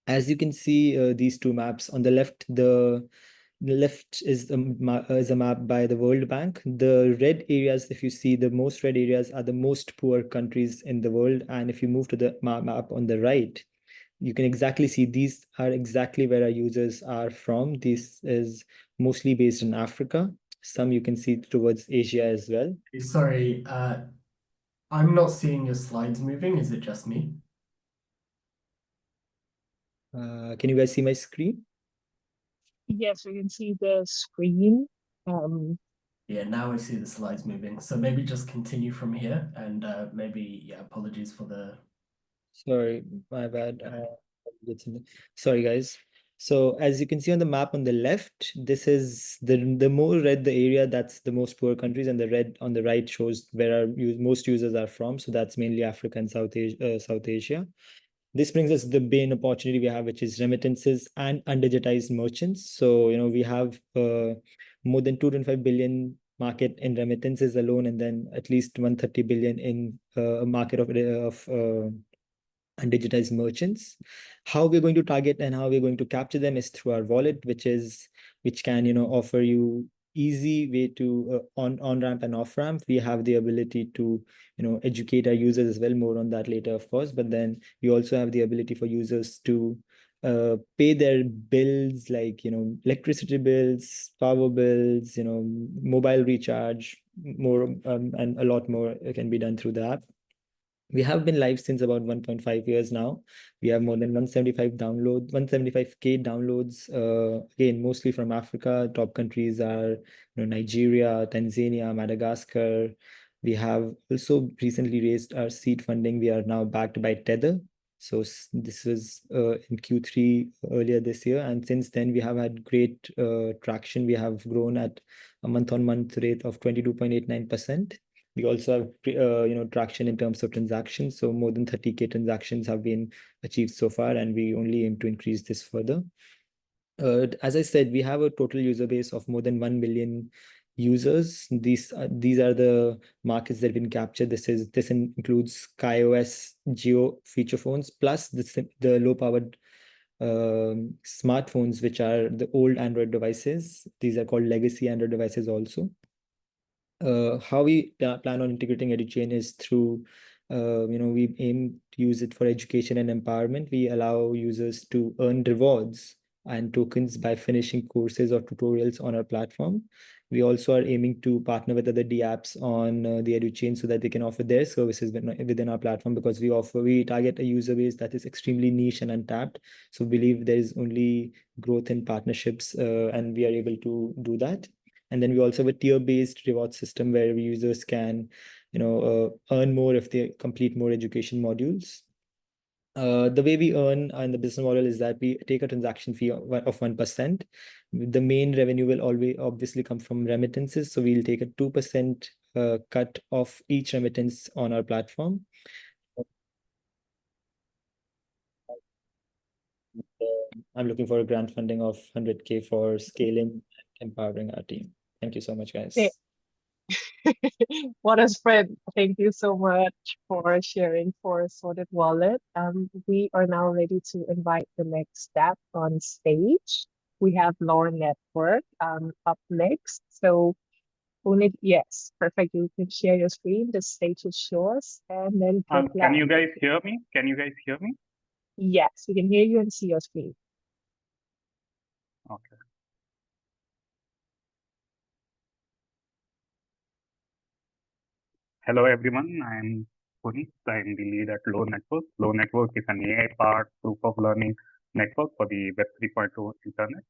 As you can see, these two maps on the left, the left is a map by the World Bank. The red areas, if you see, the most red areas are the most poor countries in the world. And if you move to the map on the right, you can exactly see these are exactly where our users are from. This is mostly based in Africa. Some you can see towards Asia as well. Sorry, I'm not seeing your slides moving. Is it just me? Can you guys see my screen? Yes, we can see the screen. Yeah, now I see the slides moving. So maybe just continue from here, and maybe apologies for the. Sorry, my bad. Sorry, guys. So as you can see on the map on the left, this is the more red the area, that's the most poor countries, and the red on the right shows where our most users are from. So that's mainly Africa and South Asia. This brings us the main opportunity we have, which is remittances and undigitized merchants. So we have more than 2.5 billion market in remittances alone, and then at least 130 billion in a market of undigitized merchants. How we're going to target and how we're going to capture them is through our wallet, which can offer you easy way to on ramp and off ramp. We have the ability to educate our users as well. More on that later, of course. But then we also have the ability for users to pay their bills, like electricity bills, power bills, mobile recharge, more and a lot more can be done through the app. We have been live since about 1.5 years now. We have more than 175K downloads. Again, mostly from Africa. Top countries are Nigeria, Tanzania, Madagascar. We have also recently raised our seed funding. We are now backed by Tether. So this was in Q3 earlier this year, and since then we have had great traction. We have grown at a month-on-month rate of 22.89%. We also have traction in terms of transactions. So more than 30K transactions have been achieved so far, and we only aim to increase this further. As I said, we have a total user base of more than 1 million users. These are the markets that have been captured. This includes KaiOS Geo feature phones, plus the low powered smartphones, which are the old Android devices. These are called legacy Android devices also. How we plan on integrating EduChain is through, we aim to use it for education and empowerment. We allow users to earn rewards and tokens by finishing courses or tutorials on our platform. We also are aiming to partner with other dApps on the EduChain so that they can offer their services within our platform, because we target a user base that is extremely niche and untapped. So we believe there is only growth in partnerships, and we are able to do that. And then we also have a tier-based reward system where users can, earn more if they complete more education modules. The way we earn in the business model is that we take a transaction fee of 1%. The main revenue will always obviously come from remittances. So we'll take a 2% cut of each remittance on our platform. I'm looking for a grant funding of 100K for scaling and empowering our team. Thank you so much, guys. What a spread. Thank you so much for sharing for Sorted Wallet. We are now ready to invite the next step on stage. We have Lore Network up next. So yes, perfect. You can share your screen. The stage is yours. And then can you guys hear me? Can you guys hear me? Yes, we can hear you and see your screen. Okay. Hello everyone, I'm Puneet. I'm the lead at Lore Network. Lore Network is an AI-powered proof of learning network for the Web 3.0 internet.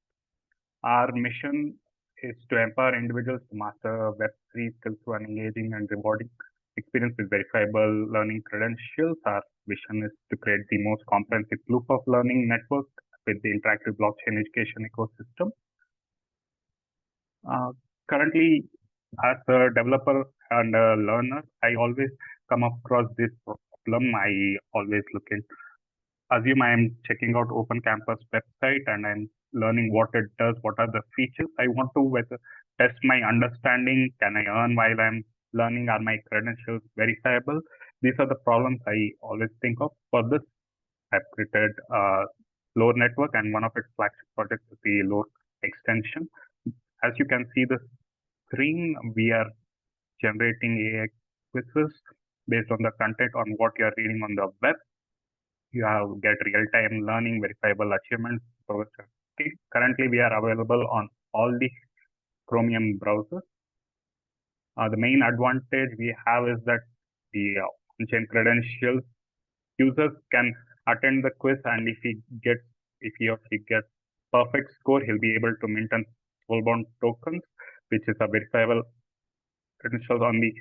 Our mission is to empower individuals to master Web3 skills through an engaging and rewarding experience with verifiable learning credentials. Our vision is to create the most comprehensive loop of learning network with the interactive blockchain education ecosystem. Currently, as a developer and a learner, I always come across this problem. I always look in. Assume I am checking out Open Campus website and I'm learning what it does, what are the features. I want to test my understanding. Can I earn while I'm learning? Are my credentials verifiable? These are the problems I always think of. For this, I've created a Lore network, and one of its flagship projects is the Lore extension. As you can see the screen, we are generating AI quizzes based on the content on what you are reading on the web. You have get real-time learning, verifiable achievements. Currently, we are available on all the Chromium browsers. The main advantage we have is that the on-chain credentials, users can attend the quiz, and if he or she gets perfect score, he'll be able to mint soulbound tokens, which is a verifiable credentials on the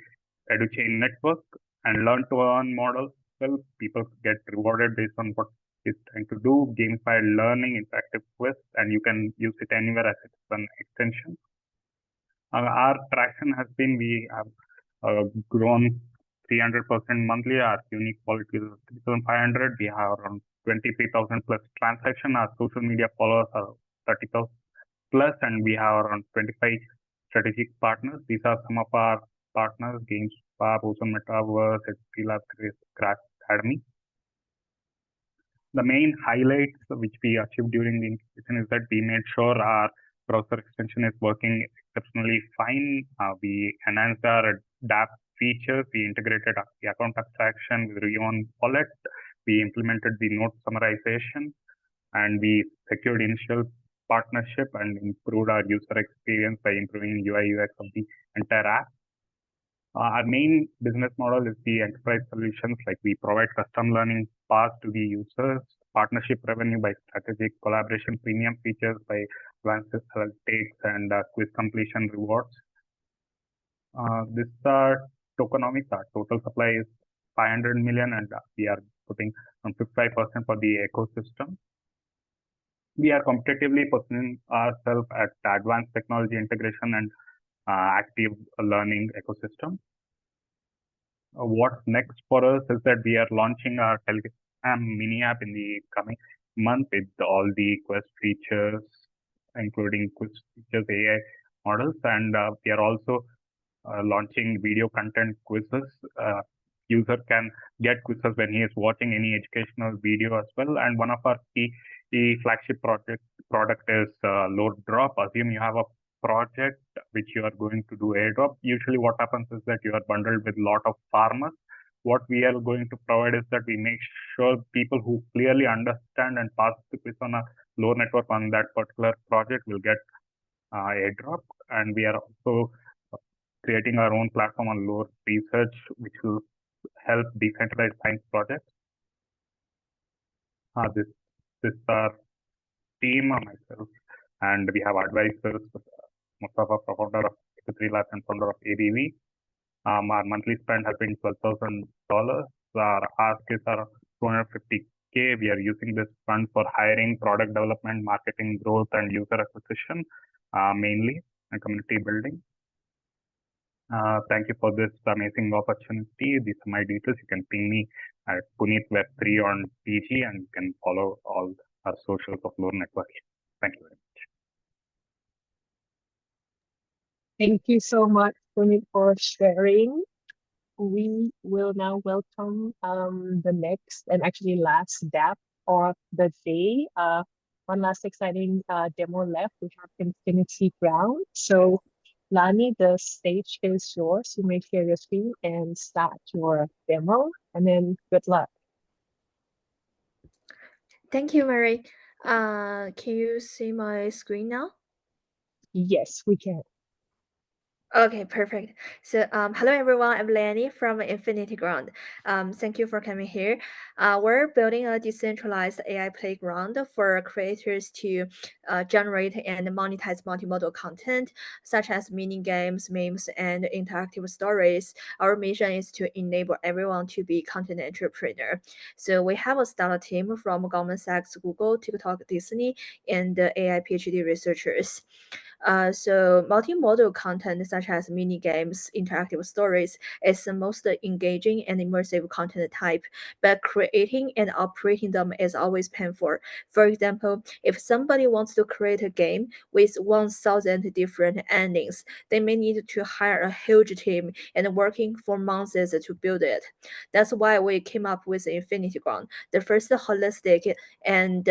EDU Chain network, and learn to earn models. Well, people get rewarded based on what is trying to do, gamified learning, interactive quiz, and you can use it anywhere as it's an extension. Our traction has been, we have grown 300% monthly. Our unique quality is 3,500. We have around 23,000 plus transactions. Our social media followers are 30,000 plus, and we have around 25 strategic partners. These are some of our partners: GainzSwap, Ocean Metaverse, Crash Academy. The main highlights which we achieved during the incubation is that we made sure our browser extension is working exceptionally fine. We enhanced our dApp features. We integrated the account abstraction with Rion wallet. We implemented the note summarization, and we secured initial partnership and improved our user experience by improving UI UX of the entire app. Our main business model is the enterprise solutions, like we provide custom learning paths to the users, partnership revenue by strategic collaboration, premium features by advanced analytics, and quiz completion rewards. This tokenomics, our total supply is 500 million, and we are putting on 55% for the ecosystem. We are competitively positioning ourselves at advanced technology integration and active learning ecosystem. What's next for us is that we are launching our Telegram mini app in the coming month with all the quiz features, including quiz features, AI models, and we are also launching video content quizzes. User can get quizzes when he is watching any educational video as well. And one of our key flagship product is load drop. Assume you have a project which you are going to do airdrop. Usually what happens is that you are bundled with a lot of farmers. What we are going to provide is that we make sure people who clearly understand and pass the quiz on a low network on that particular project will get airdrop. And we are also creating our own platform on Lore Research, which will help decentralized science projects. This is our team, myself, and we have advisors, Mustafa, founder of 3 Labs and founder of ABV. Our monthly spend has been $12,000. Our ask is around $250K. We are using this fund for hiring, product development, marketing, growth, and user acquisition, mainly, and community building. Thank you for this amazing opportunity. These are my details. You can ping me at PunitWeb3 on PG, and you can follow all our socials of Lore Network. Thank you very much. Thank you so much, Punit, for sharing. We will now welcome the next and actually last dApp of the day. One last exciting demo left. We have Infinity Ground. So Lani, the stage is yours. You may share your screen and start your demo, and then good luck. Thank you, Mary. Can you see my screen now? Yes, we can. Okay, perfect. So, hello everyone. I'm Lenny from Infinity Ground. Thank you for coming here. We're building a decentralized AI playground for creators to generate and monetize multimodal content, such as mini games, memes, and interactive stories. Our mission is to enable everyone to be content entrepreneur. So we have a stellar team from Goldman Sachs, Google, TikTok, Disney, and AI PhD researchers. So multimodal content such as mini games, interactive stories is the most engaging and immersive content type, but creating and operating them is always painful. For example, if somebody wants to create a game with 1,000 different endings, they may need to hire a huge team and working for months to build it. That's why we came up with Infinity Ground, the first holistic and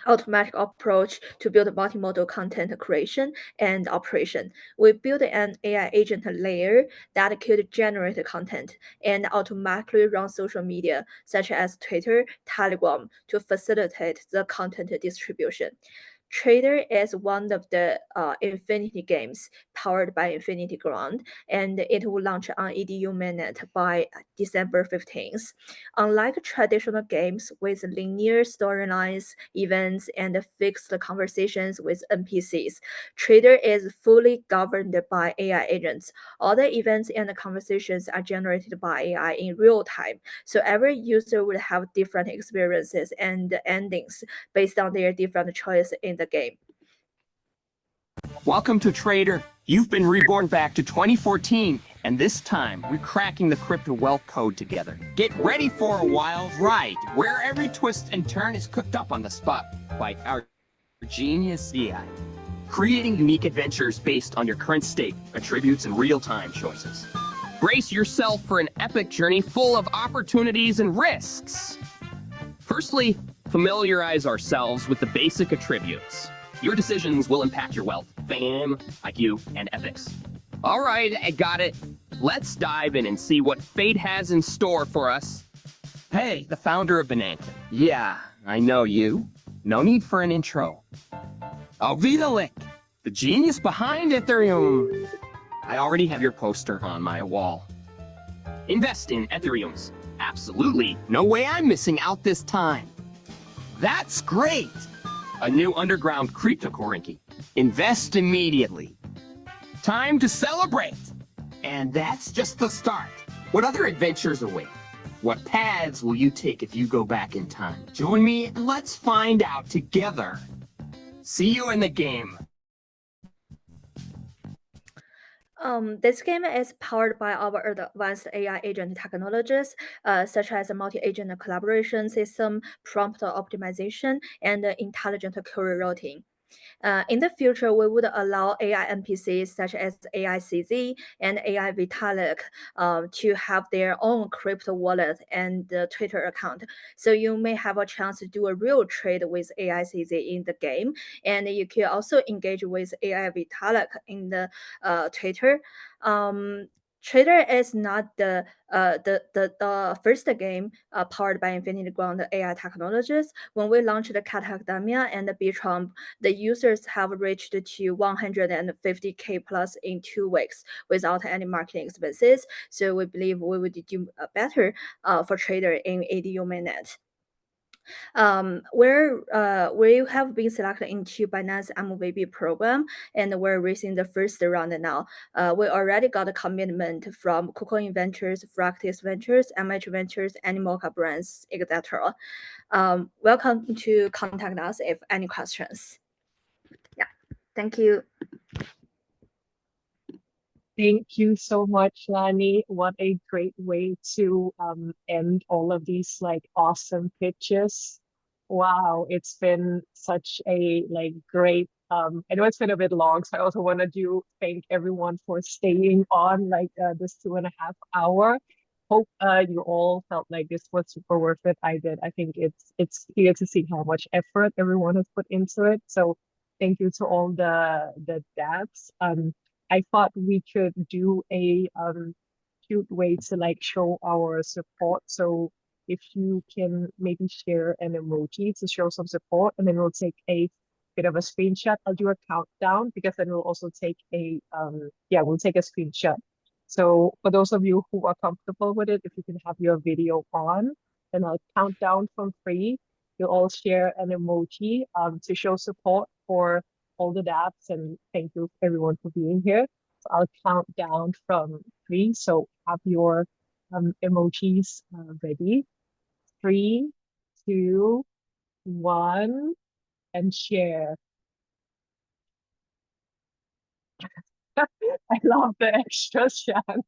automatic approach to build multimodal content creation and operation. We build an AI agent layer that could generate content and automatically run social media such as Twitter, Telegram to facilitate the content distribution. Trader is one of the Infinity games powered by Infinity Ground, and it will launch on EDU mainnet by December 15th. Unlike traditional games with linear storylines, events, and fixed conversations with NPCs, Trader is fully governed by AI agents. All the events and conversations are generated by AI in real time, so every user will have different experiences and endings based on their different choices in the game. Welcome to Trader. You've been reborn back to 2014, and this time we're cracking the crypto wealth code together. Get ready for a wild ride, where every twist and turn is cooked up on the spot by our genius AI, creating unique adventures based on your current state, attributes, and real-time choices. Brace yourself for an epic journey full of opportunities and risks. Firstly, familiarize ourselves with the basic attributes. Your decisions will impact your wealth, fame, IQ, and ethics. All right, I got it. Let's dive in and see what fate has in store for us. Hey, the founder of Banana. Yeah, I know you. No need for an intro. I'll be the genius behind Ethereum. I already have your poster on my wall. Invest in Ethereums. Absolutely. No way I'm missing out this time. That's great. A new underground cryptocurrency. Invest immediately. Time to celebrate. And that's just the start. What other adventures await? What paths will you take if you go back in time? Join me and let's find out together. See you in the game. This game is powered by our advanced AI agent technologies, such as a multi-agent collaboration system, prompt optimization, and intelligent query routing. In the future, we would allow AI NPCs such as AI CZ and AI Vitalik to have their own crypto wallet and Twitter account. So you may have a chance to do a real trade with AI CZ in the game, and you can also engage with AI Vitalik in the Twitter. Trader is not the first game powered by Infinity Ground AI technologies. When we launched the Cat Academia and the B-Trump, the users have reached to 150K plus in 2 weeks without any marketing expenses. So we believe we would do better for Trader in EDU mainnet. We have been selected into Binance MVP program, and we're raising the first round now. We already got a commitment from KuCoin Ventures, Fractis Ventures, MH Ventures, Animoca Brands, etc. Welcome to contact us if any questions. Yeah, thank you. Thank you so much, Lani. What a great way to end all of these like awesome pitches. Wow, it's been such a like great I know it's been a bit long, so I also want to thank everyone for staying on like this 2.5 hour. Hope you all felt like this was super worth it. I did. I think it's clear to see how much effort everyone has put into it. So thank you to all the dApps. I thought we could do a cute way to like show our support. So if you can maybe share an emoji to show some support, and then we'll take a bit of a screenshot. I'll do a countdown because then we'll also take a we'll take a screenshot. So for those of you who are comfortable with it, if you can have your video on, then I'll count down from 3. You'll all share an emoji to show support for all the dApps, and thank you everyone for being here. So I'll count down from 3. So have your emojis ready. 3, 2, 1, and share. I love the extra Shan.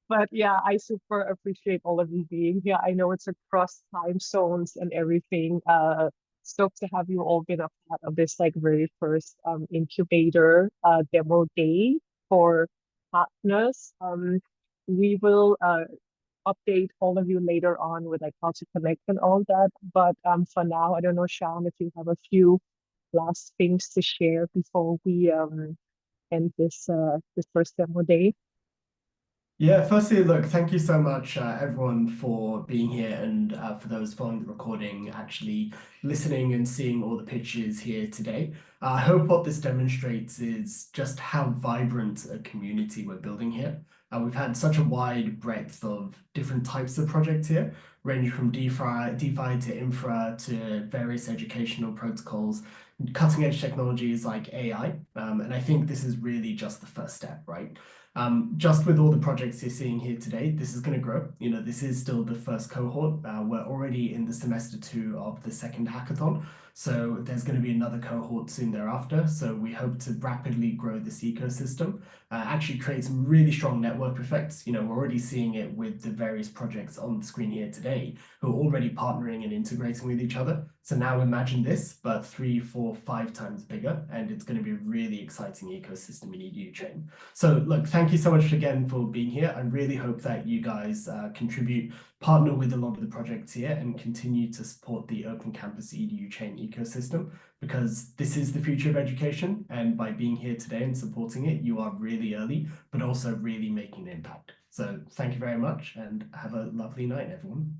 But yeah, I super appreciate all of you being here. I know it's across time zones and everything. Stoked to have you all been a part of this like very first incubator demo day for partners. We will update all of you later on with like how to connect and all that. But for now, I don't know, Shan, if you have a few last things to share before we end this first demo day. Yeah, firstly, look, thank you so much, everyone, for being here, and for those following the recording, actually listening and seeing all the pictures here today. I hope what this demonstrates is just how vibrant a community we're building here. We've had such a wide breadth of different types of projects here, ranging from DeFi to infra to various educational protocols, cutting edge technologies like AI. And I think this is really just the first step, right? Just with all the projects you're seeing here today, this is going to grow. You know, this is still the first cohort. We're already in the semester 2 of the second hackathon. So there's going to be another cohort soon thereafter. So we hope to rapidly grow this ecosystem, actually create some really strong network effects. You know, we're already seeing it with the various projects on the screen here today who are already partnering and integrating with each other. So now imagine this, but 3, 4, 5 times bigger, and it's going to be a really exciting ecosystem in EDU Chain. So look, thank you so much again for being here. I really hope that you guys contribute, partner with a lot of the projects here, and continue to support the Open Campus EDU Chain ecosystem, because this is the future of education. And by being here today and supporting it, you are really early, but also really making an impact. So thank you very much, and have a lovely night, everyone.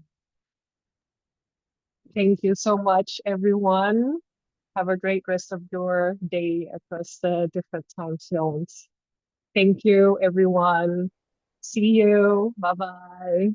Thank you so much, everyone. Have a great rest of your day across the different time zones. Thank you, everyone. See you. Bye-bye.